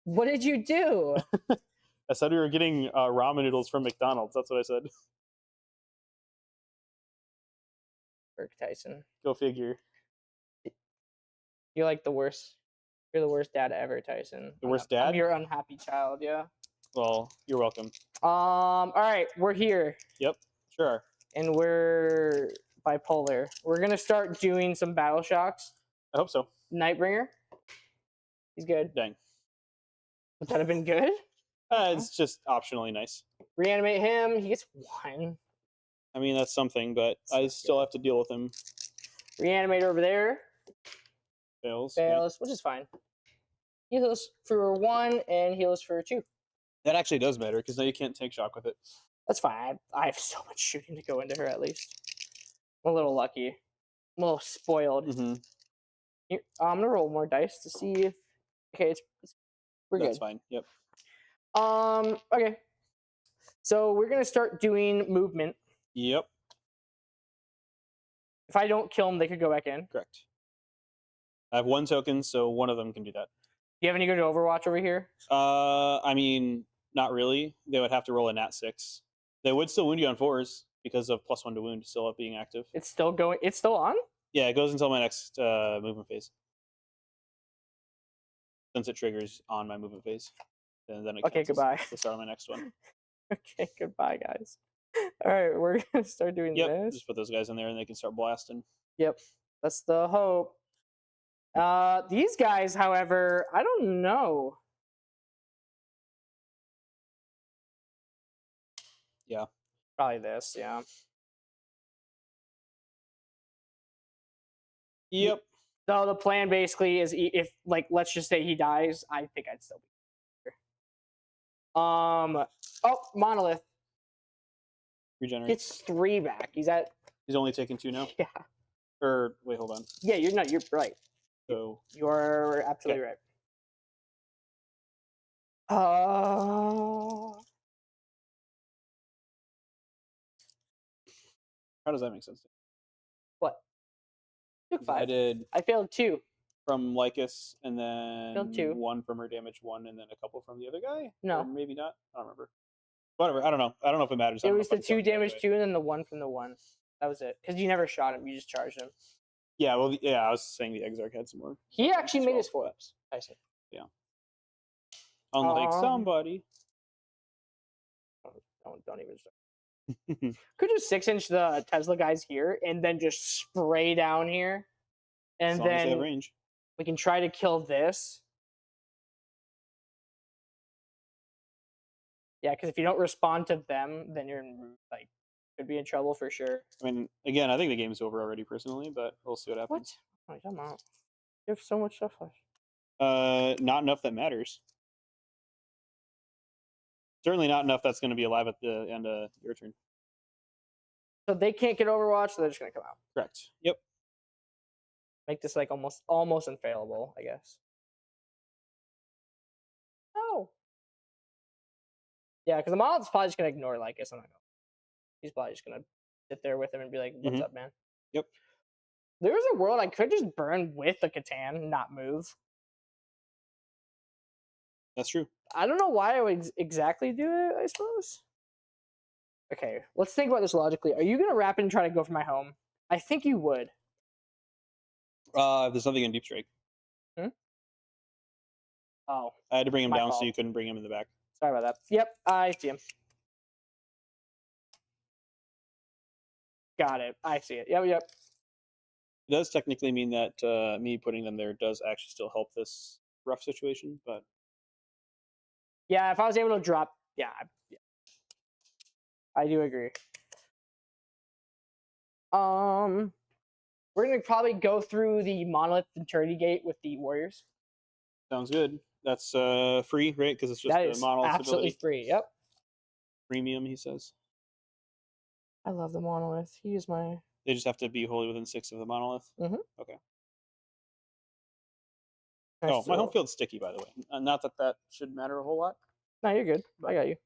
What did you do? I said we were getting ramen noodles from McDonald's. That's what I said. Work, Tyson. Go figure. You're like the worst. You're the worst dad ever, Tyson. The worst dad? I'm your unhappy child, yeah. Well, you're welcome. All right, we're here. Yep, sure. And we're bipolar. We're gonna start doing some battle shocks. I hope so. Nightbringer. He's good. Dang. Would that have been good? It's just optionally nice. Reanimate him. He gets 1. I mean, that's something, but I still have to deal with him. Reanimate over there. Fails. Fails, which is fine. Heals for 1 and heals for 2. That actually does matter because now you can't take shock with it. That's fine. I have so much shooting to go into her at least. I'm a little lucky. I'm a little spoiled. Mm-hmm. Here, I'm gonna roll more dice to see if. Okay, we're good. That's fine. Yep. Okay. So we're gonna start doing movement. Yep. If I don't kill them, they could go back in. Correct. I have 1 token, so one of them can do that. Do you have any good Overwatch over here? I mean, not really. They would have to roll a nat 6. They would still wound you on 4s because of +1 to wound still up being active. It's still going. It's still on. Yeah, it goes until my next movement phase. Since it triggers on my movement phase, and then it Okay, goodbye. The start of my next one. Okay, goodbye, guys. All right, we're gonna start doing this. Just put those guys in there, and they can start blasting. Yep, that's the hope. These guys, however, I don't know. Yeah. Probably this, yeah. Yep. So the plan basically is if, like, let's just say he dies, I think I'd still be here. Oh, Monolith. Regenerate. Gets 3 back. He's only taking 2 now? Yeah. Or, wait, hold on. Yeah, you're right. So. You're absolutely right. How does that make sense? What? Took 5. I failed 2. From Lycus, and then Failed 2. 1 from her damage 1, and then a couple from the other guy? No. Or maybe not. I don't remember. Whatever. I don't know. I don't know if it matters. It was the 2 damage 2 and then the 1 from the 1. That was it. Because you never shot him. You just charged him. Yeah, well, yeah, I was saying the Exarch had some more. He actually made his 4-ups. I see. Yeah. Unlike somebody. Don't even start. Could just 6-inch the Tesla guys here and then just spray down here. And as long as they have then range. we can try to kill this. Yeah, because if you don't respond to them, then you're like could be in trouble for sure. I mean, again, I think the game's over already personally, but we'll see what happens. What? Come on. You have so much stuff left. Not enough that matters. Certainly not enough that's going to be alive at the end of your turn. So they can't get Overwatch, so they're just going to come out. Correct. Yep. Make this like almost unfailable, I guess. Oh. Yeah, because the Monolith's probably just going to ignore Lycus. I'm not going. He's probably just going to sit there with him and be like, "What's up, man?" Yep. There's a world I could just burn with the Catan, not move. That's true. I don't know why I would exactly do it, I suppose. Okay, let's think about this logically. Are you going to wrap it and try to go for my home? I think you would. There's nothing in Deep Strike. Oh. I had to bring him down fault. so you couldn't bring him in the back. Sorry about that. Yep, I see him. Got it. I see it. Yep. It does technically mean that me putting them there does actually still help this rough situation, but... Yeah, if I was able to drop... Yeah. I do agree. We're going to probably go through the Monolith Eternity Gate with the Warriors. Sounds good. That's free, right? Because it's just that the is Monolith absolutely ability. Free. Yep. Premium, he says. I love the Monolith. He is my... They just have to be wholly within 6 of the Monolith? Mm-hmm. Okay. Oh, my home field's sticky, by the way. Not that that should matter a whole lot. No, you're good. I got you.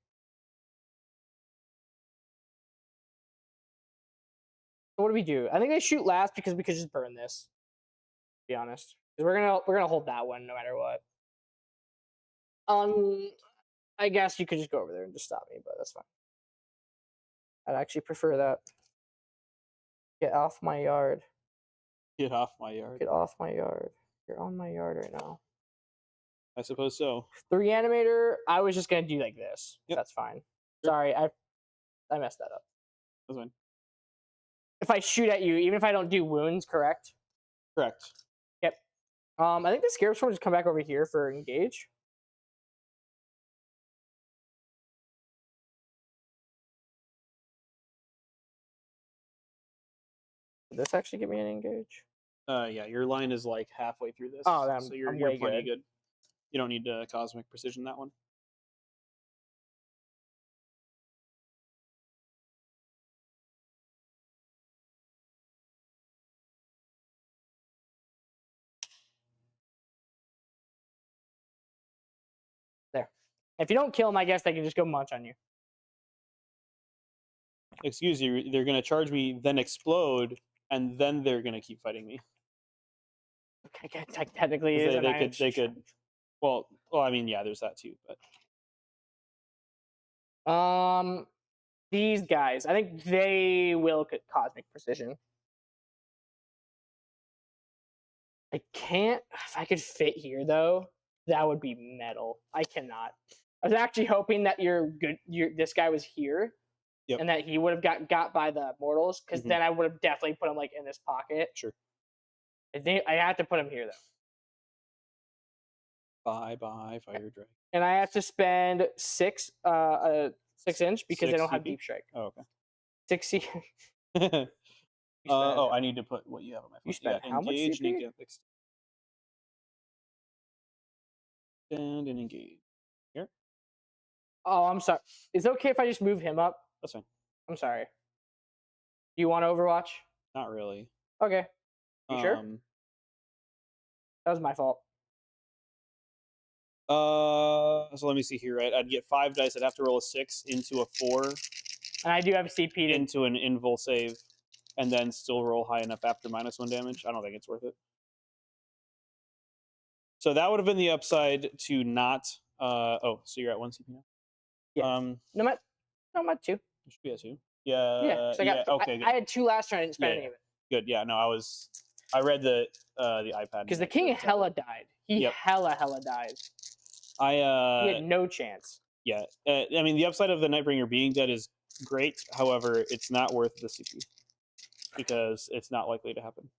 So what do we do? I think they shoot last because we could just burn this. To be honest, because we're gonna hold that one no matter what. I guess you could just go over there and just stop me, but that's fine. I'd actually prefer that. Get off my yard. Get off my yard. Get off my yard. You're on my yard right now. I suppose so. The reanimator, I was just gonna do like this. Yep. That's fine. Sure. Sorry, I messed that up. That's fine. if I shoot at you, even if I don't do wounds, correct? Correct. Yep. I think the Scarab Sword just come back over here for engage. Did this actually give me an engage? Yeah, your line is like halfway through this. Oh, then so you're way plenty good. good. You don't need cosmic precision that one. There. If you don't kill them, I guess they can just go munch on you. Excuse you, they're gonna charge me, then explode, and then they're gonna keep fighting me. Okay, technically, is they could. Well, I mean, yeah, there's that too, but these guys, I think they will get cosmic precision. I can't. If I could fit here though, that would be metal. I cannot. I was actually hoping that this guy was here, yep. and that he would have got by the mortals, because then I would have definitely put him like in this pocket. Sure. I think I have to put him here though. Bye, fire dragon. And I have to spend 6 inch because they don't have deep strike. Oh, okay. 60. I need to put what you have on my phone. You spent how much CP? And engage. Here. Oh, I'm sorry. Is it okay if I just move him up? That's fine. I'm sorry. Do you want to Overwatch? Not really. Okay. You sure? That was my fault. So let me see here. Right, I'd get 5 dice. I'd have to roll a 6 into a 4. And I do have CP into an invul save, and then still roll high enough after -1 damage. I don't think it's worth it. So that would have been the upside to not. So you're at 1 CP now. Yeah. No, I'm at 2. You should be at 2. Yeah. Yeah. Okay. I had 2 last turn. I didn't spend any of it. Good. Yeah. No, I read the iPad. Because the king hella died. He hella died. He had no chance. Yeah. I mean, the upside of the Nightbringer being dead is great. However, it's not worth the CP because it's not likely to happen.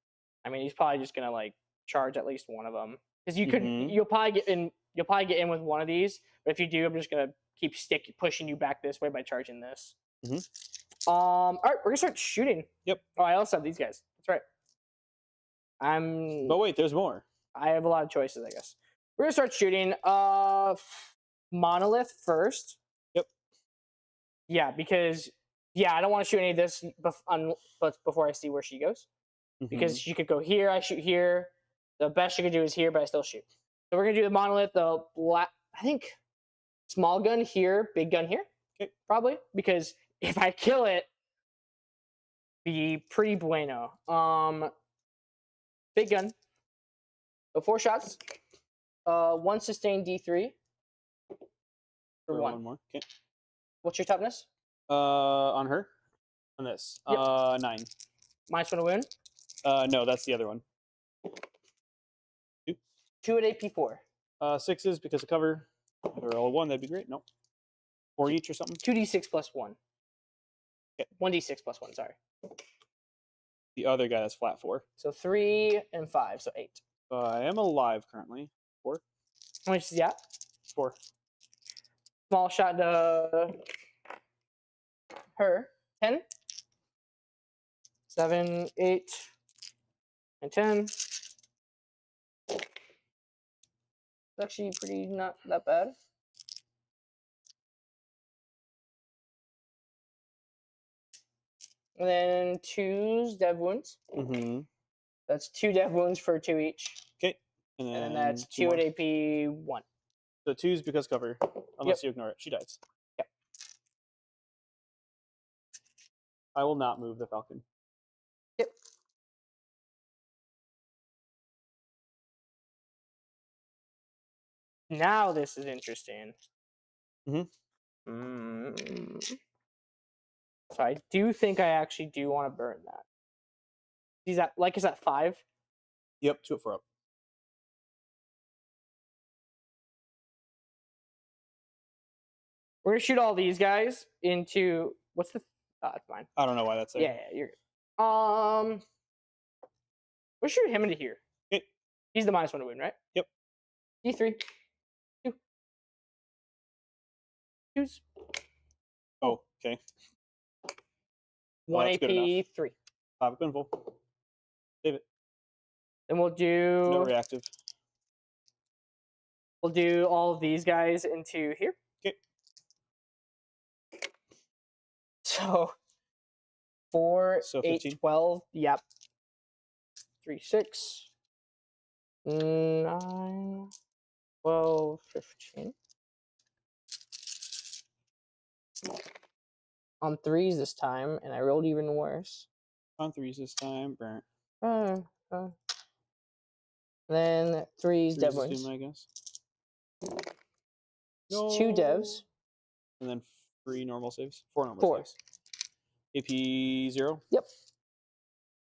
I mean, he's probably just gonna like charge at least one of them, because you'll probably get in. You'll probably get in with one of these, but if you do, I'm just gonna keep pushing you back this way by charging this. All right, we're gonna start shooting. Yep. Oh, I also have these guys. That's right. But wait, there's more. I have a lot of choices, I guess. We're gonna start shooting. Monolith first. Yep. Yeah, because I don't want to shoot any of this before I see where she goes. Because she could go here, I shoot here. The best she could do is here, but I still shoot. So we're gonna do the monolith. I think small gun here, big gun here. Okay. Probably, because if I kill it, be pretty bueno. Big gun. So 4 shots. 1 sustained D3. For 1 more. Okay. What's your toughness? On her? On this. Yep. 9. -1 a wound? No, that's the other one. 2. 2 at AP4. 6s because of cover. If they're all 1, that'd be great. Nope. 4 each or something. 2d6 plus 1. Okay. 1d6 plus 1, sorry. The other guy, that's flat 4. So 3 and 5, so 8. I am alive currently. 4. How much is that? 4. Small shot to her. 10. 7, 8, and 10. It's actually pretty not that bad. And then 2's dev wounds. That's 2 dev wounds for 2 each. Okay. And then that's 2 at AP 1. So 2's because cover, unless you ignore it. She dies. Yep. I will not move the Falcon. Yep. Now this is interesting. So I do think I actually do want to burn that. Is that 5? Yep, 2 at 4 up. We're gonna shoot all these guys into what's the? Oh, it's fine. I don't know why that's there. Yeah, you're good. We'll shoot him into here. Okay. He's the -1 to wound, right? Yep. D3. 2. Choose. Oh, okay. 1 that's good AP, enough. 3. Pop it full. Save it. Then we'll do. No reactive. We'll do all of these guys into here. Okay. So 4, So 8, 15. 12. Yep. 3, 6, 9, 12, 15. On 3s this time, and I rolled even worse. On 3s this time. Burnt. Then 3s dev Assume, wounds. I guess. No. 2 devs. And then 3 normal saves. 4 normal 4. saves. AP 0. Yep.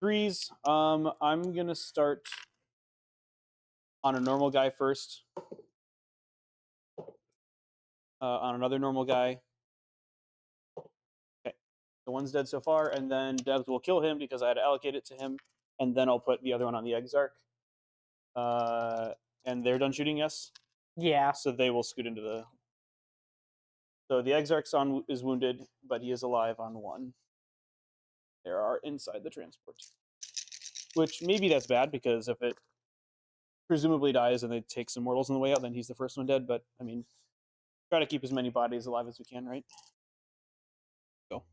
3s. I'm gonna start on a normal guy first. On another normal guy. Okay. The one's dead so far, and then devs will kill him because I had to allocate it to him, and then I'll put the other one on the Exarch. And they're done shooting, yes? Yeah. So they will scoot into the... So the Exarch is wounded, but he is alive on 1. There are inside the transport. Which maybe that's bad, because if it presumably dies and they take some mortals on the way out, then he's the first one dead. But, I mean, try to keep as many bodies alive as we can, right? So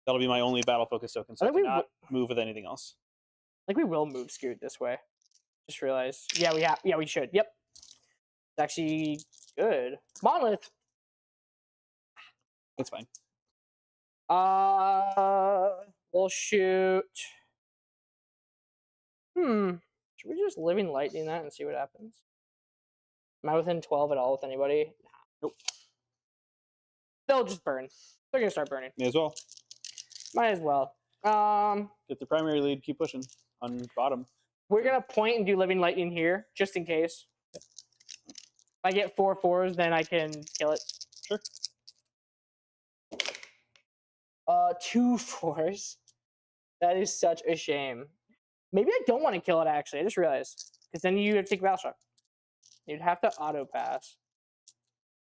that'll be my only battle focus token, so I cannot move with anything else. I think we will move Scoot this way. Just realized. Yeah, we have. Yeah, we should. Yep. It's actually good. Monolith. That's fine. We'll shoot. Should we just Living Lightning that and see what happens? Am I within 12 at all with anybody? Nope. They'll just burn. They're gonna start burning. May as well. Might as well. Get the primary lead. Keep pushing on bottom. We're gonna point and do Living Lightning here, just in case. If I get 4 4s, then I can kill it. Sure. 2 4s. That is such a shame. Maybe I don't want to kill it, actually. I just realized. Because then you have to take Battle Shock. You'd have to auto pass.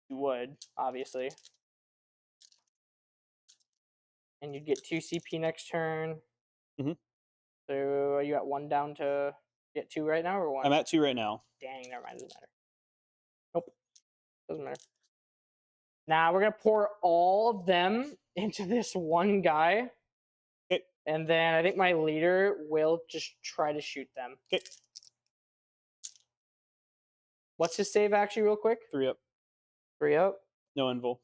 You would, obviously. And you'd get 2 CP next turn. Mm-hmm. So are you at 1 down to get 2 right now, or 1? I'm at 2 right now. Dang, never mind. Doesn't matter. Nope. Doesn't matter. Now we're going to pour all of them into this one guy. Okay. And then I think my leader will just try to shoot them. Okay. What's his save, actually, real quick? 3 up. 3 up. No invul.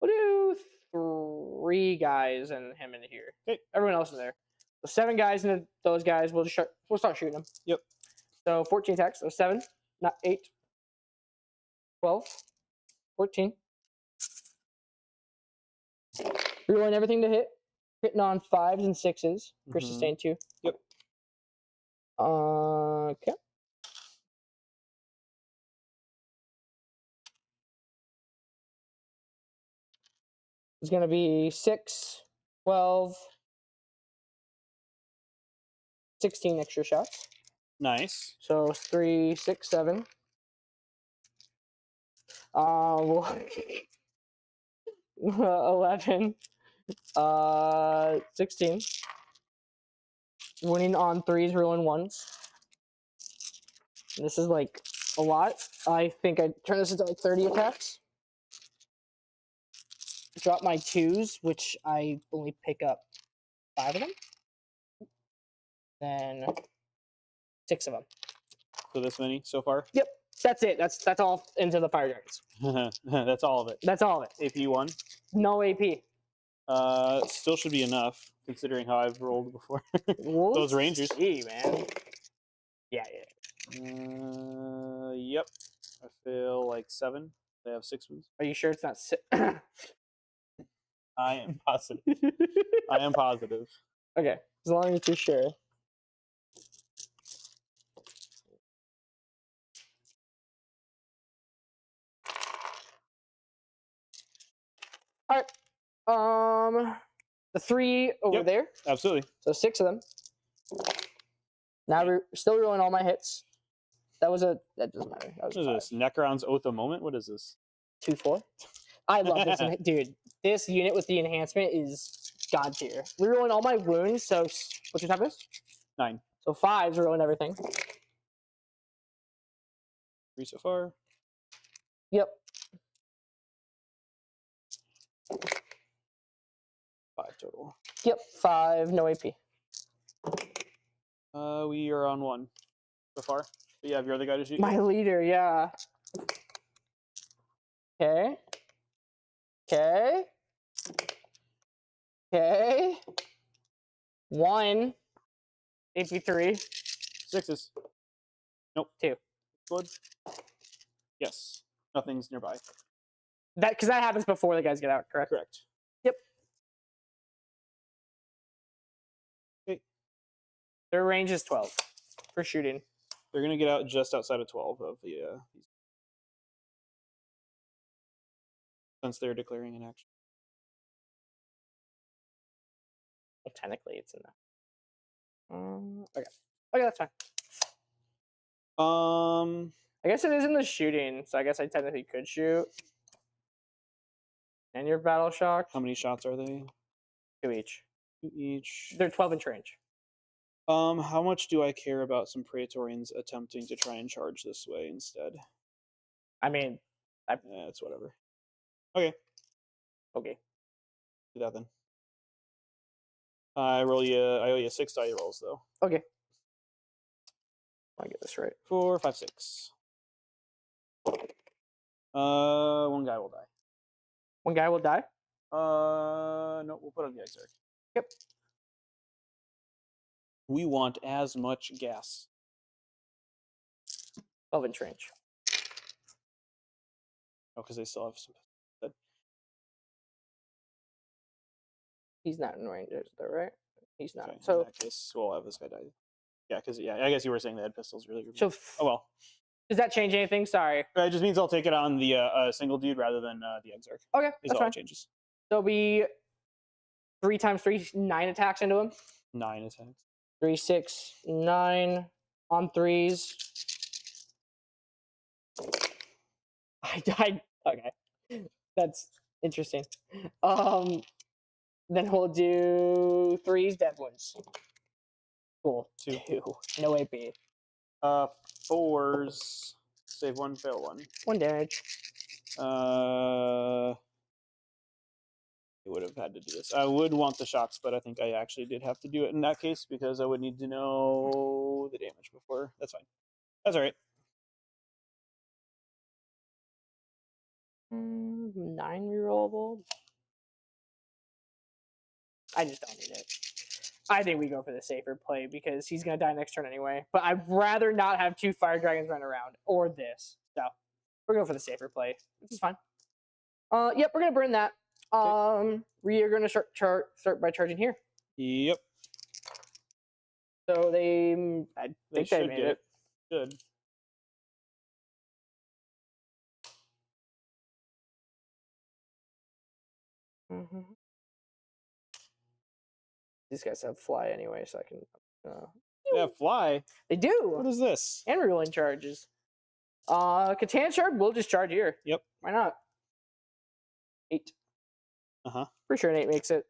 We'll do 3 guys and him in here. Okay. Everyone else in there. So 7 guys and those guys. We'll start shooting them. Yep. So 14 attacks. So 7, not 8, 12, 14. Rerolling everything to hit. Hitting on 5s and 6s. For sustain 2. Yep. Okay. It's going to be 6, 12, 16 extra shots. Nice. So 3, 6, 7. 11, 16. Winning on 3s, rolling 1s. And this is like a lot. I think I turn this into like 30 attacks. Drop my 2s, which I only pick up 5 of them. Then 6 of them. So this many so far? Yep. That's it. That's all into the fire dragons. That's all of it. That's all of it. AP 1? No AP. Still should be enough, considering how I've rolled before. We'll Those rangers. see, man. Yeah. Yep. I feel like 7. They have 6 ones. Are you sure it's not 6? I am positive. I am positive. Okay, as long as you're sure. All right. The 3 over Yep. there. Absolutely. So 6 of them. Now we're still rolling all my hits. That doesn't matter. That was What is this? Necron's Oath of Moment? What is this? 2-4. I love this. Dude, this unit with the enhancement is god tier. We're rolling all my wounds, so what's your toughness? 9. So 5s, we're rolling everything. 3 so far. Yep. 5 total. Yep, 5, no AP. We are on 1 so far. But yeah, you're the guy to shoot. My leader, yeah. Okay. Okay. Okay. 1. AP3. 6s. Nope. 2. Good. Yes. Nothing's nearby. Because that happens before the guys get out, correct? Correct. Yep. Okay. Their range is 12 for shooting. They're gonna get out just outside of 12 of the since they're declaring an action. Well, technically, it's enough. Okay. Okay, that's fine. I guess it is in the shooting, so I guess I technically could shoot. And your battle shock. How many shots are they? 2 each. 2 each. They're 12-inch range. How much do I care about some Praetorians attempting to try and charge this way instead? I mean, it's whatever. Okay. Okay. Do that then. I owe you 6 die rolls though. Okay. I get this right. 4, 5, 6. One guy will die. One guy will die? No, we'll put on the exarch. Yep. We want as much gas. 12-inch range. Oh, because they still have some. He's not in range, is that right? He's not. Okay, so in that case, we'll have this guy die. Yeah, because I guess you were saying they had pistols really. So oh well. Does that change anything? Sorry. It just means I'll take it on the single dude rather than the exarch. Okay, is that's all fine. it changes. So it'll be 3 times 3, 9 attacks into him. 9 attacks. 3, 6, 9 on 3s. I died. Okay, that's interesting. Then we'll do 3s dead ones. Cool. 2. No AP. 4s. Save 1, fail 1. 1 damage. I would have had to do this. I would want the shots, but I think I actually did have to do it in that case because I would need to know the damage before. That's fine. That's all right. 9 rerollable. I just don't need it. I think we go for the safer play because he's going to die next turn anyway. But I'd rather not have 2 fire dragons run around or this. So we're going for the safer play, which is fine. Yep, we're going to burn that. We are going to start by charging here. Yep. So I think they made it. Good. Mm-hmm. These guys have fly anyway, so I can. They have fly. They do. What is this? And reroll charges. Catan shard. We'll just charge here. Yep. Why not? 8. Pretty sure an 8 makes it.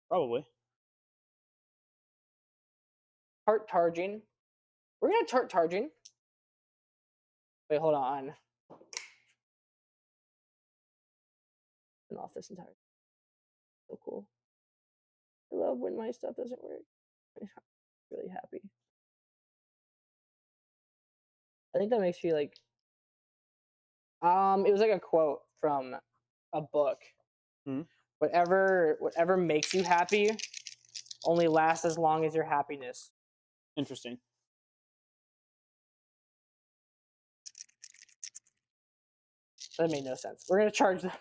Probably. Tart charging. We're gonna tart charging. Wait, hold on. And off this entire. So cool. I love when my stuff doesn't work. I'm really happy. I think that makes me like. It was like a quote from a book. Hmm. Whatever makes you happy only lasts as long as your happiness. Interesting. That made no sense. We're gonna charge them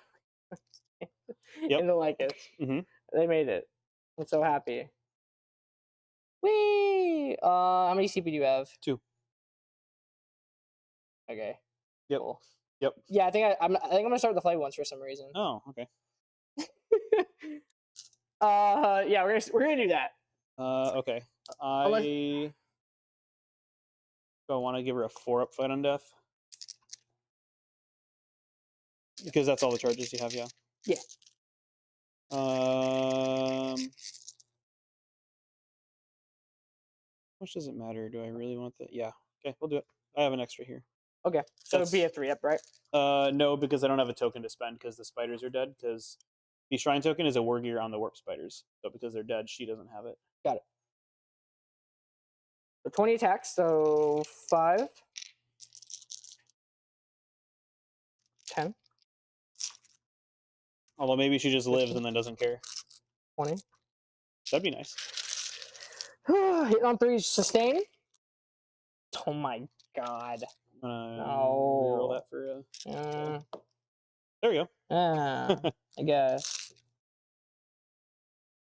into Lycus. Mm-hmm. They made it. I'm so happy. Whee! How many CP do you have? 2. Okay. Yep. Cool. Yep. Yeah, I think I'm gonna start with the flight ones for some reason. Oh, okay. Yeah, we're gonna do that. Okay. I want to give her a 4-up fight on death. Because that's all the charges you have, yeah. Yeah. Which does it matter? Do I really want that? Yeah. Okay, we'll do it. I have an extra here. Okay, so it'd be a 3-up, right? No, because I don't have a token to spend because the spiders are dead. Because the shrine token is a war gear on the warp spiders. So because they're dead, she doesn't have it. Got it. So 20 attacks, so 5. 10. Although maybe she just 15. lives and then doesn't care. 20. That'd be nice. Hit on 3, sustain. Oh my god. Roll that for there we go. I guess.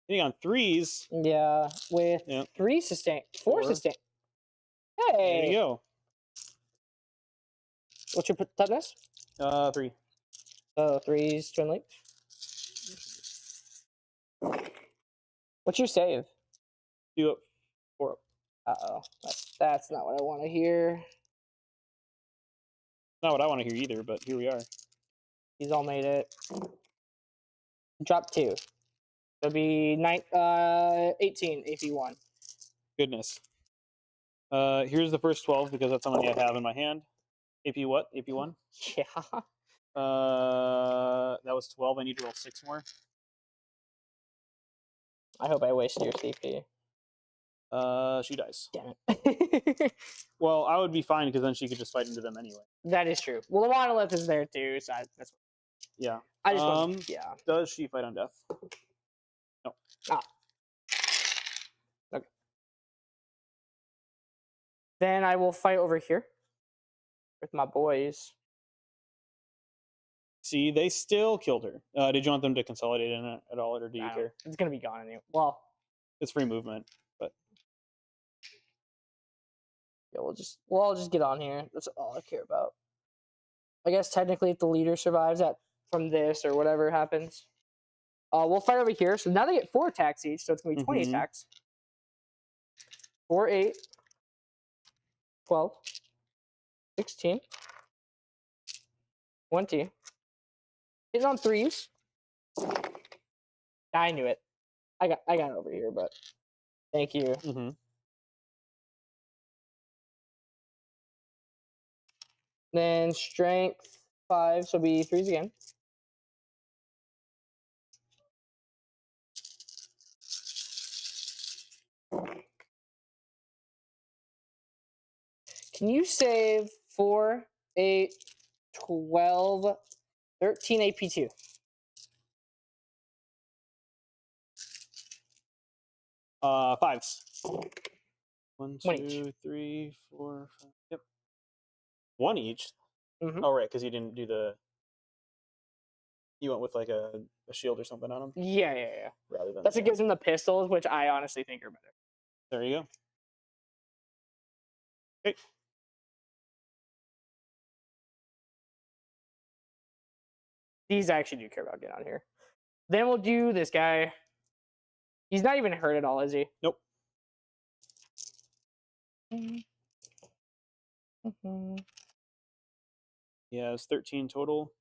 Hitting on 3s. Yeah, with 3 sustain. 4 sustain. Hey! There you go. What's your toughness? 3. Oh, 3's twin link. What's your save? 2 up, 4 up. Uh-oh. That's not what I want to hear. Not what I want to hear either, but here we are. He's all made it. Drop 2. It'll be 18 AP1. Goodness. Here's the first 12 because that's how many I have in my hand. AP what? AP1? Yeah. That was 12. I need to roll 6 more. I hope I wasted your CP. She dies. Damn it. Well, I would be fine because then she could just fight into them anyway. That is true. Well, the monolith is there too, so that's. Yeah. I just yeah. Does she fight on death? No. Okay. Then I will fight over here with my boys. See, they still killed her. Did you want them to consolidate in it at all, or do you care? It's gonna be gone anyway. Well, it's free movement, but yeah, I'll just get on here. That's all I care about. I guess technically, if the leader survives from this or whatever happens, we'll fight over here. So now they get 4 attacks each, so it's gonna be 20 attacks. 4, 8, 12, 16, 20. Hitting on 3s. I knew it. I got it over here, but thank you. Then strength 5, so it'll be 3s again. Can you save 4, 8, 12, 13 AP2? Fives. 1, 2, 3, 4, 5. Yep. 1 each. Oh, right, because you didn't do the. You went with like a shield or something on them. Yeah. Rather than that's what gives them the pistols, which I honestly think are better. There you go. Okay. These I actually do care about getting on here. Then we'll do this guy. He's not even hurt at all, is he? Nope. Yeah, it's 13 total.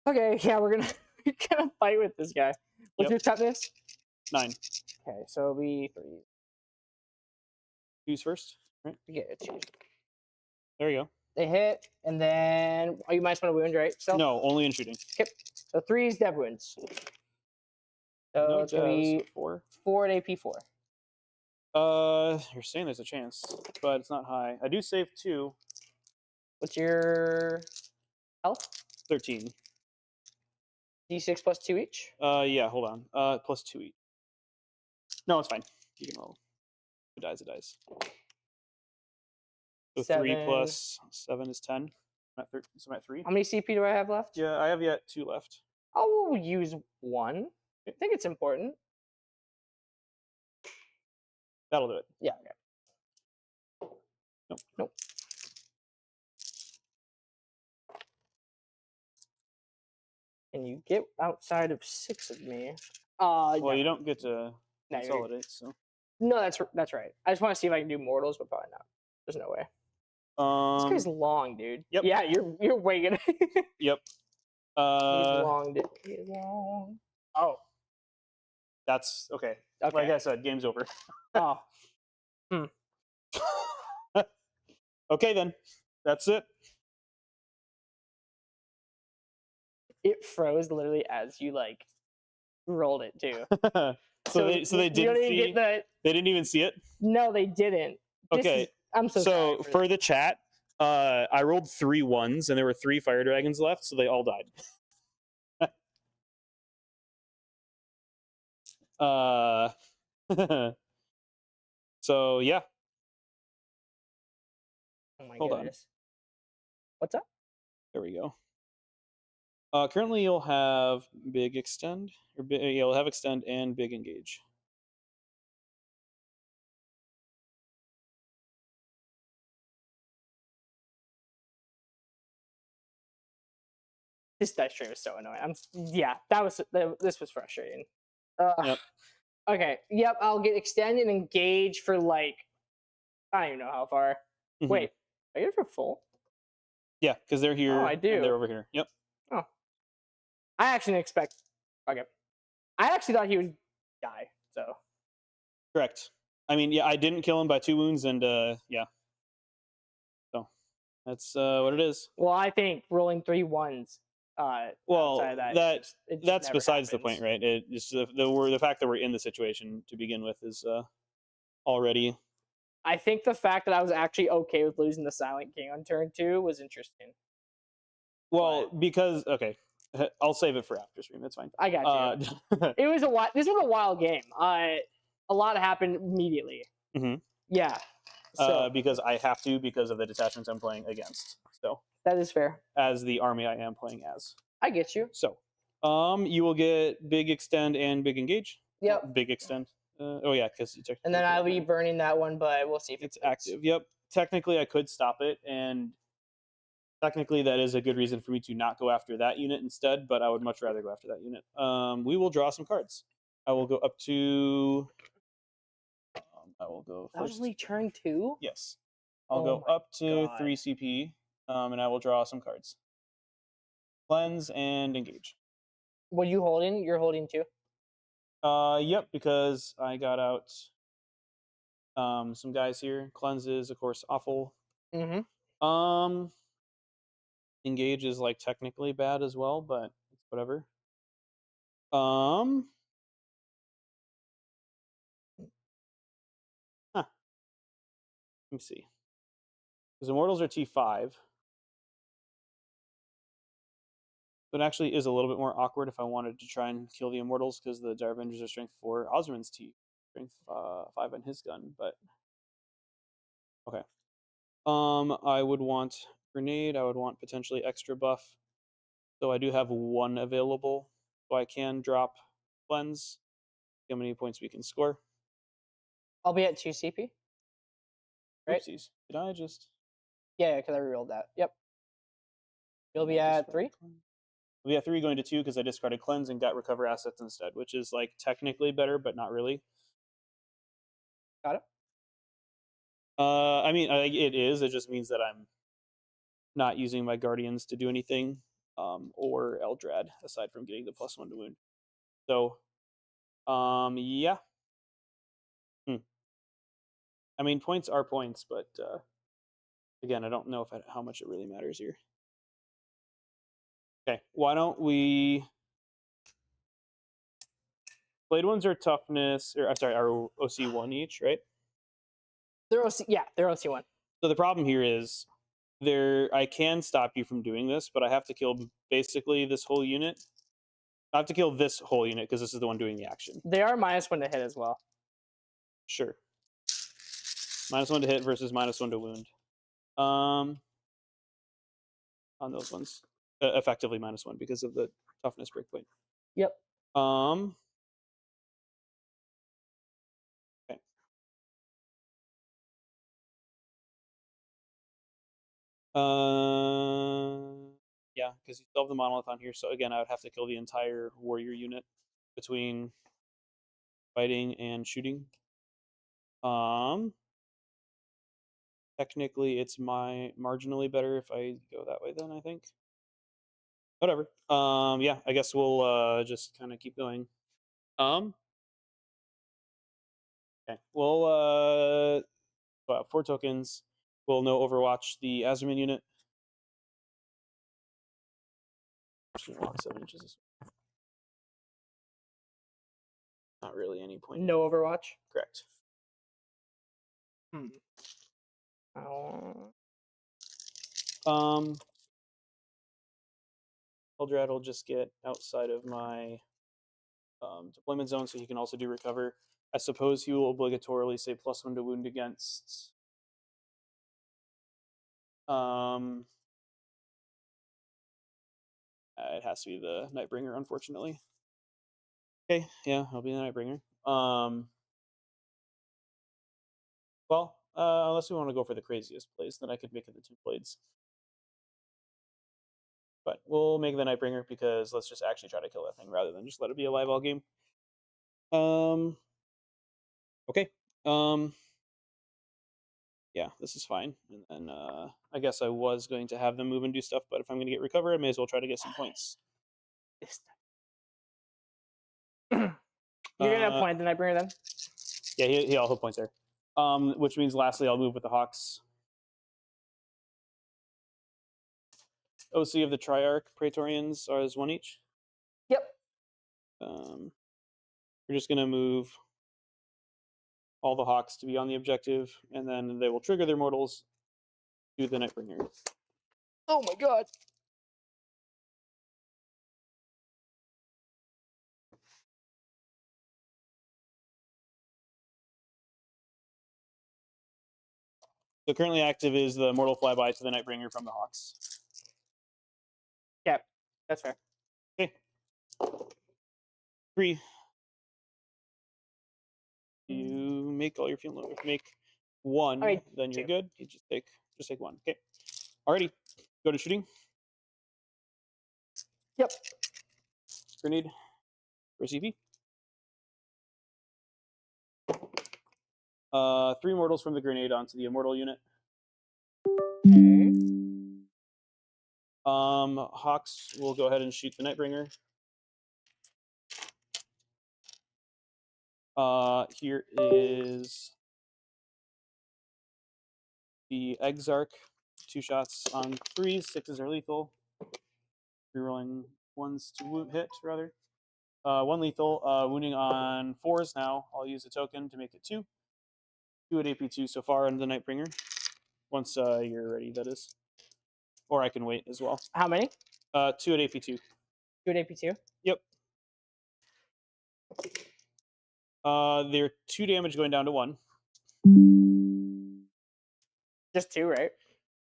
Okay, yeah, we're gonna fight with this guy. What's your toughness? 9. Okay, so it'll be 3. Choose first, right? Yeah, choose. There you go. They hit, and then you might want to wound, right? So no, only in shooting. Okay, so 3's dev wounds. So no, it's gonna be 4 at AP4. You're saying there's a chance, but it's not high. I do save 2. What's your health? 13. D6 plus 2 each? Yeah, hold on. Plus 2 each. No, it's fine. You can roll. If it dies, it dies. So 3 plus 7 is 10. I'm at 13, so I'm at 3. How many CP do I have left? Yeah, I have yet 2 left. I will use 1. I think it's important. That'll do it. Yeah. Nope. Can you get outside of 6 of me? Well, you don't get to No, consolidate, so. No, that's right. I just want to see if I can do mortals, but probably not. There's no way. This guy's long, dude. Yep. Yeah, you're way good. Yep. He's long, dude. He's long. Oh. That's okay. Okay. Like I said, game's over. Oh. Okay, then. That's it. It froze literally as you like rolled it too. so they didn't see. They didn't even see it. No, they didn't. Okay. I'm so sorry. So for the chat, I rolled 3 1s and there were 3 fire dragons left, so they all died. So yeah. Oh my Hold goodness. What's up? There we go. Currently, you'll have big extend, or you'll have extend and big engage. This dice tray was so annoying. This was frustrating. Yep. Okay. Yep. I'll get extend and engage for like I don't even know how far. Mm-hmm. Wait, I get it for full? Yeah, because they're here. Oh, I do. And they're over here. Yep. Oh. I actually didn't expect. Okay. I actually thought he would die. So. Correct. I mean, yeah, I didn't kill him by 2 wounds, and yeah. So that's what it is. Well, I think rolling 3 1s. Well, that's besides happens. the point, right? It just the fact that we're in the situation to begin with is already. I think the fact that I was actually okay with losing the Silent King on turn 2 was interesting. Well, because okay, I'll save it for after stream. That's fine. I got you. It was this was a wild game. A lot happened immediately. Mm-hmm. Yeah. So because I have to because of the detachments I'm playing against. So that is fair. As the army I am playing as. I get you. So, you will get big extend and big engage. Yep. Big extend. Oh yeah, because and then I'll be burning that one, but we'll see if it's active. Yep. Technically, I could stop it, and technically that is a good reason for me to not go after that unit instead. But I would much rather go after that unit. We will draw some cards. I will go up to. I will go first. That was only turn 2? Yes. I'll go up to 3 CP, and I will draw some cards. Cleanse and engage. What are you holding? You're holding 2? Yep, because I got out some guys here. Cleanse is, of course, awful. Mm-hmm. Engage is like technically bad as well, but it's whatever. Let me see. Because Immortals are T5. But it actually is a little bit more awkward if I wanted to try and kill the Immortals because the Dire Avengers are strength 4. Osman's T strength 5 on his gun, but okay. I would want grenade. I would want potentially extra buff. So I do have 1 available, so I can drop cleanse. See how many points we can score. I'll be at 2 CP. Right? Oopsies. Did I just? Yeah, because I rerolled that. Yep. You'll be at 3? We'll be at 3 going to 2 because I discarded cleanse and got recover assets instead, which is like technically better, but not really. Got it. I mean, it is. It just means that I'm not using my guardians to do anything, or Eldrad aside from getting the +1 to wound. So, yeah. I mean, points are points, but again, I don't know how much it really matters here. Okay, why don't we? Blade ones are toughness, or I'm sorry, are OC 1 each, right? They're OC, yeah, they're OC 1. So the problem here is I can stop you from doing this, but I have to kill basically this whole unit. I have to kill this whole unit because this is the one doing the action. They are -1 to hit as well. Sure. -1 to hit versus -1 to wound. On those ones, effectively -1 because of the toughness breakpoint. Yep. Okay. Yeah, because you still have the monolith on here. So again, I would have to kill the entire warrior unit between fighting and shooting. Technically, it's marginally better if I go that way. Then I think. Whatever. Yeah, I guess we'll just kind of keep going. Okay. We'll 4 tokens. We'll no Overwatch the Azerman unit. Walk 7 inches. Not really any point. No Overwatch. Correct. Oh. Eldrad will just get outside of my deployment zone, so he can also do recover. I suppose he will obligatorily say +1 to wound against. It has to be the Nightbringer, unfortunately. Okay, yeah, I'll be the Nightbringer. Well, unless we want to go for the craziest plays, then I could make it the 2 blades. But we'll make the Nightbringer because let's just actually try to kill that thing rather than just let it be alive all game. Okay. Yeah, this is fine. And then I guess I was going to have them move and do stuff, but if I'm going to get recover, I may as well try to get some points. You're gonna appoint the Nightbringer then? Yeah, he all hit points there. Which means lastly, I'll move with the Hawks. OC of the Triarch Praetorians are as 1 each. Yep. We're just going to move all the Hawks to be on the objective, and then they will trigger their mortals to the Nightbringer. Oh my god. So currently active is the Mortal Flyby to the Nightbringer from the Hawks. Yep, that's fair. Okay. 3. You make all your field load. If you make 1, right, then you're 2. good. You just take 1. Okay. Alrighty. Go to shooting. Yep. Grenade. For CV. 3 mortals from the grenade onto the immortal unit. Okay. Hawks will go ahead and shoot the Nightbringer. Here is the Exarch. 2 shots on 3s. 6s are lethal. Rerolling 1s to hit, rather. 1 lethal. Wounding on 4s now. I'll use a token to make it 2. 2 at AP2 so far on the Nightbringer. Once you're ready, that is. Or I can wait as well. How many? 2 at AP2. 2 at AP2? Yep. They're 2 damage going down to 1. Just 2, right?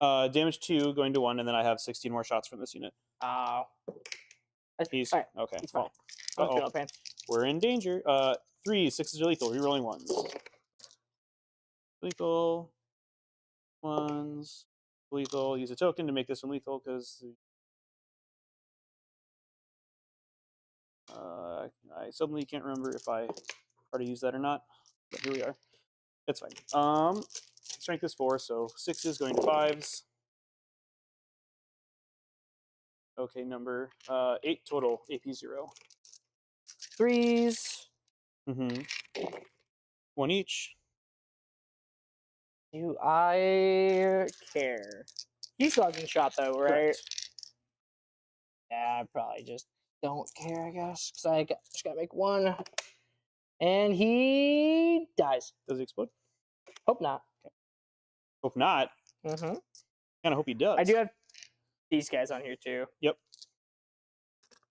Damage 2 going to 1, and then I have 16 more shots from this unit. Oh. He's right. okay. He's fine. Well, we're in danger. 3, 6s are lethal. Rerolling 1s. Lethal. 1s. Lethal. Use a token to make this one lethal because I suddenly can't remember if I already used that or not. But here we are. It's fine. Strength is 4, so 6s going to 5s. Okay, number 8 total. AP 0. 3s. 1 each. Do I care? He still hasn't shot though, right? Correct. Yeah, I probably just don't care, I guess, because I just gotta make 1. And he dies. Does he explode? Hope not. Okay. Hope not. Mm-hmm. Kind of hope he does. I do have these guys on here too. Yep.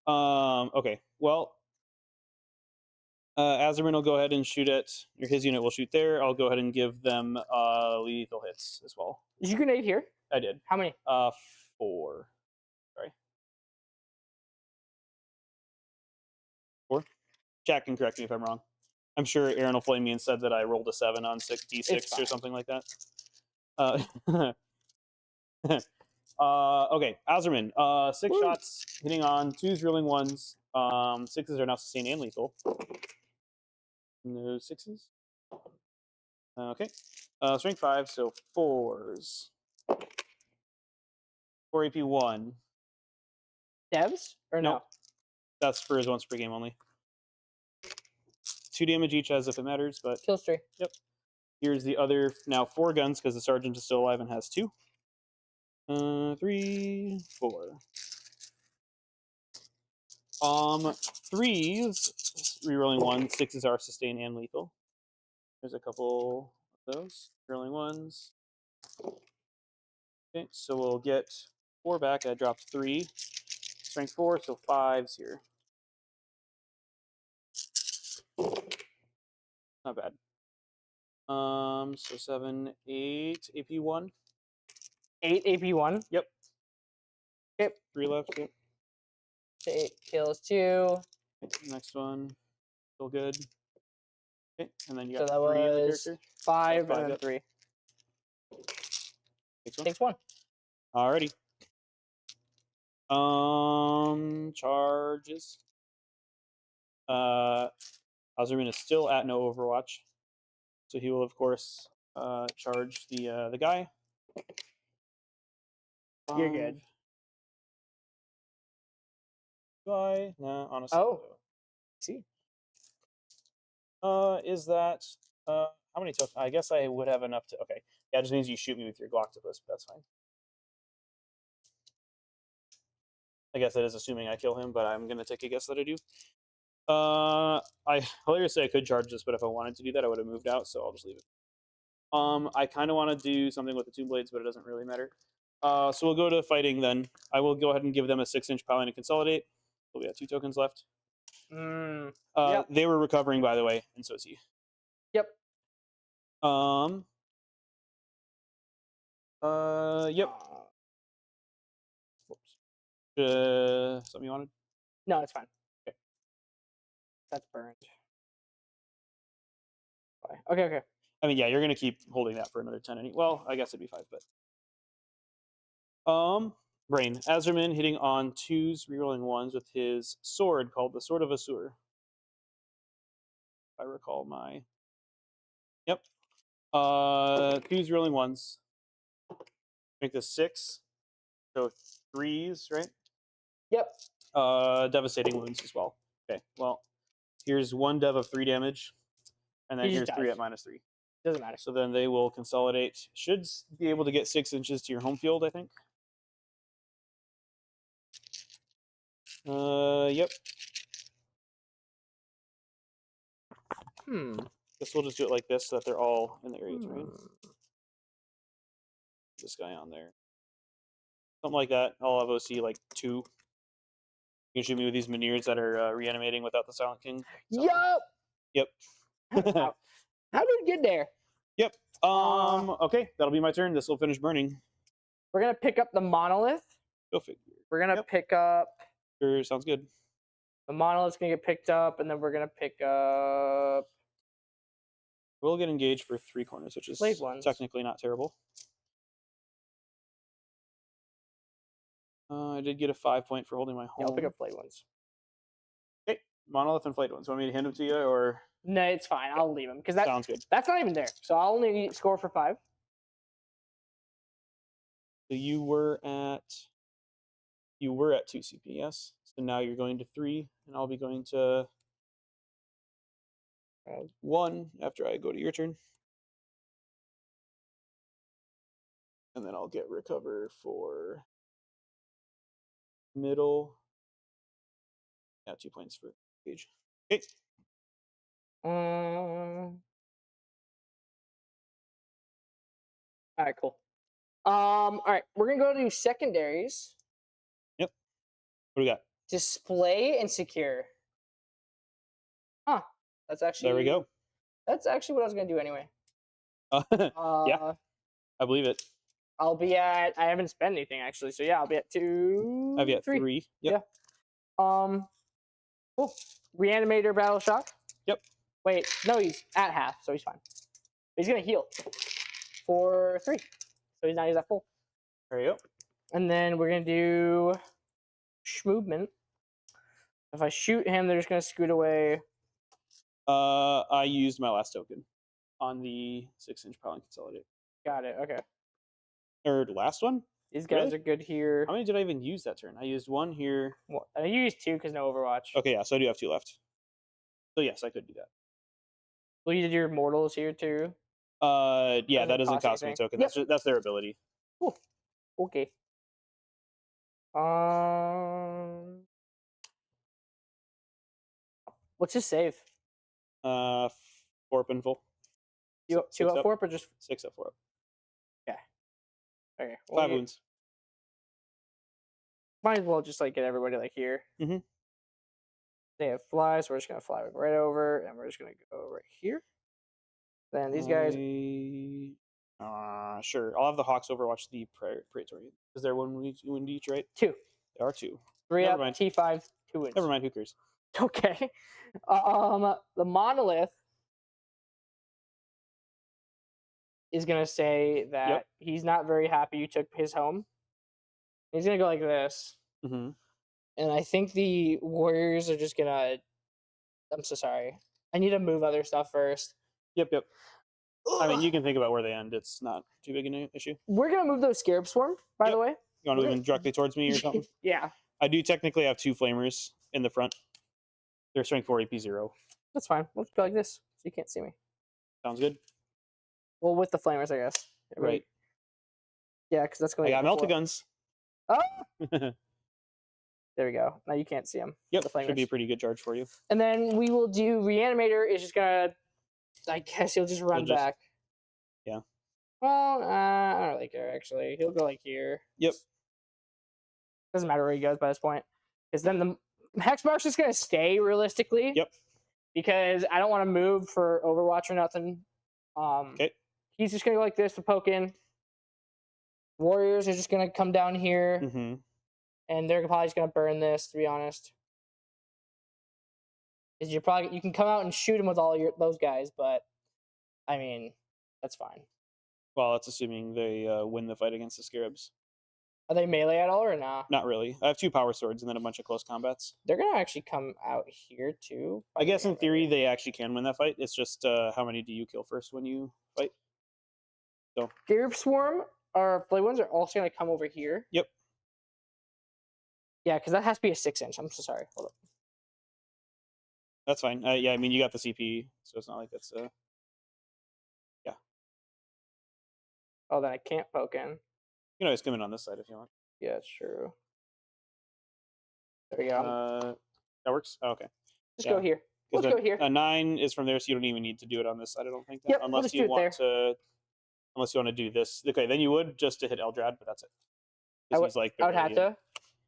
Okay. Well, Azerman will go ahead and shoot at, or his unit will shoot there. I'll go ahead and give them lethal hits as well. Did you grenade here? I did. How many? 4. Sorry. 4. Jack can correct me if I'm wrong. I'm sure Aaron will flame me and said that I rolled a 7 on 6d6 or something like that. Okay, Azerman. 6 Woo. shots, hitting on 2s, reeling 1s. 6s are now sustained and lethal. No 6s. Okay. Strength 5, so 4s. 4 AP 1. Devs or no? Nope. That's for his once per game only. 2 damage each, as if it matters, but Kills 3. Yep. Here's the other now 4 guns because the sergeant is still alive and has 2. 3, 4. 3s, rerolling 1. 6s are sustained and lethal. There's a couple of those rerolling 1s. Okay, so we'll get 4 back. I dropped 3. Strength 4, so 5s here. Not bad. So 7, 8 AP 1. 8 AP 1. Yep. Yep. 3 left. Yep. 8 kills 2. Next one, still good. Okay, and then you So got that 3 in the was character. 5 5, and then yep. 3. Takes 1. Takes 1. Alrighty. Charges. Azerman is still at no Overwatch, so he will of course charge the guy. You're good. Guy? No, honestly. Oh. See. Is that how many tokens? I guess I would have enough to. Okay, yeah, it just means you shoot me with your Gloctopus. That's fine. I guess that is assuming I kill him, but I'm gonna take a guess that I do. I hilariously I could charge this, but if I wanted to do that, I would have moved out, so I'll just leave it. I kind of want to do something with the 2 blades, but it doesn't really matter. So we'll go to fighting then. I will go ahead and give them a 6-inch paladin to consolidate. So we have 2 tokens left. Yep. They were recovering, by the way, and so is he. Yep. Yep. Something you wanted? No, it's fine. Okay. That's burned. Okay. I mean, yeah, you're gonna keep holding that for another 10. Well, I guess it'd be 5, but Brain Azerman hitting on 2s, rerolling 1s with his sword called the Sword of Asur. If I recall my. Yep. 2s, rolling 1s. Make this 6. So 3s, right? Yep. Devastating wounds as well. Okay. Well, here's 1 dev of 3 damage, and then He here's just 3 dies. at -3. Doesn't matter. So then they will consolidate. Should be able to get 6 inches to your home field, I think. Yep. Guess we'll just do it like this so that they're all in the area terrain. This guy on there. Something like that. I'll have OC like 2. You can shoot me with these Meniers that are reanimating without the Silent King. So. Yep. How did we get there? Yep. Okay, that'll be my turn. This will finish burning. We're gonna pick up the monolith. Go figure. We're gonna pick up. Sure, sounds good. The monolith's gonna get picked up, and then we're gonna pick up. We'll get engaged for 3 corners, which is technically not terrible. I did get a 5 point for holding my home. Yeah, I'll pick up flayed ones. Okay, monolith and flayed ones. Want me to hand them to you, or? No, it's fine. I'll leave them because that sounds good. That's not even there. So I'll only score for 5. So you were at 2 CP, yes. So now you're going to 3, and I'll be going to 1 after I go to your turn. And then I'll get recover for middle. Yeah, 2 points for page. Okay. All right, cool. All right, we're gonna go to secondaries. Yep. What do we got? Display and secure. Huh. That's actually. There we go. That's actually what I was gonna do anyway. Yeah, I believe it. I'll be at. I haven't spent anything actually, so yeah, I'll be at 2. I'll be at 3. Yep. Yeah. Cool. Reanimator battle shock. Yep. Wait, no, he's at half, so he's fine. He's gonna heal for 3, so he's not at full. There you go. And then we're gonna do movement. If I shoot him, they're just gonna scoot away. I used my last token on the 6-inch Prowling Consolidate. Got it. Okay. Or last one? These guys Really? are good here. How many did I even use that turn? I used one here. Well, I used 2 because no Overwatch. Okay, yeah, so I do have 2 left. So yes, I could do that. Well, you did your mortals here too. Yeah, that doesn't cost me a token. Yep. That's their ability. Cool. Okay. What's his save? 4 up and full. You 2 up 4 up or just 6 up 4 up. Okay. Okay. 5 wounds. Might as well just like get everybody like here. Mm-hmm. They have flies, so we're just gonna fly right over, and we're just gonna go right here. Then these guys. Sure. I'll have the Hawks overwatch the Praetorian. Is there one wound each, right? 2. There are 2. 3 Never up, mind. T5, 2 wins. Never mind. Who cares? Okay. The monolith is gonna say that he's not very happy you took his home. He's gonna go like this. Mm-hmm. And I think the warriors are just gonna. I'm so sorry. I need to move other stuff first. Yep. I mean, you can think about where they end. It's not too big an issue. We're gonna move those Scarab Swarm, by the way. You want to move them directly towards me or something? Yeah. I do technically have 2 flamers in the front. They're strength 4, AP 0. That's fine. Let's go like this, so you can't see me. Sounds good. Well, with the flamers, I guess. Right. Yeah, because that's going. I got melta guns. Oh. There we go. Now you can't see them. Yep. The flamers. Should be a pretty good charge for you. And then we will do Reanimator. Is just gonna. I guess he'll just run back. Yeah. Well, I don't really care actually. He'll go like here. Yep. Doesn't matter where he goes by this point, because then the Hexmark's just gonna stay realistically. Yep. Because I don't want to move for Overwatch or nothing. Okay. He's just gonna go like this to poke in. Warriors are just gonna come down here, and they're probably just gonna burn this. To be honest, is you can come out and shoot him with all those guys, but I mean that's fine. Well, that's assuming they win the fight against the Scarabs. Are they melee at all or not? Not really. I have 2 power swords and then a bunch of close combats. They're gonna actually come out here too. I guess in theory they actually can win that fight. It's just how many do you kill first when you fight? So Scarab Swarm or Flay ones are also gonna come over here. Yep. Yeah, because that has to be a 6-inch. I'm so sorry. Hold up. That's fine. Yeah, I mean you got the CP, so it's not like that's yeah. Oh, then I can't poke in. You can always come in on this side if you want. Yeah, it's true. There we go. That works. Oh, okay. Just go here. Let's go here. A 9 is from there, so you don't even need to do it on this side. I don't think. Yep, unless you want to. Unless you want to do this. Okay, then you would just to hit Eldrad, but that's it. I would have in. to.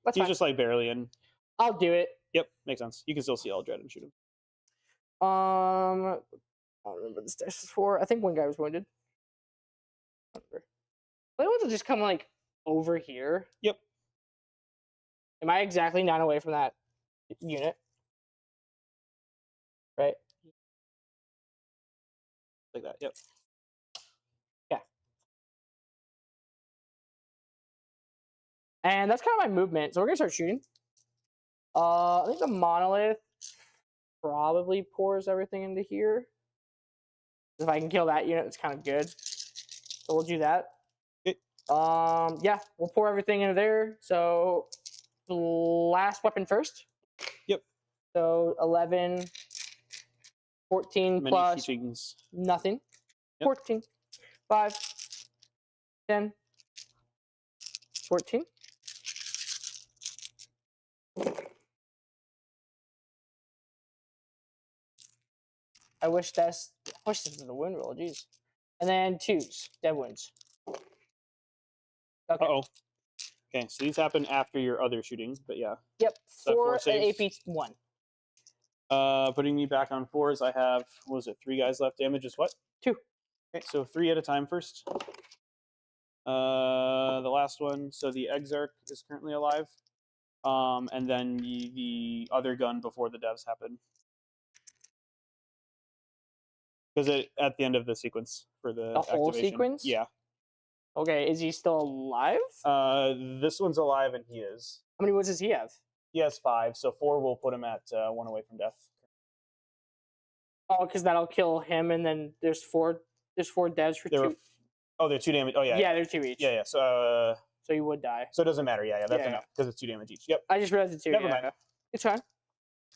That's he's fine. just like barely in. I'll do it. Yep, makes sense. You can still see Eldrad and shoot him. I don't remember the stats before. I think one guy was wounded. I don't remember. They want to just come like over here. Yep. Am I exactly 9 away from that unit? Right. Like that. Yep. Yeah. And that's kind of my movement. So we're gonna start shooting. I think the monolith probably pours everything into here. If I can kill that unit, it's kind of good. So we'll do that. Okay. Yeah, we'll pour everything into there. So last weapon first. Yep. So 11, 14 Many plus shootings. nothing. Yep. 14, 5, 10, 14. I wish this was the wound roll, jeez. And then 2s, dead wounds. Okay. Uh-oh. Okay, so these happen after your other shooting, but yeah. Yep, 4 at saves. AP 1. Putting me back on 4s, I have, what was it, 3 guys left. Damage is what? 2. Okay, so 3 at a time first. The last one, so the Exarch is currently alive. And then the other gun before the devs happen. Because at the end of the sequence for the whole activation. sequence? Yeah. Okay, is he still alive? This one's alive and he is. How many wounds does he have? He has 5, so 4 will put him at 1 away from death. Oh, because that'll kill him, and then there's 4 devs for 2. They're 2 damage. Oh yeah. Yeah, they're 2 each. Yeah. So he would die. So it doesn't matter. Yeah. That's Yeah. enough because it's 2 damage each. Yep. I just realized it too. Never mind. It's fine.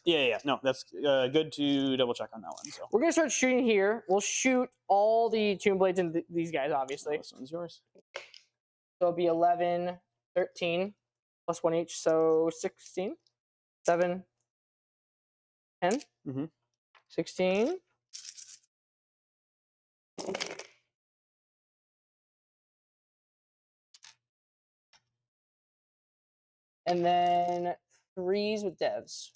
Yeah. No, that's good to double check on that one. So we're gonna start shooting here. We'll shoot all the Tomb Blades and these guys, obviously. This one's yours. So it'll be 11, 13, plus 1 each, so 16, 7, 10, 16. And then 3s with devs.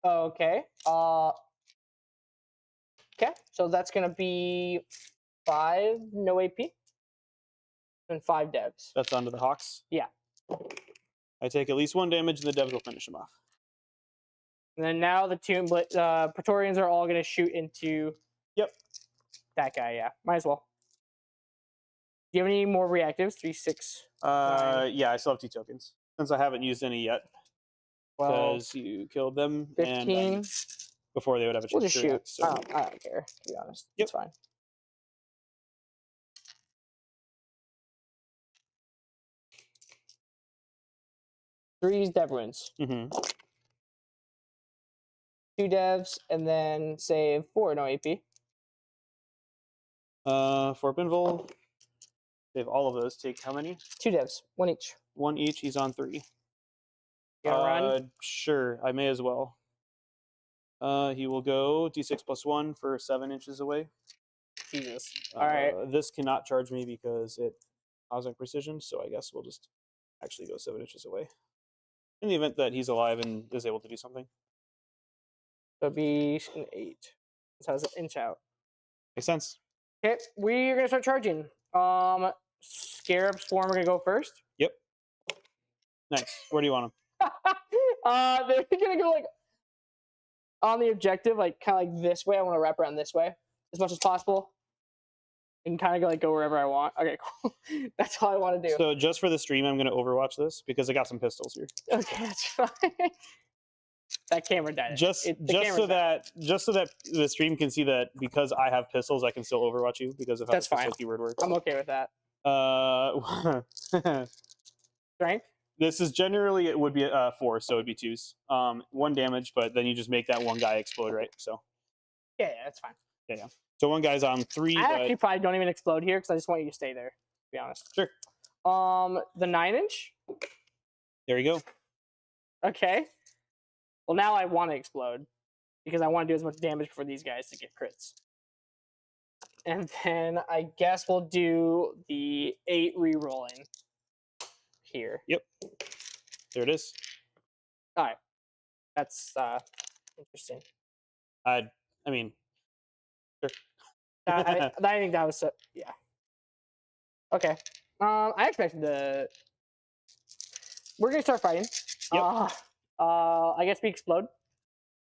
Okay. Okay, so that's gonna be 5 no AP and 5 devs. That's onto the Hawks. Yeah. I take at least 1 damage, and the devs will finish him off. And then now the Praetorians are all gonna shoot into. Yep. That guy, yeah. Might as well. Do you have any more reactives? 3, 6. 9. Yeah, I still have 2 tokens since I haven't used any yet. Because you killed them 15. And before they would have a chance We'll just to shoot. react, so. I don't care, to be honest. Yep. It's fine. Three dev wins. 2 devs, and then save 4 no AP. For Binvol, save all of those. Take how many? 2 devs, 1 each. 1 each. He's on 3. You gonna run? Sure, I may as well. He will go d6 plus 1 for 7 inches away. Jesus. All right. This cannot charge me because it cosmic precision, so I guess we'll just actually go 7 inches away. In the event that he's alive and is able to do something. So it'd be an 8. This has an inch out. Makes sense. Okay, we're gonna start charging. Scarab Swarm are gonna go first. Yep. Nice. Where do you want him? They're gonna go like on the objective, like kind of like this way. I want to wrap around this way as much as possible, and kind of go wherever I want. Okay, cool. That's all I want to do. So just for the stream, I'm gonna Overwatch this because I got some pistols here. Okay, that's fine. That camera died. Just so that the stream can see that because I have pistols, I can still Overwatch you because of how that's the fine. Keyword works. I'm okay with that. Strength. This is generally it would be 4, so it'd be 2s. 1 damage, but then you just make that one guy explode, right? So. Yeah, that's fine. Yeah. So one guy's on 3. I actually probably don't even explode here because I just want you to stay there. To be honest. Sure. The 9-inch. There you go. Okay. Well, now I want to explode because I want to do as much damage for these guys to get crits. And then I guess we'll do the 8 re-rolling here. Yep. There it is. All right. That's interesting. I mean, sure. I think that was yeah. Okay. I expected the. We're gonna start fighting. Yep. I guess we explode.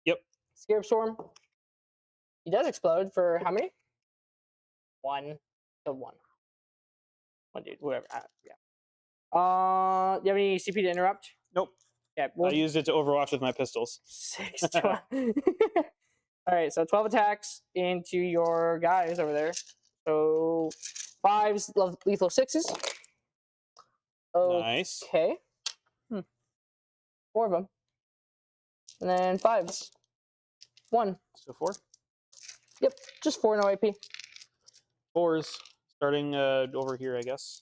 Yep. Scarab Storm. He does explode for how many? 1. Killed 1. 1 dude. Whatever. Yeah. Do you have any CP to interrupt? Nope. Yeah. I used it to Overwatch with my pistols. 6, 12. All right. So 12 attacks into your guys over there. So 5s, lethal 6s. Nice. Okay. 4 of them. And then 5s. 1. So 4? Yep, just 4 no AP. 4s. Starting over here, I guess.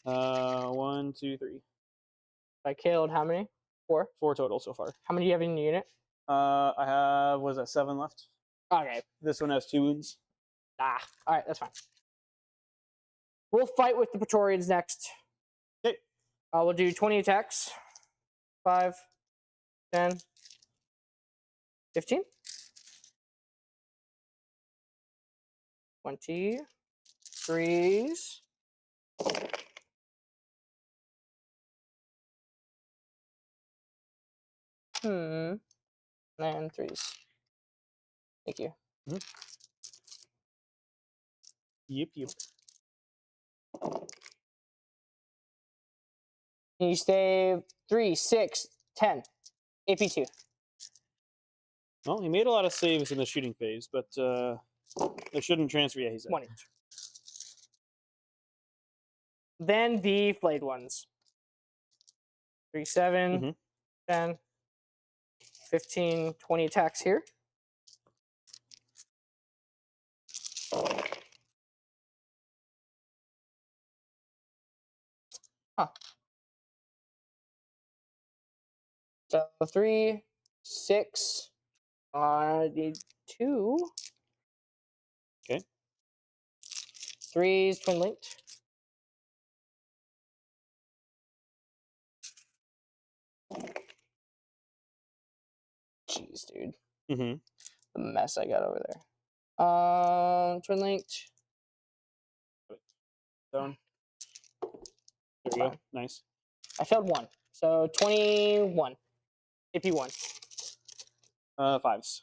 1, 2, 3. I killed how many? 4? 4 total so far. How many do you have in your unit? I have, was that 7 left? Okay. This one has 2 wounds. Alright, that's fine. We'll fight with the Praetorians next. Okay. We'll do 20 attacks. 5, 10, 15, 20, 3s. And 3s. Thank you. Yep. You stay 3, 6, 10. AP2. Well, he made a lot of saves in the shooting phase, but it shouldn't transfer. Yeah, he's 1 each. Then the flayed ones. 3, 7, 10, 15, 20 attacks here. Huh. So 3, 6. I need 2. Okay. 3s twin linked. Jeez, dude. Mm-hmm. The mess I got over there. Twin linked. Down. There we go. Nice. I failed 1. So 21. AP1. 5s.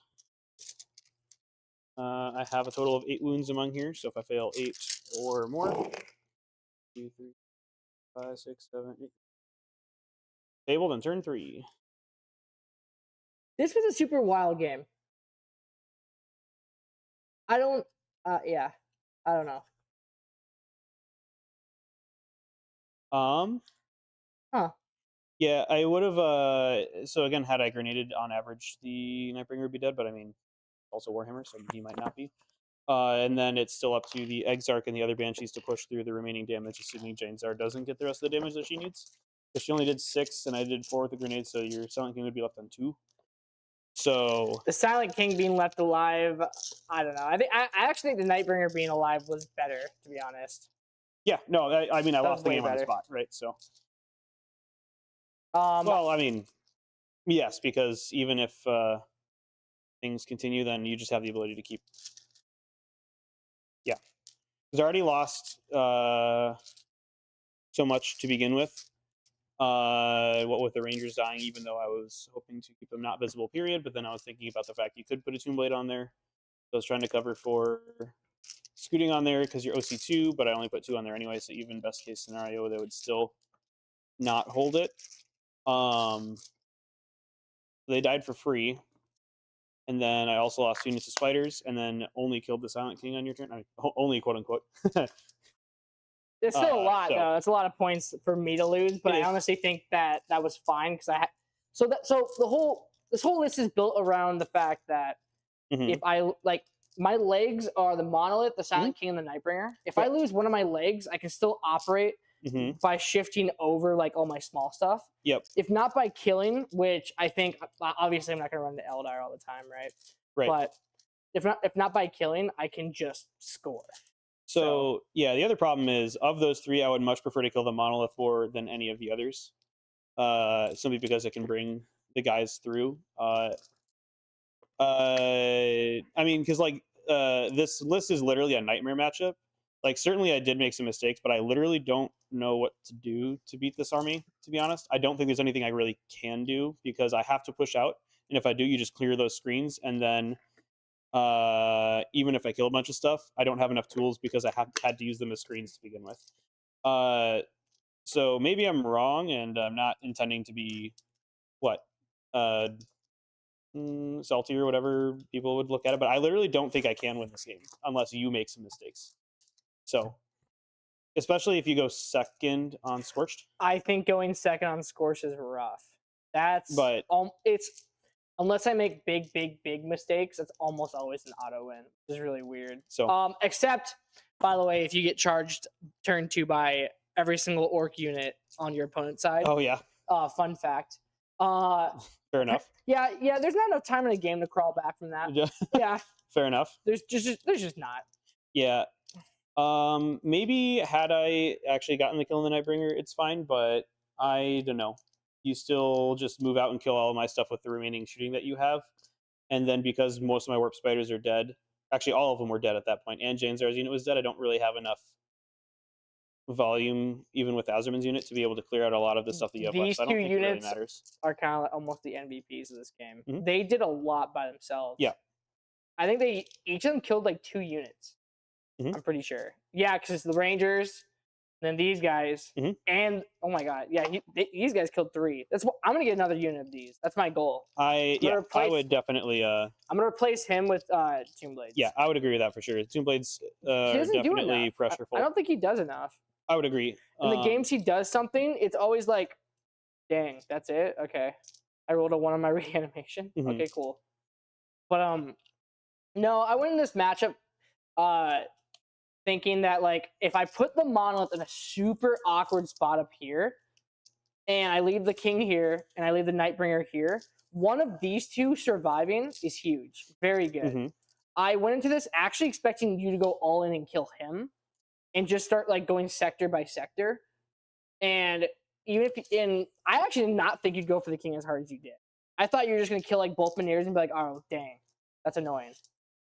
I have a total of 8 wounds among here, so if I fail 8 or more, 2, 3, 5, 6, 7, 8. Table, then turn 3. This was a super wild game. I don't. Yeah. I don't know. Huh. Yeah, I would have. So again, had I grenaded on average, the Nightbringer would be dead, but I mean, also Warhammer, so he might not be. And then it's still up to the Exarch and the other Banshees to push through the remaining damage, assuming Jane Czar doesn't get the rest of the damage that she needs. Because she only did 6, and I did 4 with the grenade, so your Silent King would be left on 2. So the Silent King being left alive, I don't know. I actually think the Nightbringer being alive was better, to be honest. Yeah, no, I mean, I lost the game on the spot, right? So, well, I mean, yes, because even if things continue, then you just have the ability to keep. Yeah, because I already lost so much to begin with. What with the Rangers dying, even though I was hoping to keep them not visible, period. But then I was thinking about the fact you could put a Tomb Blade on there. So I was trying to cover for Scooting on there because you're OC2, but I only put 2 on there anyway, so even best case scenario, they would still not hold it. They died for free. And then I also lost 2 units of spiders, and then only killed the Silent King on your turn. I mean, only, quote unquote. It's still a lot, though. It's a lot of points for me to lose, but I honestly think that was fine because I had. So this whole list is built around the fact that if I my legs are the Monolith, the Silent King, and the Nightbringer. If I lose one of my legs, I can still operate by shifting over all my small stuff. Yep. If not by killing, which I think obviously I'm not going to run the Eldar all the time, right? Right. But if not by killing, I can just score. So yeah, the other problem is of those 3, I would much prefer to kill the Monolith more than any of the others. Simply because it can bring the guys through. I mean, because this list is literally a nightmare matchup. Certainly I did make some mistakes, but I literally don't know what to do to beat this army, to be honest. I don't think there's anything I really can do because I have to push out. And if I do, you just clear those screens. And then even if I kill a bunch of stuff, I don't have enough tools because I had to use them as screens to begin with. So maybe I'm wrong, and I'm not intending to be salty or whatever people would look at it, but I literally don't think I can win this game unless you make some mistakes. So, especially if you go second on Scorched. I think going second on Scorched is rough. It's unless I make big mistakes, it's almost always an auto win. It's really weird. So, except by the way, if you get charged turn 2 by every single orc unit on your opponent's side. Oh yeah. Fun fact. Fair enough. Yeah. There's not enough time in a game to crawl back from that. Yeah. Fair enough. There's just not. Yeah. Maybe had I actually gotten the kill in the Nightbringer, it's fine, but I don't know. You still just move out and kill all of my stuff with the remaining shooting that you have. And then because most of my warp spiders are dead, actually all of them were dead at that point, and Jane Czar's unit was dead, I don't really have enough volume, even with Azerman's unit, to be able to clear out a lot of the stuff that you have left. These So I don't two think it really units matters. are kind of almost the MVPs of this game. Mhm. They did a lot by themselves. Yeah. I think each of them killed like 2 units. Mhm. I'm pretty sure. Yeah, because it's the Rangers, then these guys, Mhm. and oh my god, yeah, these guys killed 3. That's what I'm gonna get another unit of these. That's my goal. I would definitely. I'm gonna replace him with Tomb Blades. Yeah, I would agree with that for sure. Tomb Blades He are doesn't do definitely enough. pressureful. I don't think he does enough. I would agree. In the games he does something, it's always like, dang, that's it. Okay, I rolled a 1 on my reanimation. Mhm. Okay, cool. But no, I went in this matchup thinking that like if I put the monolith in a super awkward spot up here, and I leave the king here, and I leave the Nightbringer here, one of these 2 surviving is huge. Very good. Mhm. I went into this actually expecting you to go all in and kill him, and just start like going sector by sector. And I actually did not think you'd go for the king as hard as you did. I thought you were just gonna kill like both Minears and be like, oh dang, that's annoying,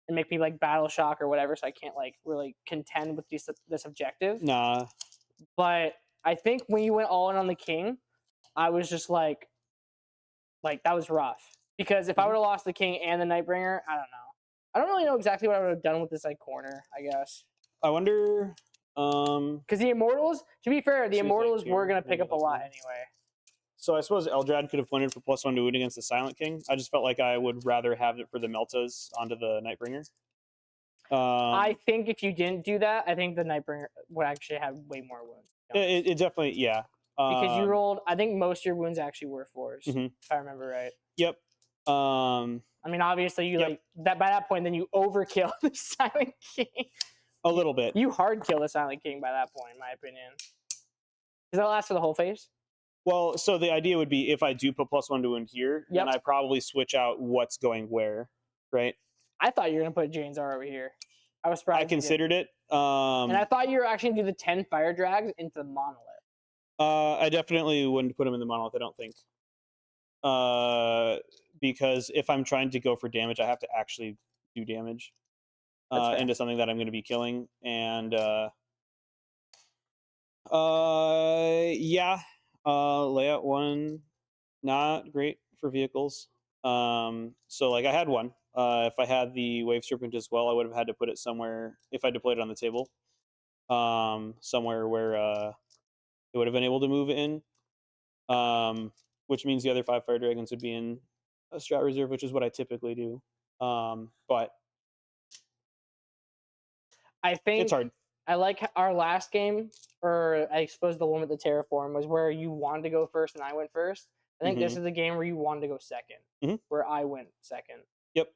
and make me like battle shock or whatever, so I can't like really contend with this objective. Nah. But I think when you went all in on the king, I was just like that was rough. Because if I would have lost the king and the Nightbringer, I don't know. I don't really know exactly what I would have done with this like corner, I guess. I wonder. Because the Immortals, to be fair, the Immortals were gonna pick up a lot anyway. So I suppose Eldrad could have pointed for +1 to wound against the Silent King. I just felt like I would rather have it for the Meltas onto the Nightbringer. I think if you didn't do that, I think the Nightbringer would actually have way more wounds. It definitely, yeah. Because you rolled, I think most of your wounds actually were 4s, if I remember right. Yep. I mean, obviously, you like that by that point, then you overkill the Silent King. A little bit. You hard kill the Silent King by that point, in my opinion. Does that last for the whole phase? Well, so the idea would be if I do put +1 to wound here, then I probably switch out what's going where, right? I thought you were gonna put Jane's R over here. I was surprised. I considered it. And I thought you were actually gonna do the 10 fire drags into the monolith. I definitely wouldn't put him in the monolith, I don't think. Because if I'm trying to go for damage, I have to actually do damage into something that I'm going to be killing. And layout 1, not great for vehicles. So like I had one. If I had the Wave Serpent as well, I would have had to put it somewhere, if I deployed it on the table, somewhere where it would have been able to move in. Which means the other 5 Fire Dragons would be in a strat reserve, which is what I typically do. But I think it's hard. I like our last game, or I suppose the one with the Terraform, was where you wanted to go first and I went first. I think this is the game where you wanted to go second, where I went second. Yep.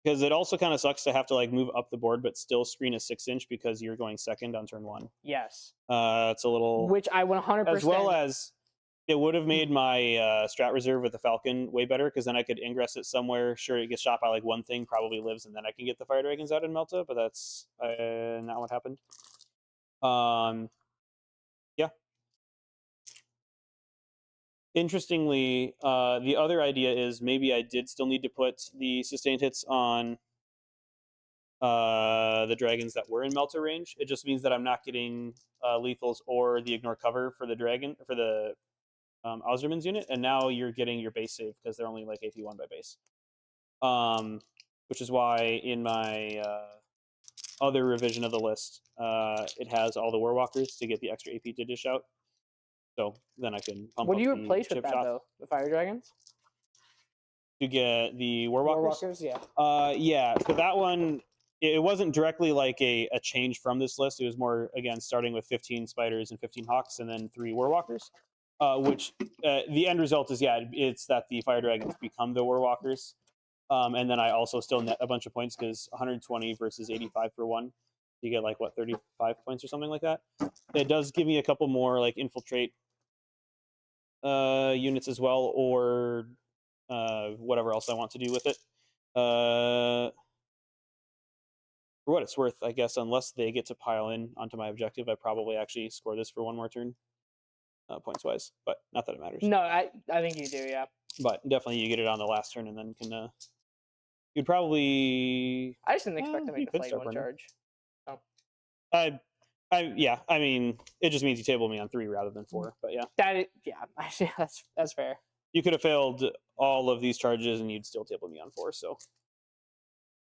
Because it also kind of sucks to have to like move up the board, but still screen a 6-inch because you're going second on turn 1. Yes. It's a little. Which I 100%. As well as it would have made my strat reserve with the Falcon way better, because then I could ingress it somewhere. Sure, it gets shot by like one thing, probably lives, and then I can get the Fire Dragons out in Melta, but that's not what happened. Yeah. Interestingly, the other idea is maybe I did still need to put the sustained hits on the dragons that were in Melta range. It just means that I'm not getting lethals or the ignore cover for the dragon, for the Ozerman's unit, and now you're getting your base save because they're only like AP1 by base. Which is why in my other revision of the list, it has all the Warwalkers to get the extra AP to dish out. So then I can pump What do you up replace the with chip that shot though? The Fire Dragons? to get the Warwalkers? Warwalkers, yeah. Yeah, for that one, it wasn't directly like a change from this list. It was more, again, starting with 15 Spiders and 15 Hawks and then 3 Warwalkers. Which the end result is, it's that the Fire Dragons become the Warwalkers. And then I also still net a bunch of points because 120 versus 85 for one. You get like, what, 35 points or something like that. It does give me a couple more like infiltrate units as well, or whatever else I want to do with it. For what it's worth, I guess, unless they get to pile in onto my objective, I probably actually score this for one more turn. Points wise, but not that it matters. No, I think you do, yeah. But definitely you get it on the last turn and then can you'd probably I just didn't expect to make the fight one running. charge. Oh. Yeah, I mean, it just means you table me on 3 rather than 4. But yeah, Actually, that's fair. you could have failed all of these charges and you'd still table me on 4. So,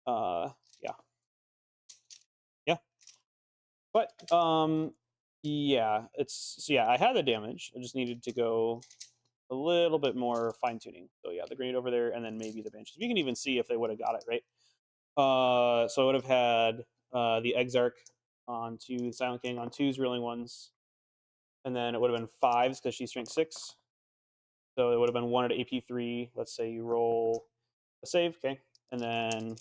yeah, yeah. But yeah, I had the damage. I just needed to go a little bit more fine tuning. So yeah, the grenade over there, and then maybe the Banshees. We can even see if they would have got it right. So I would have had the Exarch on 2, the Silent King on 2s, reeling 1s, and then it would have been 5s because she's strength 6. So it would have been 1 at AP3. Let's say you roll a save, okay, and then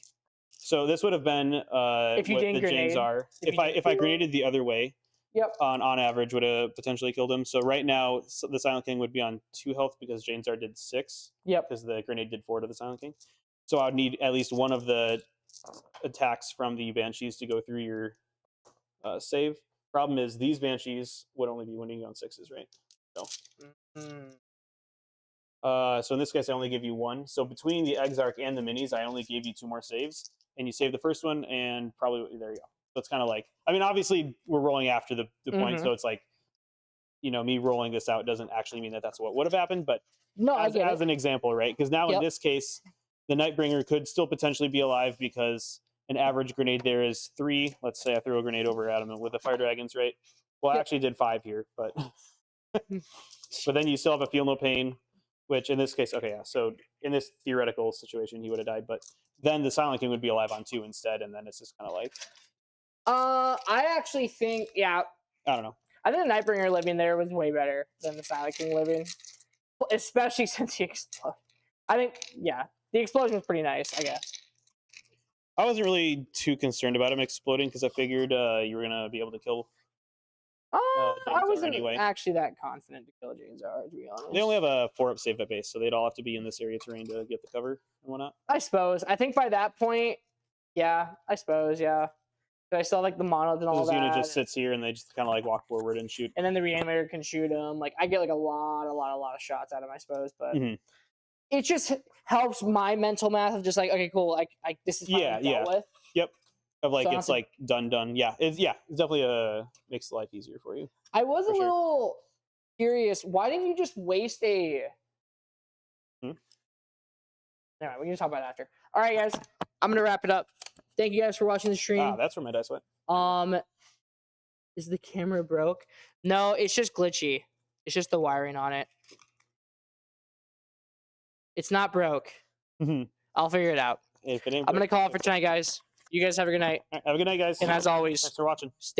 so this would have been if you what didn't the grenade, Janes are. If I grenaded the other way, yep, on average would have potentially killed him. So right now the Silent King would be on 2 health because Janes did 6. Yep. Because the grenade did 4 to the Silent King. So I would need at least one of the attacks from the Banshees to go through your save. Problem is these Banshees would only be winning on 6s, right? So. So in this case, I only give you 1. So between the Exarch and the minis, I only gave you 2 more saves, and you save the first one, and probably there you go. So it's kind of like, I mean, obviously we're rolling after the point, so it's like, me rolling this out doesn't actually mean that that's what would have happened, but no, as an example, right? Because now in this case, the Nightbringer could still potentially be alive because an average grenade there is 3. Let's say I throw a grenade over at him with the Fire Dragons, right? Well, I actually did 5 here, but but then you still have a Feel No Pain, which in this case, okay, yeah. So in this theoretical situation, he would have died, but then the Silent King would be alive on 2 instead, and then it's just kind of like. I actually think, I don't know. I think the Nightbringer living there was way better than the Silent King living, especially since he exploded. I think, the explosion was pretty nice, I guess. I wasn't really too concerned about him exploding because I figured you were gonna be able to kill. I wasn't actually that confident to kill Jane's to be honest. They only have a 4-up save at base, so they'd all have to be in this area terrain to get the cover and whatnot. I suppose. I think by that point, I suppose, But I saw like the monolith and all that. This unit just sits here and they just kind of like walk forward and shoot. And then the reanimator can shoot him. Like I get like a lot of shots out of him, I suppose. But it just helps my mental math of just like, okay, cool. Like this is dealt with. Yep. Of like, so it's like done. Yeah. It's definitely makes life easier for you. I was a little curious. Why didn't you just waste a? All right, we can talk about it after. All right, guys, I'm gonna wrap it up. Thank you guys for watching the stream. That's where my dice went. Is the camera broke? No, it's just glitchy. It's just the wiring on it. It's not broke. I'll figure it out. If it ain't I'm gonna call it for tonight, guys. You guys have a good night. Right, have a good night, guys. And as always, thanks for watching. Stay